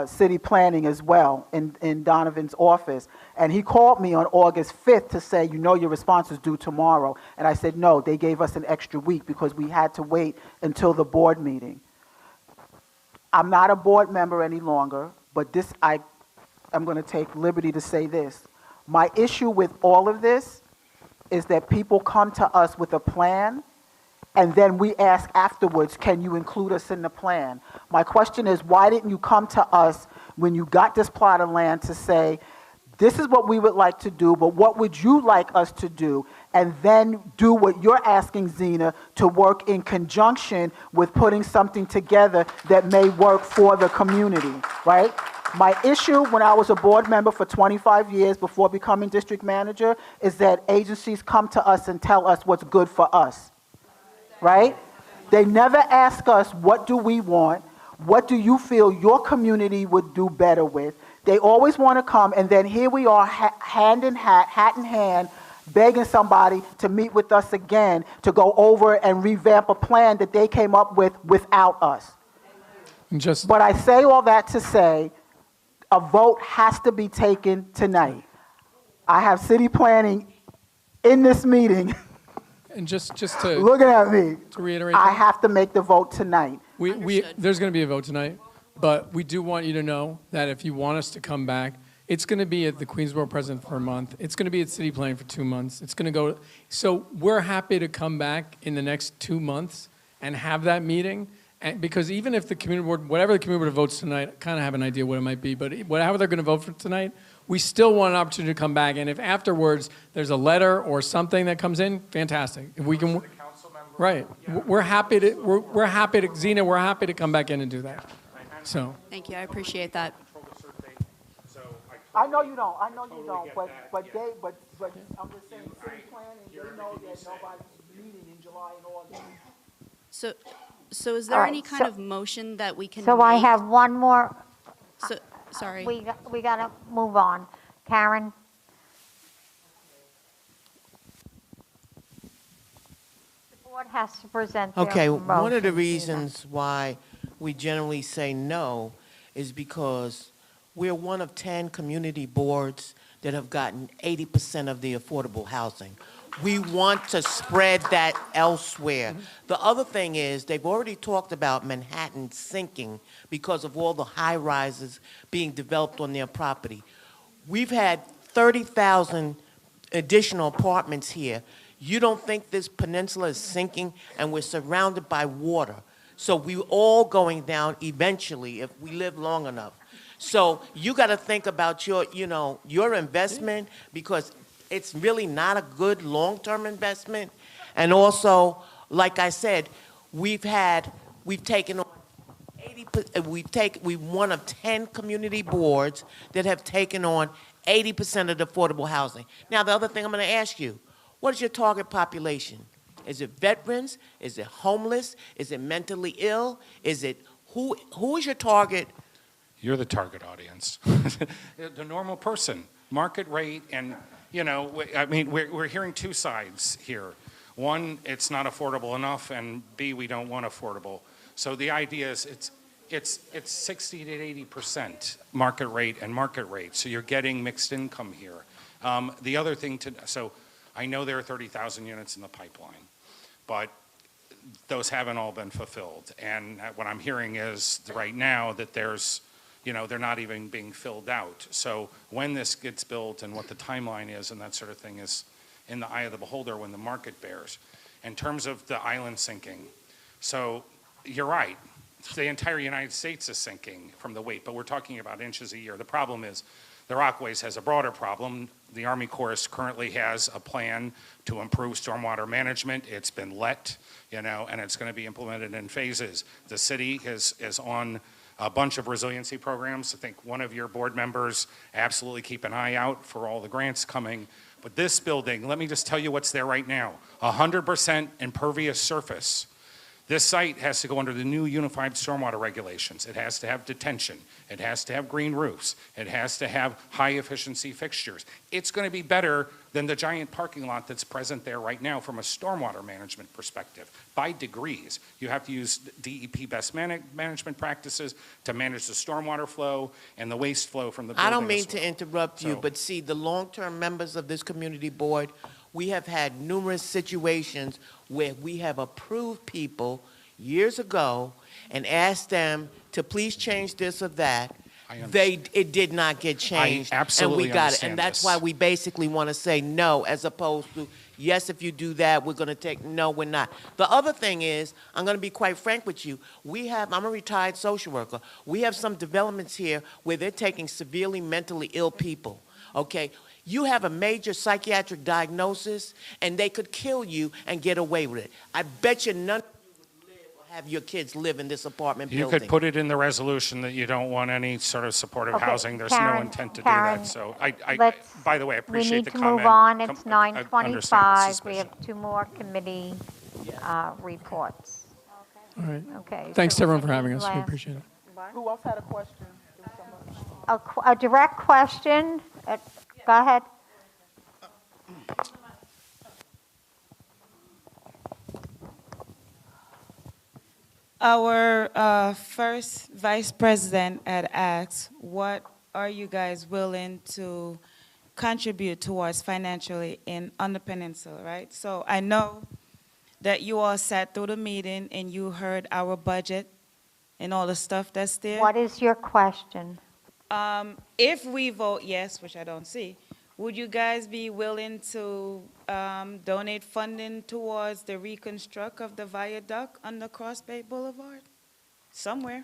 city planning as well in Donovan's office. And he called me on August 5th to say, your response is due tomorrow. And I said, no, they gave us an extra week because we had to wait until the board meeting. I'm not a board member any longer, but this, I'm going to take liberty to say this. My issue with all of this is that people come to us with a plan, and then we ask afterwards, can you include us in the plan? My question is, why didn't you come to us when you got this plot of land to say, this is what we would like to do, but what would you like us to do? And then do what you're asking Zena to work in conjunction with putting something together that may work for the community, right? My issue when I was a board member for 25 years before becoming district manager is that agencies come to us and tell us what's good for us, right? They never ask us, what do we want? What do you feel your community would do better with? They always want to come, and then here we are, hand in hat, hat in hand, begging somebody to meet with us again to go over and revamp a plan that they came up with without us. But I say all that to say, a vote has to be taken tonight. I have city planning in this meeting. And just to looking at me, to reiterate, I have to make the vote tonight. There's going to be a vote tonight, but we do want you to know that if you want us to come back, it's going to be at the Queensboro President for a month. It's going to be at City Planning for 2 months. It's going to go. So we're happy to come back in the next 2 months and have that meeting. And because even if the community board, whatever the community board votes tonight, I kind of have an idea what it might be, but whatever they're going to vote for tonight, we still want an opportunity to come back. And if afterwards there's a letter or something that comes in, fantastic. If we can, right? We're happy to. We're happy to. Zena, we're happy to come back in and do that. So. Thank you. I appreciate that. I know you don't. I know you don't. But I'm just saying, city planning, they know that nobody's meeting in July and August. So is there any kind of motion that we can So make? I have one more. Sorry. We got to move on. Karen? The board has to present their Okay, one of the motion, reasons why we generally say no is because we're one of 10 community boards that have gotten 80% of the affordable housing. We want to spread that elsewhere. The other thing is, they've already talked about Manhattan sinking because of all the high-rises being developed on their property. We've had 30,000 additional apartments here. You don't think this peninsula is sinking, and we're surrounded by water. So we're all going down eventually if we live long enough. So you got to think about your, your investment, because it's really not a good long-term investment. And also, like I said, we've taken on 80%, we're one of 10 community boards that have taken on 80% of the affordable housing. Now, the other thing I'm going to ask you, what is your target population? Is it veterans? Is it homeless? Is it mentally ill? Is it, who is your target? You're the target audience. The normal person, market rate, and, I mean, we're hearing two sides here. One, it's not affordable enough, and B, we don't want affordable. So the idea is it's 60 to 80% market rate and market rate. So you're getting mixed income here. The other thing so I know there are 30,000 units in the pipeline, but those haven't all been fulfilled. And what I'm hearing is right now that there's, they're not even being filled out. So when this gets built and what the timeline is and that sort of thing is in the eye of the beholder when the market bears. In terms of the island sinking, so you're right. The entire United States is sinking from the weight, but we're talking about inches a year. The problem is the Rockaways has a broader problem. The Army Corps currently has a plan to improve stormwater management. It's been let, and it's going to be implemented in phases. The city is on a bunch of resiliency programs. I think one of your board members absolutely keep an eye out for all the grants coming. But this building, let me just tell you what's there right now. 100% impervious surface. This site has to go under the new unified stormwater regulations. It has to have detention. It has to have green roofs. It has to have high efficiency fixtures. It's going to be better than the giant parking lot that's present there right now from a stormwater management perspective by degrees. You have to use DEP best management practices to manage the stormwater flow and the waste flow from the building. I don't mean to interrupt you, but see, the long-term members of this community board, we have had numerous situations where we have approved people years ago and asked them to please change this or that. It did not get changed. I absolutely and we got it. understand And that's this. why we basically want to say no, as opposed to, yes, if you do that, we're going to take, no, we're not. The other thing is, I'm going to be quite frank with you. I'm a retired social worker. We have some developments here where they're taking severely mentally ill people, okay? You have a major psychiatric diagnosis, and they could kill you and get away with it. I bet you none of you would live or have your kids live in this apartment You building. could put it in the resolution that you don't want any sort of supportive Okay, housing. There's Karen, no intent to Karen, do that. So by the way, I We appreciate need the to comment. move on. It's I understand the 9:25. We suspicion. have two more committee reports. All right. Okay. Thanks so everyone for having any us. We last- appreciate it. Who else had a question? A direct question. Go ahead. Our first vice president had asked, what are you guys willing to contribute towards financially on the peninsula, right? So I know that you all sat through the meeting and you heard our budget and all the stuff that's there. What is your question? If we vote yes, which I don't see, would you guys be willing to donate funding towards the reconstruct of the viaduct on the Cross Bay Boulevard? Somewhere.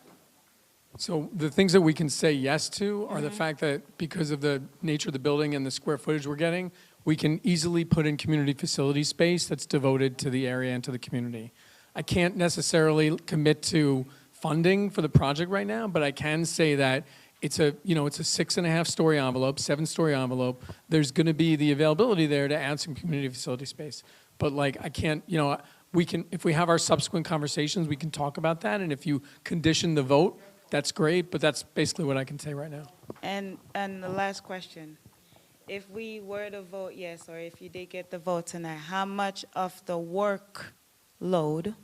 So the things that we can say yes to are the Mhm. fact that because of the nature of the building and the square footage we're getting, we can easily put in community facility space that's devoted to the area and to the community. I can't necessarily commit to funding for the project right now, but I can say that it's a 6.5-story envelope, 7-story envelope. There's going to be the availability there to add some community facility space. But I can't, we can, if we have our subsequent conversations, we can talk about that. And if you condition the vote, that's great. But that's basically what I can say right now. And the last question, if we were to vote yes, or if you did get the vote tonight, how much of the workload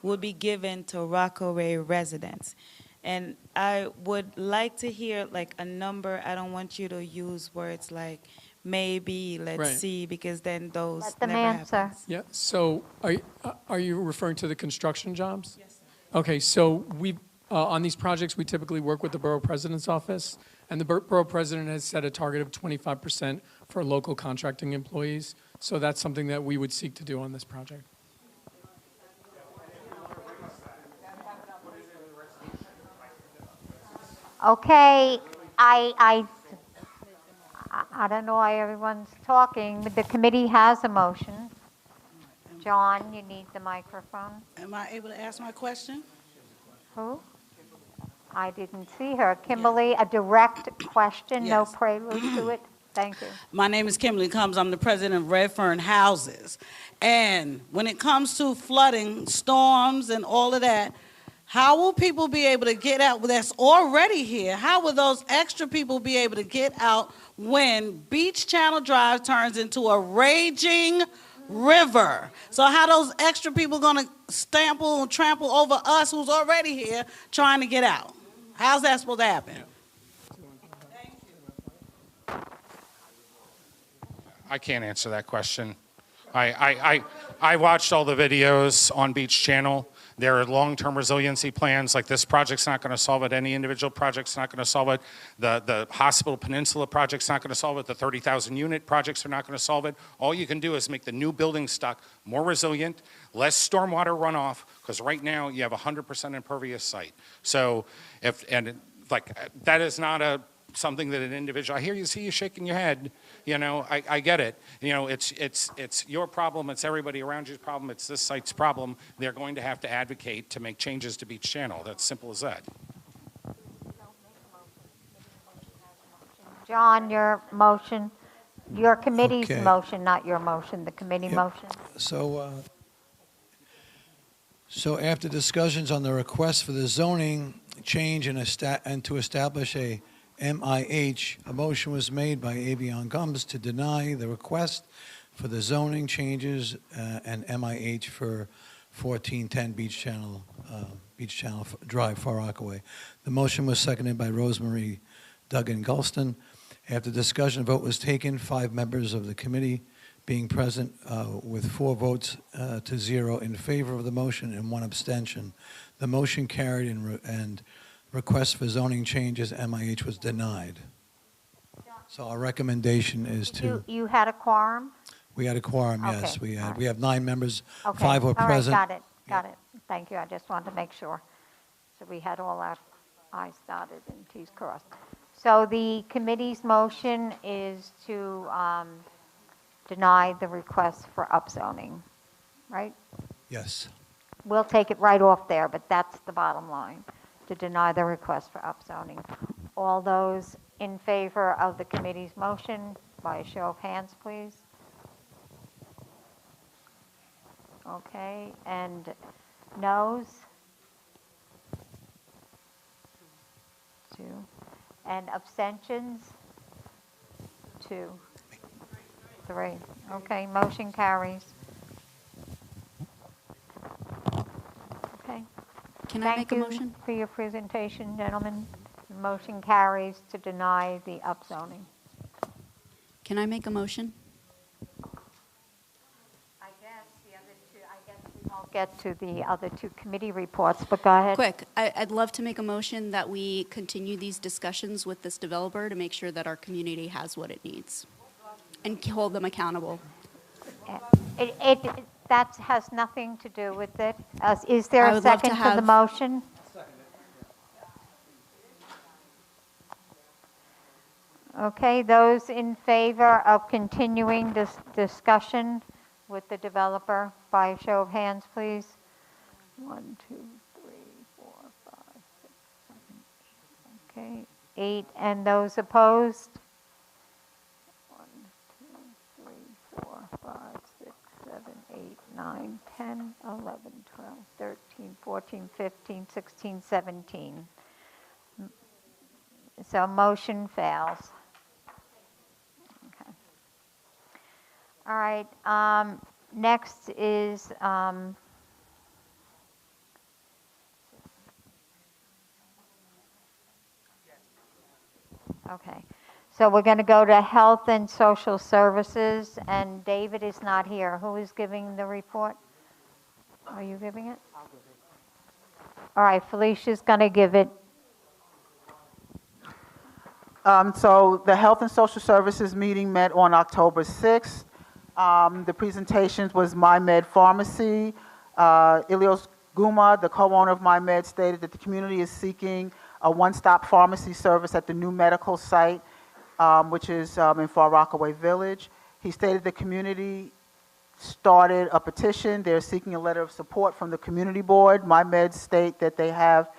would be given to Rockaway residents? And I would like to hear like a number. I don't want you to use words like maybe, let's Right. see, because then those Let them never answer. happen. Yeah, so are you referring to the construction jobs? Yes. Okay, so we, on these projects, we typically work with the Borough President's Office, and the Borough President has set a target of 25% for local contracting employees, so that's something that we would seek to do on this project. Okay, I don't know why everyone's talking, but the committee has a motion. John, you need the microphone. Am I able to ask my question? Who? I didn't see her. Kimberly, a direct question, no Yes. prelude to it. Thank you. My name is Kimberly Combs. I'm the president of Redfern Houses. And when it comes to flooding, storms, and all of that, how will people be able to get out that's already here? How will those extra people be able to get out when Beach Channel Drive turns into a raging river? So how those extra people going to stample and trample over us who's already here trying to get out? How's that supposed to happen? I can't answer that question. I watched all the videos on Beach Channel. There are long-term resiliency plans, like this project's not going to solve it. Any individual project's not going to solve it. The Hospital Peninsula project's not going to solve it. The 30,000 unit projects are not going to solve it. All you can do is make the new building stock more resilient, less stormwater runoff, because right now you have 100% impervious site. So that is not something that an individual, see you shaking your head, I get it. It's your problem, it's everybody around you's problem, it's this site's problem. They're going to have to advocate to make changes to Beach Channel. That's simple as that. John, your motion, your committee's Okay. motion, not your motion, the committee motion. So after discussions on the request for the zoning change and to establish a MIH, a motion was made by Avion Gumbs to deny the request for the zoning changes and MIH for 1410 Beach Channel Drive, Far Rockaway. The motion was seconded by Rosemary Duggan Gulston. After discussion, a vote was taken, 5 members of the committee being present with 4 votes to 0 in favor of the motion and 1 abstention. The motion carried and request for zoning changes, MIH, was denied. So our recommendation is to... You had a quorum? We had a quorum, yes. Okay, We have 9 members, Okay. 5 were present. All right, got it. Thank you, I just wanted to make sure. So we had all our I's dotted and T's crossed. So the committee's motion is to deny the request for upzoning, right? Yes. We'll take it right off there, but that's the bottom line, to deny the request for upzoning. All those in favor of the committee's motion, by a show of hands, please. Okay, and noes? 2. And abstentions? 2. 3. Okay, motion carries. Okay. Can I make a motion? Thank you for your presentation, gentlemen. The motion carries to deny the upzoning. Can I make a motion? I guess we won't get to the other 2 committee reports, but go ahead. Quick, I'd love to make a motion that we continue these discussions with this developer to make sure that our community has what it needs and hold them accountable. That has nothing to do with it. Is there I a would love to second to the have- motion? Okay, those in favor of continuing this discussion with the developer, by a show of hands, please. 1, 2, 3, 4, 5, 6, 7, 8. Okay, 8. And those opposed? 1, 2, 3, 4, 5, 6, 7, 8, 9, 10, 11, 12, 13, 14, 15, 16, 17. So motion fails. Okay. All right, next is Okay. So we're going to go to Health and Social Services, and David is not here. Who is giving the report? Are you giving it? I'll give it. All right, Felicia's going to give it. So the Health and Social Services meeting met on October 6th. The presentations was MyMed Pharmacy. Ilios Guma, the co-owner of MyMed, stated that the community is seeking a one-stop pharmacy service at the new medical site, which is in Far Rockaway Village. He stated the community started a petition. They're seeking a letter of support from the community board. MyMed state that they have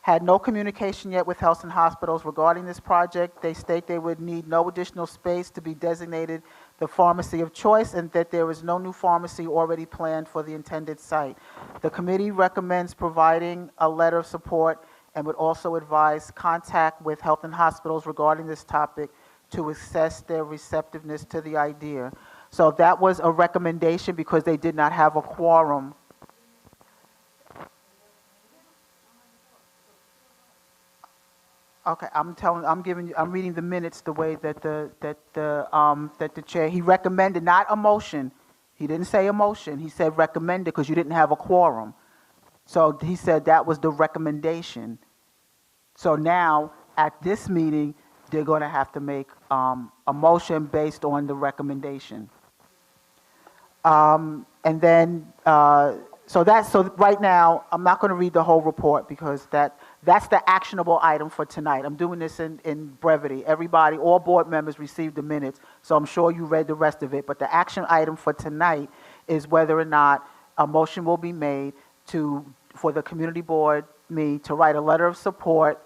had no communication yet with health and hospitals regarding this project. They state they would need no additional space to be designated the pharmacy of choice, and that there is no new pharmacy already planned for the intended site. The committee recommends providing a letter of support and would also advise contact with health and hospitals regarding this topic to assess their receptiveness to the idea. So that was a recommendation because they did not have a quorum. Okay, I'm reading the minutes the way that the chair, he recommended, not a motion. He didn't say a motion. He said recommended because you didn't have a quorum. So he said that was the recommendation. So now at this meeting, they're going to have to make a motion based on the recommendation. And then, so right now, I'm not going to read the whole report because that's the actionable item for tonight. I'm doing this in brevity. Everybody, all board members received the minutes, so I'm sure you read the rest of it. But the action item for tonight is whether or not a motion will be made for the community board, me, to write a letter of support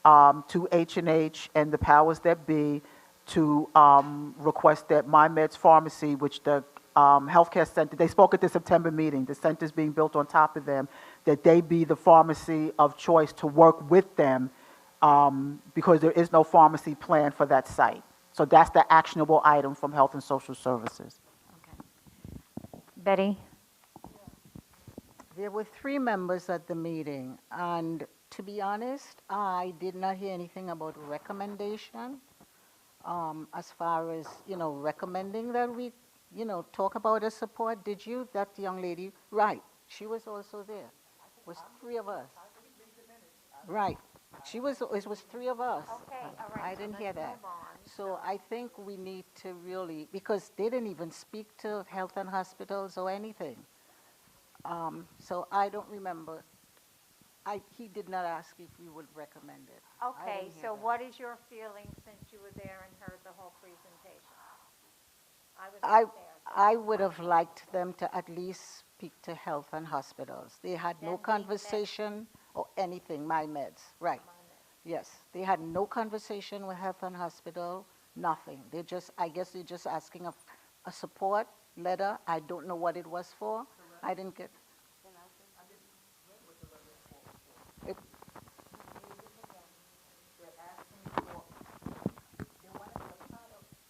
to H&H and the powers that be to request that MyMed's Pharmacy, which the healthcare center, they spoke at the September meeting, the center's being built on top of them, that they be the pharmacy of choice to work with them because there is no pharmacy plan for that site. So that's the actionable item from Health and Social Services. Betty? There were 3 members at the meeting, and to be honest, I did not hear anything about recommendation as far as, recommending that we, talk about a support. Did you? That young lady? Right. She was also there. It was 3 of us. Right. It was 3 of us. Okay, all right. I didn't hear that. So I think we need to really, because they didn't even speak to health and hospitals or anything. So I don't remember. He did not ask if we would recommend it. Okay, so what is your feeling since you were there and heard the whole presentation? I would have liked them to at least speak to health and hospitals. They had no conversation or anything, MyMeds, right. Yes, they had no conversation with health and hospital, nothing. I guess they're just asking a support letter. I don't know what it was for. I didn't get.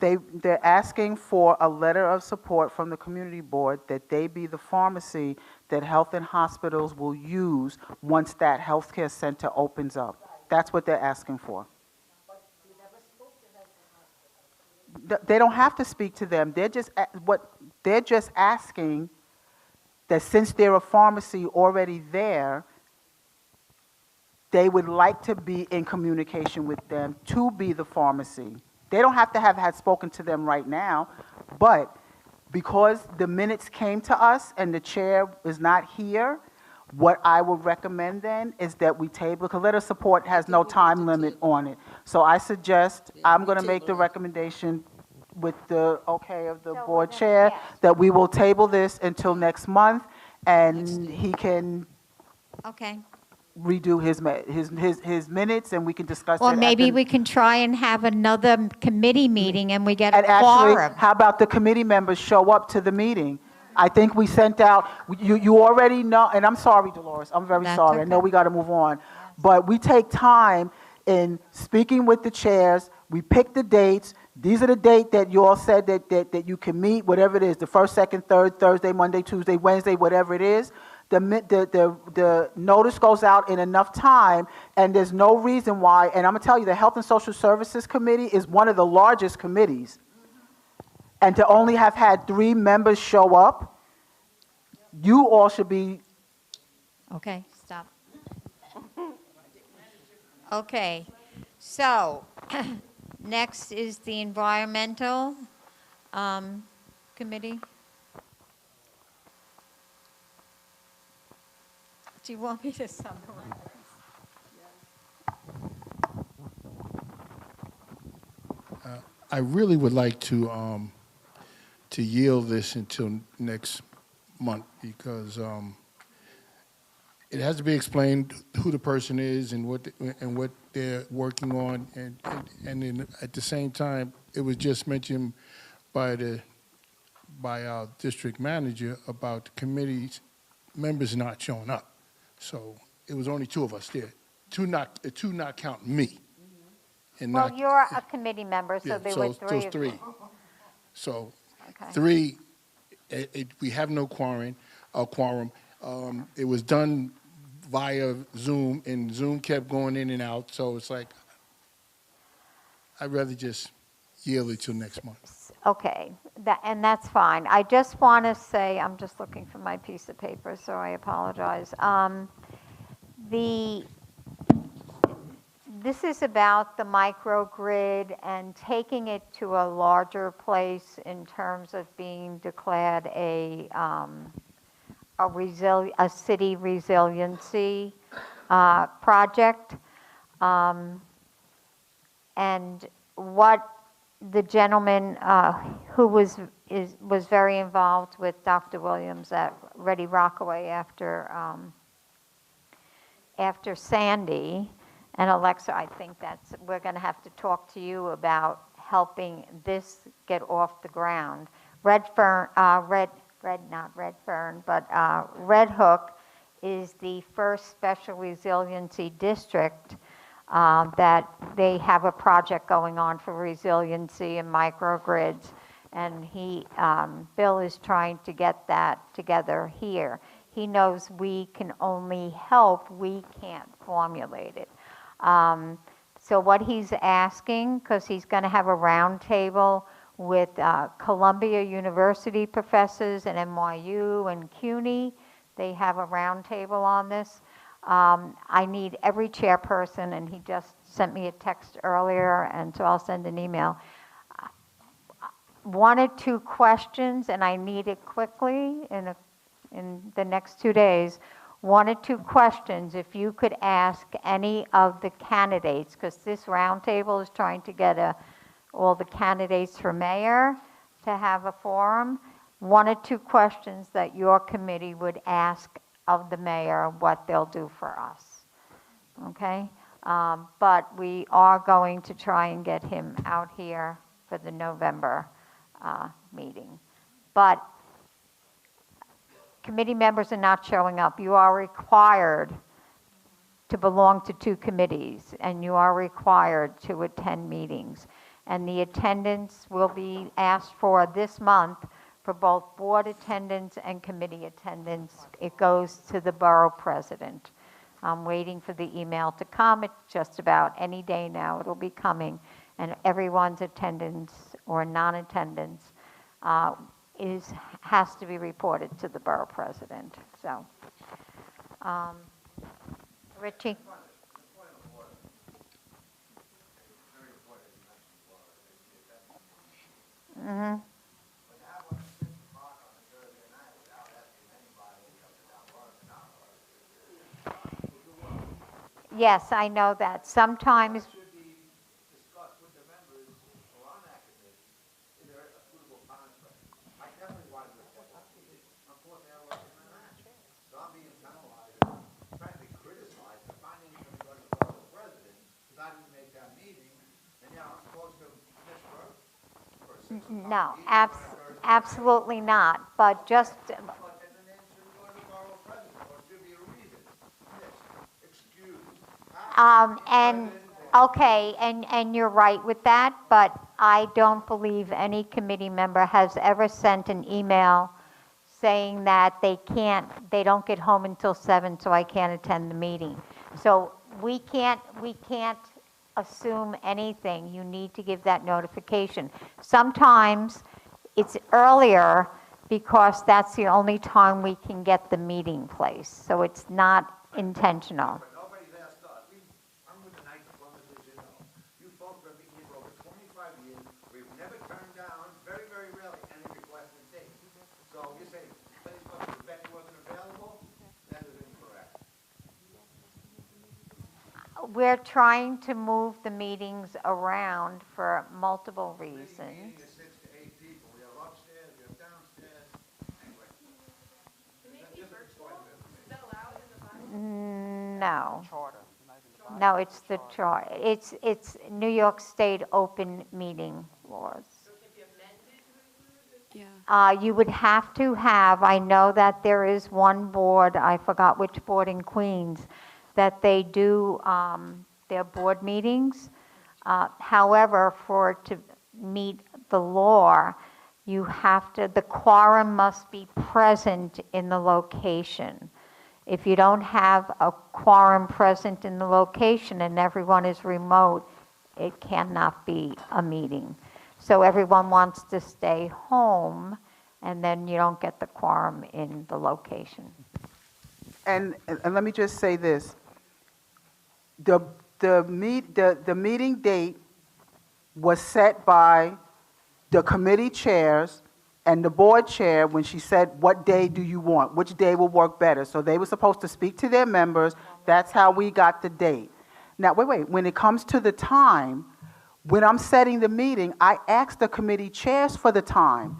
They're asking for a letter of support from the community board that they be the pharmacy that health and hospitals will use once that healthcare center opens up. That's what they're asking for. They don't have to speak to them. They're just asking that since they're a pharmacy already there, they would like to be in communication with them to be the pharmacy. They don't have to have had spoken to them right now, but because the minutes came to us and the chair is not here, what I would recommend then is that we table, because letter of support has no time limit on it. So I suggest, I'm going to make the recommendation with the okay of the board chair, that we will table this until next month, and he can redo his minutes, and we can discuss it. Or maybe we can try and have another committee meeting and we get a Actually, quorum. how about the committee members show up to the meeting? I think we sent out, you already know, and I'm sorry, Dolores, I'm very sorry. I know we got to move on. But we take time in speaking with the chairs. We pick the dates. These are the dates that you all said that you can meet, whatever it is, the first, second, third, Thursday, Monday, Tuesday, Wednesday, whatever it is. the notice goes out in enough time, and there's no reason why, and I'm gonna tell you, the Health and Social Services Committee is one of the largest committees. And to only have had 3 members show up, you all should be. Okay, stop. Okay, so next is the Environmental Committee. Do you want me to summarize? I really would like to yield this until next month because it has to be explained who the person is and what they're working on, and then at the same time, it was just mentioned by our district manager about the committee's members not showing up. So it was only 2 of us there, two not counting me. And Well, not, you're a committee member, so yeah, there so were 3 those of 3. you. So Okay. 3, we have no quorum. It was done via Zoom, and Zoom kept going in and out. So it's like, I'd rather just yield it till next month. Okay, and that's fine. I just want to say, I'm just looking for my piece of paper, so I apologize. This is about the microgrid and taking it to a larger place in terms of being declared a city resiliency project. And what the gentleman who was very involved with Dr. Williams at Ready Rockaway after Sandy, and Alexa, I think we're going to have to talk to you about helping this get off the ground. Red Hook is the first special resiliency district that they have a project going on for resiliency and microgrids, and Bill is trying to get that together here. He knows we can only help, we can't formulate it. So what he's asking, because he's going to have a roundtable with Columbia University professors and NYU and CUNY, they have a roundtable on this. I need every chairperson, and he just sent me a text earlier, and so I'll send an email. 1 or 2 questions, and I need it quickly in the next 2 days. 1 or 2 questions, if you could ask any of the candidates, because this roundtable is trying to get all the candidates for mayor to have a forum. 1 or 2 questions that your committee would ask of the mayor what they'll do for us, okay? But we are going to try and get him out here for the November meeting. But committee members are not showing up. You are required to belong to 2 committees, and you are required to attend meetings. And the attendance will be asked for this month for both board attendance and committee attendance. It goes to the borough president. I'm waiting for the email to come. It's just about any day now. It'll be coming, and everyone's attendance or non-attendance has to be reported to the borough president. So, Richie? Mm-hmm. Yes, I know that. Sometimes. No, absolutely not. But just. And you're right with that, but I don't believe any committee member has ever sent an email saying that they don't get home until 7, so I can't attend the meeting. So we can't assume anything. You need to give that notification. Sometimes it's earlier because that's the only time we can get the meeting place. So it's not intentional. Nobody's asked us. I'm with the Knights of Columbus, as you know. You folks have been here for over 25 years. We've never turned down, very, very rarely, any requested date. So you say, the venue wasn't available? That is incorrect. We're trying to move the meetings around for multiple reasons. 6 to 8 people. We have upstairs, we have downstairs. Anyway. No. No, it's the charter. It's New York State open meeting laws. Yeah. You would have to have, I know that there is one board, I forgot which board in Queens, that they do their board meetings. However, for it to meet the law, the quorum must be present in the location. If you don't have a quorum present in the location and everyone is remote, it cannot be a meeting. So everyone wants to stay home, and then you don't get the quorum in the location. And let me just say this. The meeting date was set by the committee chairs and the board chair when she said, what day do you want? Which day will work better? So they were supposed to speak to their members. That's how we got the date. Now, wait. When it comes to the time, when I'm setting the meeting, I ask the committee chairs for the time.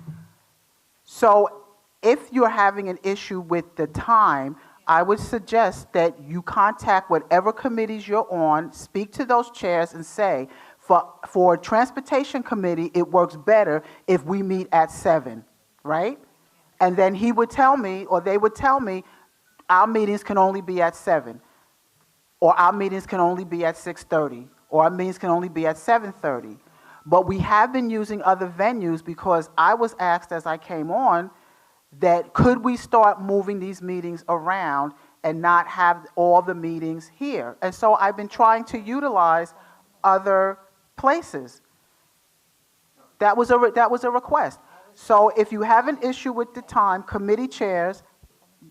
So if you're having an issue with the time, I would suggest that you contact whatever committees you're on, speak to those chairs and say, for a transportation committee, it works better if we meet at 7, right? And then he would tell me, or they would tell me, our meetings can only be at 7, or our meetings can only be at 6:30, or our meetings can only be at 7:30. But we have been using other venues because I was asked as I came on that could we start moving these meetings around and not have all the meetings here? And so I've been trying to utilize other places. That was a request. So if you have an issue with the time, committee chairs,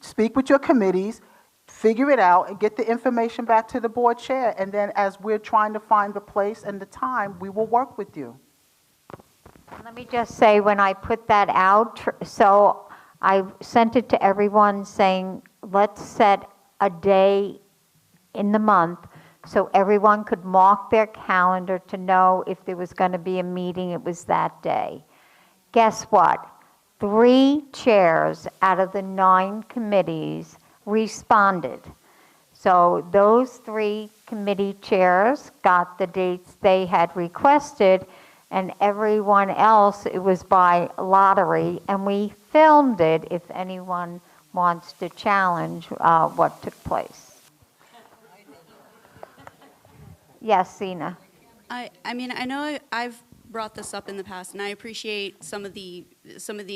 speak with your committees, figure it out, and get the information back to the board chair. And then as we're trying to find the place and the time, we will work with you. Let me just say, when I put that out, so I sent it to everyone saying, let's set a day in the month so everyone could mark their calendar to know if there was going to be a meeting, it was that day. Guess what? 3 chairs out of the 9 committees responded. So those 3 committee chairs got the dates they had requested, and everyone else, it was by lottery, and we filmed it if anyone wants to challenge what took place. Yes, Sina. I mean, I know I've brought this up in the past, and I appreciate some of the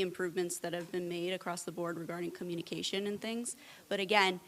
improvements that have been made across the board regarding communication and things. But again,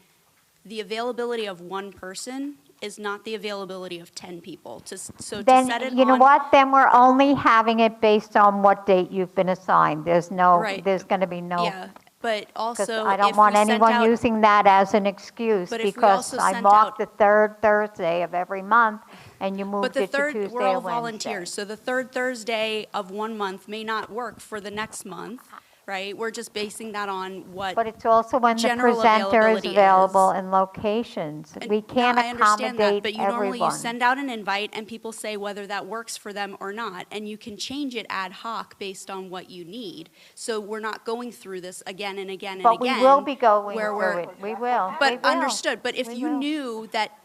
the availability of one person is not the availability of 10 people. Then, you know what? Then we're only having it based on what date you've been assigned. There's going to be no. Yeah, but also, I don't want anyone using that as an excuse because I mark the 3rd Thursday of every month and you moved it to Tuesday we're all or Wednesday. volunteers, so the 3rd Thursday of one month may not work for the next month, right? We're just basing that on what. But it's also when the presenter is available in locations. We can't I understand that, accommodate but normally you send out an invite and people say whether that works for them or not, and you can change it ad hoc based on what you need. So we're not going through this again and again and But again. we will be going where through it. We will. But We will. understood. But if We you will. knew that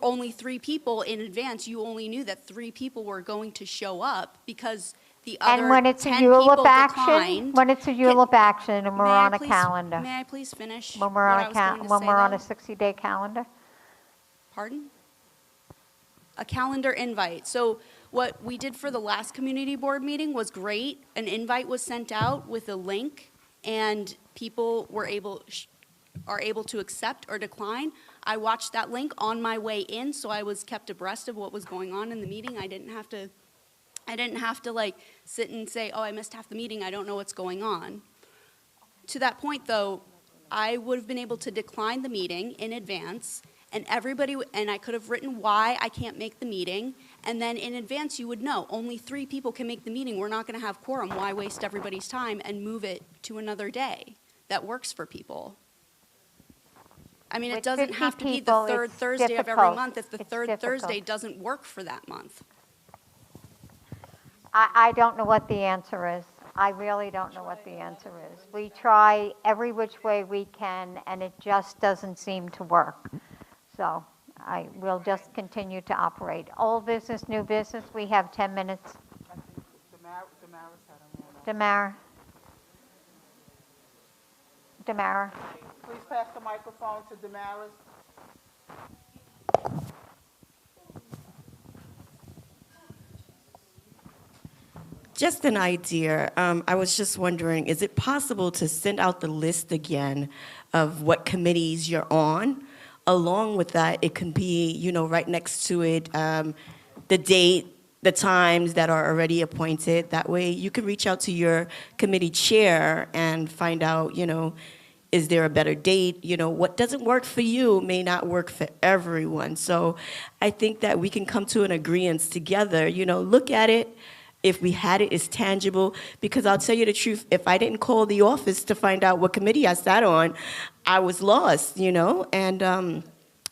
only 3 people in advance, you only knew that 3 people were going to show up because the other And when it's a 10 people ULIP action, declined. when it's a ULIP action and we're May I on a please- calendar. May I please finish When we're what on I a was going to when say, we're on a though? 60-day calendar. Pardon? A calendar invite. So what we did for the last community board meeting was great. An invite was sent out with a link and people are able to accept or decline. I watched that link on my way in, so I was kept abreast of what was going on in the meeting. I didn't have to like sit and say, oh, I missed half the meeting, I don't know what's going on. To that point, though, I would have been able to decline the meeting in advance, and and I could have written why I can't make the meeting, and then in advance you would know only 3 people can make the meeting. We're not going to have quorum. Why waste everybody's time and move it to another day that works for people? I mean, it With doesn't 50 have to be the people, third it's Thursday of every difficult. month if the It's third difficult. Thursday doesn't work for that month. I don't know what the answer is. I really don't know what the answer is. We try every which way we can, and it just doesn't seem to work. So we'll just continue to operate. Old business, new business, we have 10 minutes. Damara. Please pass the microphone to Damaris. Just an idea. I was just wondering, is it possible to send out the list again of what committees you're on? Along with that, it can be, you know, right next to it, the date, the times that are already appointed. That way you can reach out to your committee chair and find out, you know, is there a better date? You know, what doesn't work for you may not work for everyone. So I think that we can come to an agreement together, you know, look at it. If we had it, it's tangible. Because I'll tell you the truth, if I didn't call the office to find out what committee I sat on, I was lost, you know? And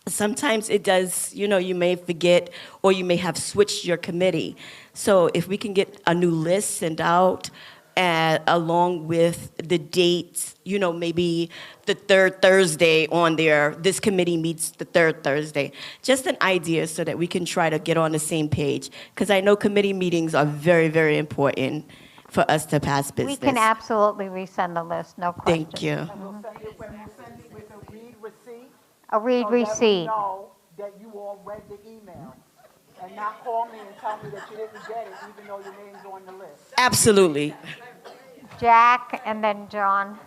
sometimes it does, you know, you may forget or you may have switched your committee. So if we can get a new list sent out along with the dates, you know, maybe the third Thursday on there, this committee meets the third Thursday. Just an idea so that we can try to get on the same page. Because I know committee meetings are very, very important for us to pass business. We can absolutely resend the list, no question. Thank you. And we'll send it with a read receipt. A read so that we receipt. know that you all read the email. And not call me and tell me that you didn't get it, even though your name's on the list. Absolutely. Jack and then John.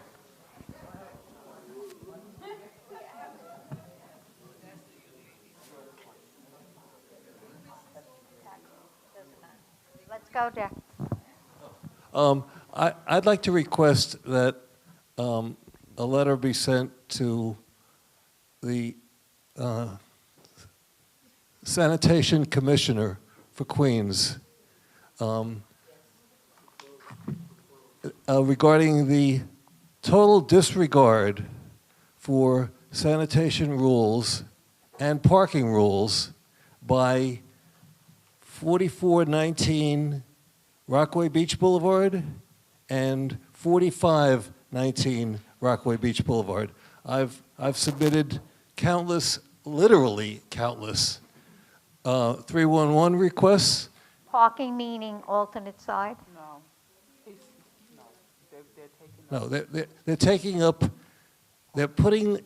Let's go, Jack. I'd like to request that a letter be sent to the Sanitation Commissioner for Queens regarding the total disregard for sanitation rules and parking rules by 4419 Rockaway Beach Boulevard and 4519 Rockaway Beach Boulevard. I've submitted countless, literally countless 311 requests. Parking meaning alternate side? No. No, they're taking up, they're putting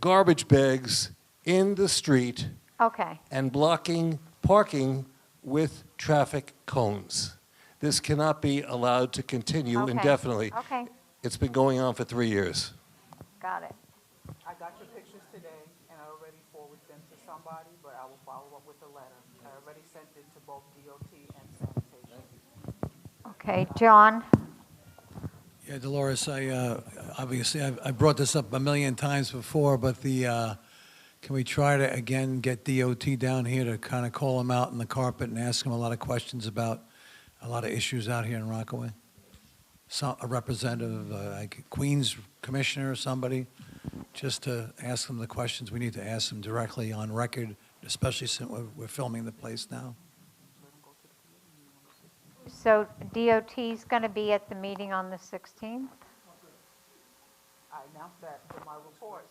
garbage bags in the street Okay. and blocking parking with traffic cones. This cannot be allowed to continue Okay. indefinitely. Okay, It's been going on for 3 years. got it. I got your pictures today, and I already forwarded them to somebody, but I will follow up with a letter. I already sent it to both DOT and sanitation. Okay, John? Yeah, Dolores, obviously, I brought this up a million times before, but can we try to, again, get DOT down here to kind of call them out in the carpet and ask them a lot of questions about a lot of issues out here in Rockaway? A representative, like Queens Commissioner or somebody, just to ask them the questions we need to ask them directly on record, especially since we're filming the place now. So DOT's going to be at the meeting on the 16th? I announced that in my report.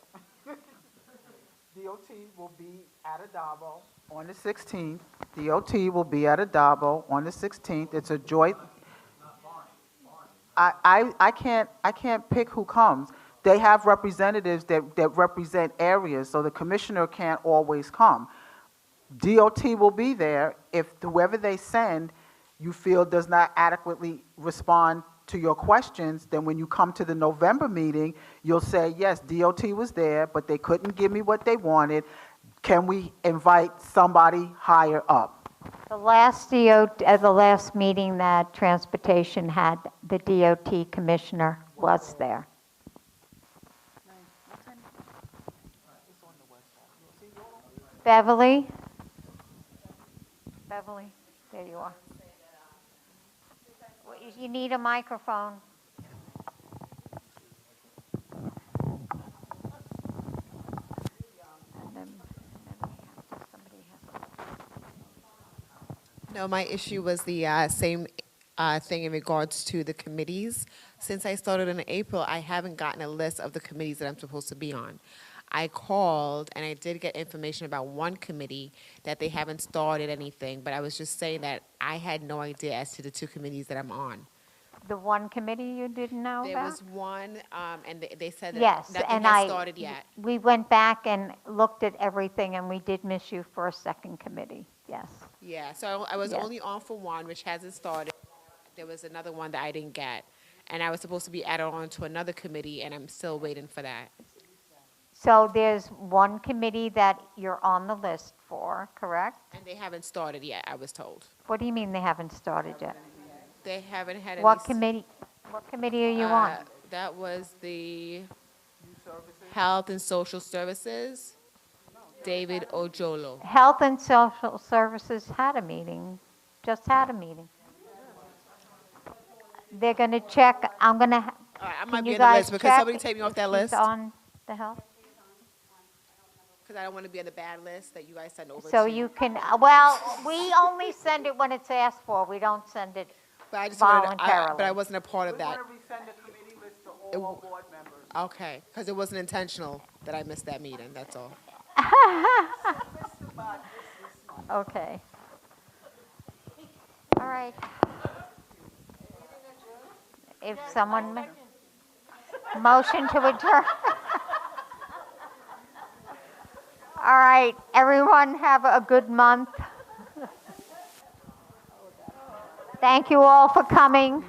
DOT will be at Adabo on the 16th. DOT will be at Adabo on the 16th. It's a joint. I can't pick who comes. They have representatives that represent areas, so the commissioner can't always come. DOT will be there if whoever they send you feel does not adequately respond to your questions, then when you come to the November meeting, you'll say, yes, DOT was there, but they couldn't give me what they wanted. Can we invite somebody higher up? The last the last meeting that Transportation had, the DOT commissioner was there. Beverly? Beverly, there you are. You need a microphone. No, my issue was the same thing in regards to the committees. Since I started in April, I haven't gotten a list of the committees that I'm supposed to be on. I called and I did get information about one committee that they haven't started anything, but I was just saying that I had no idea as to the two committees that I'm on. The one committee you didn't know about? There was one, and they said that Yes, nothing and has started yet. we went back and looked at everything, and we did miss you for a second committee, yes. Yeah, so I was Yes. only on for one, which hasn't started. There was another one that I didn't get, and I was supposed to be added on to another committee, and I'm still waiting for that. So there's one committee that you're on the list for, correct? And they haven't started yet, I was told. What do you mean they haven't started yet? They haven't had any. What committee are you on? That was the Health and Social Services, David Ojolo. Health and Social Services had a meeting, just had a meeting. They're going to check, I'm going to, All right, I can might be you on the guys list, but could check somebody take me off that if list? she's on the health? Because I don't want to be on the bad list that you guys send over So to. you can, well, we only send it when it's asked for, we don't send it But I just wanted voluntarily. but I wasn't a part of that. Resend the committee list to all board members. Okay, because it wasn't intentional that I missed that meeting, that's all. Okay. All right. If someone, motion to adjourn. All right, everyone have a good month. Thank you all for coming.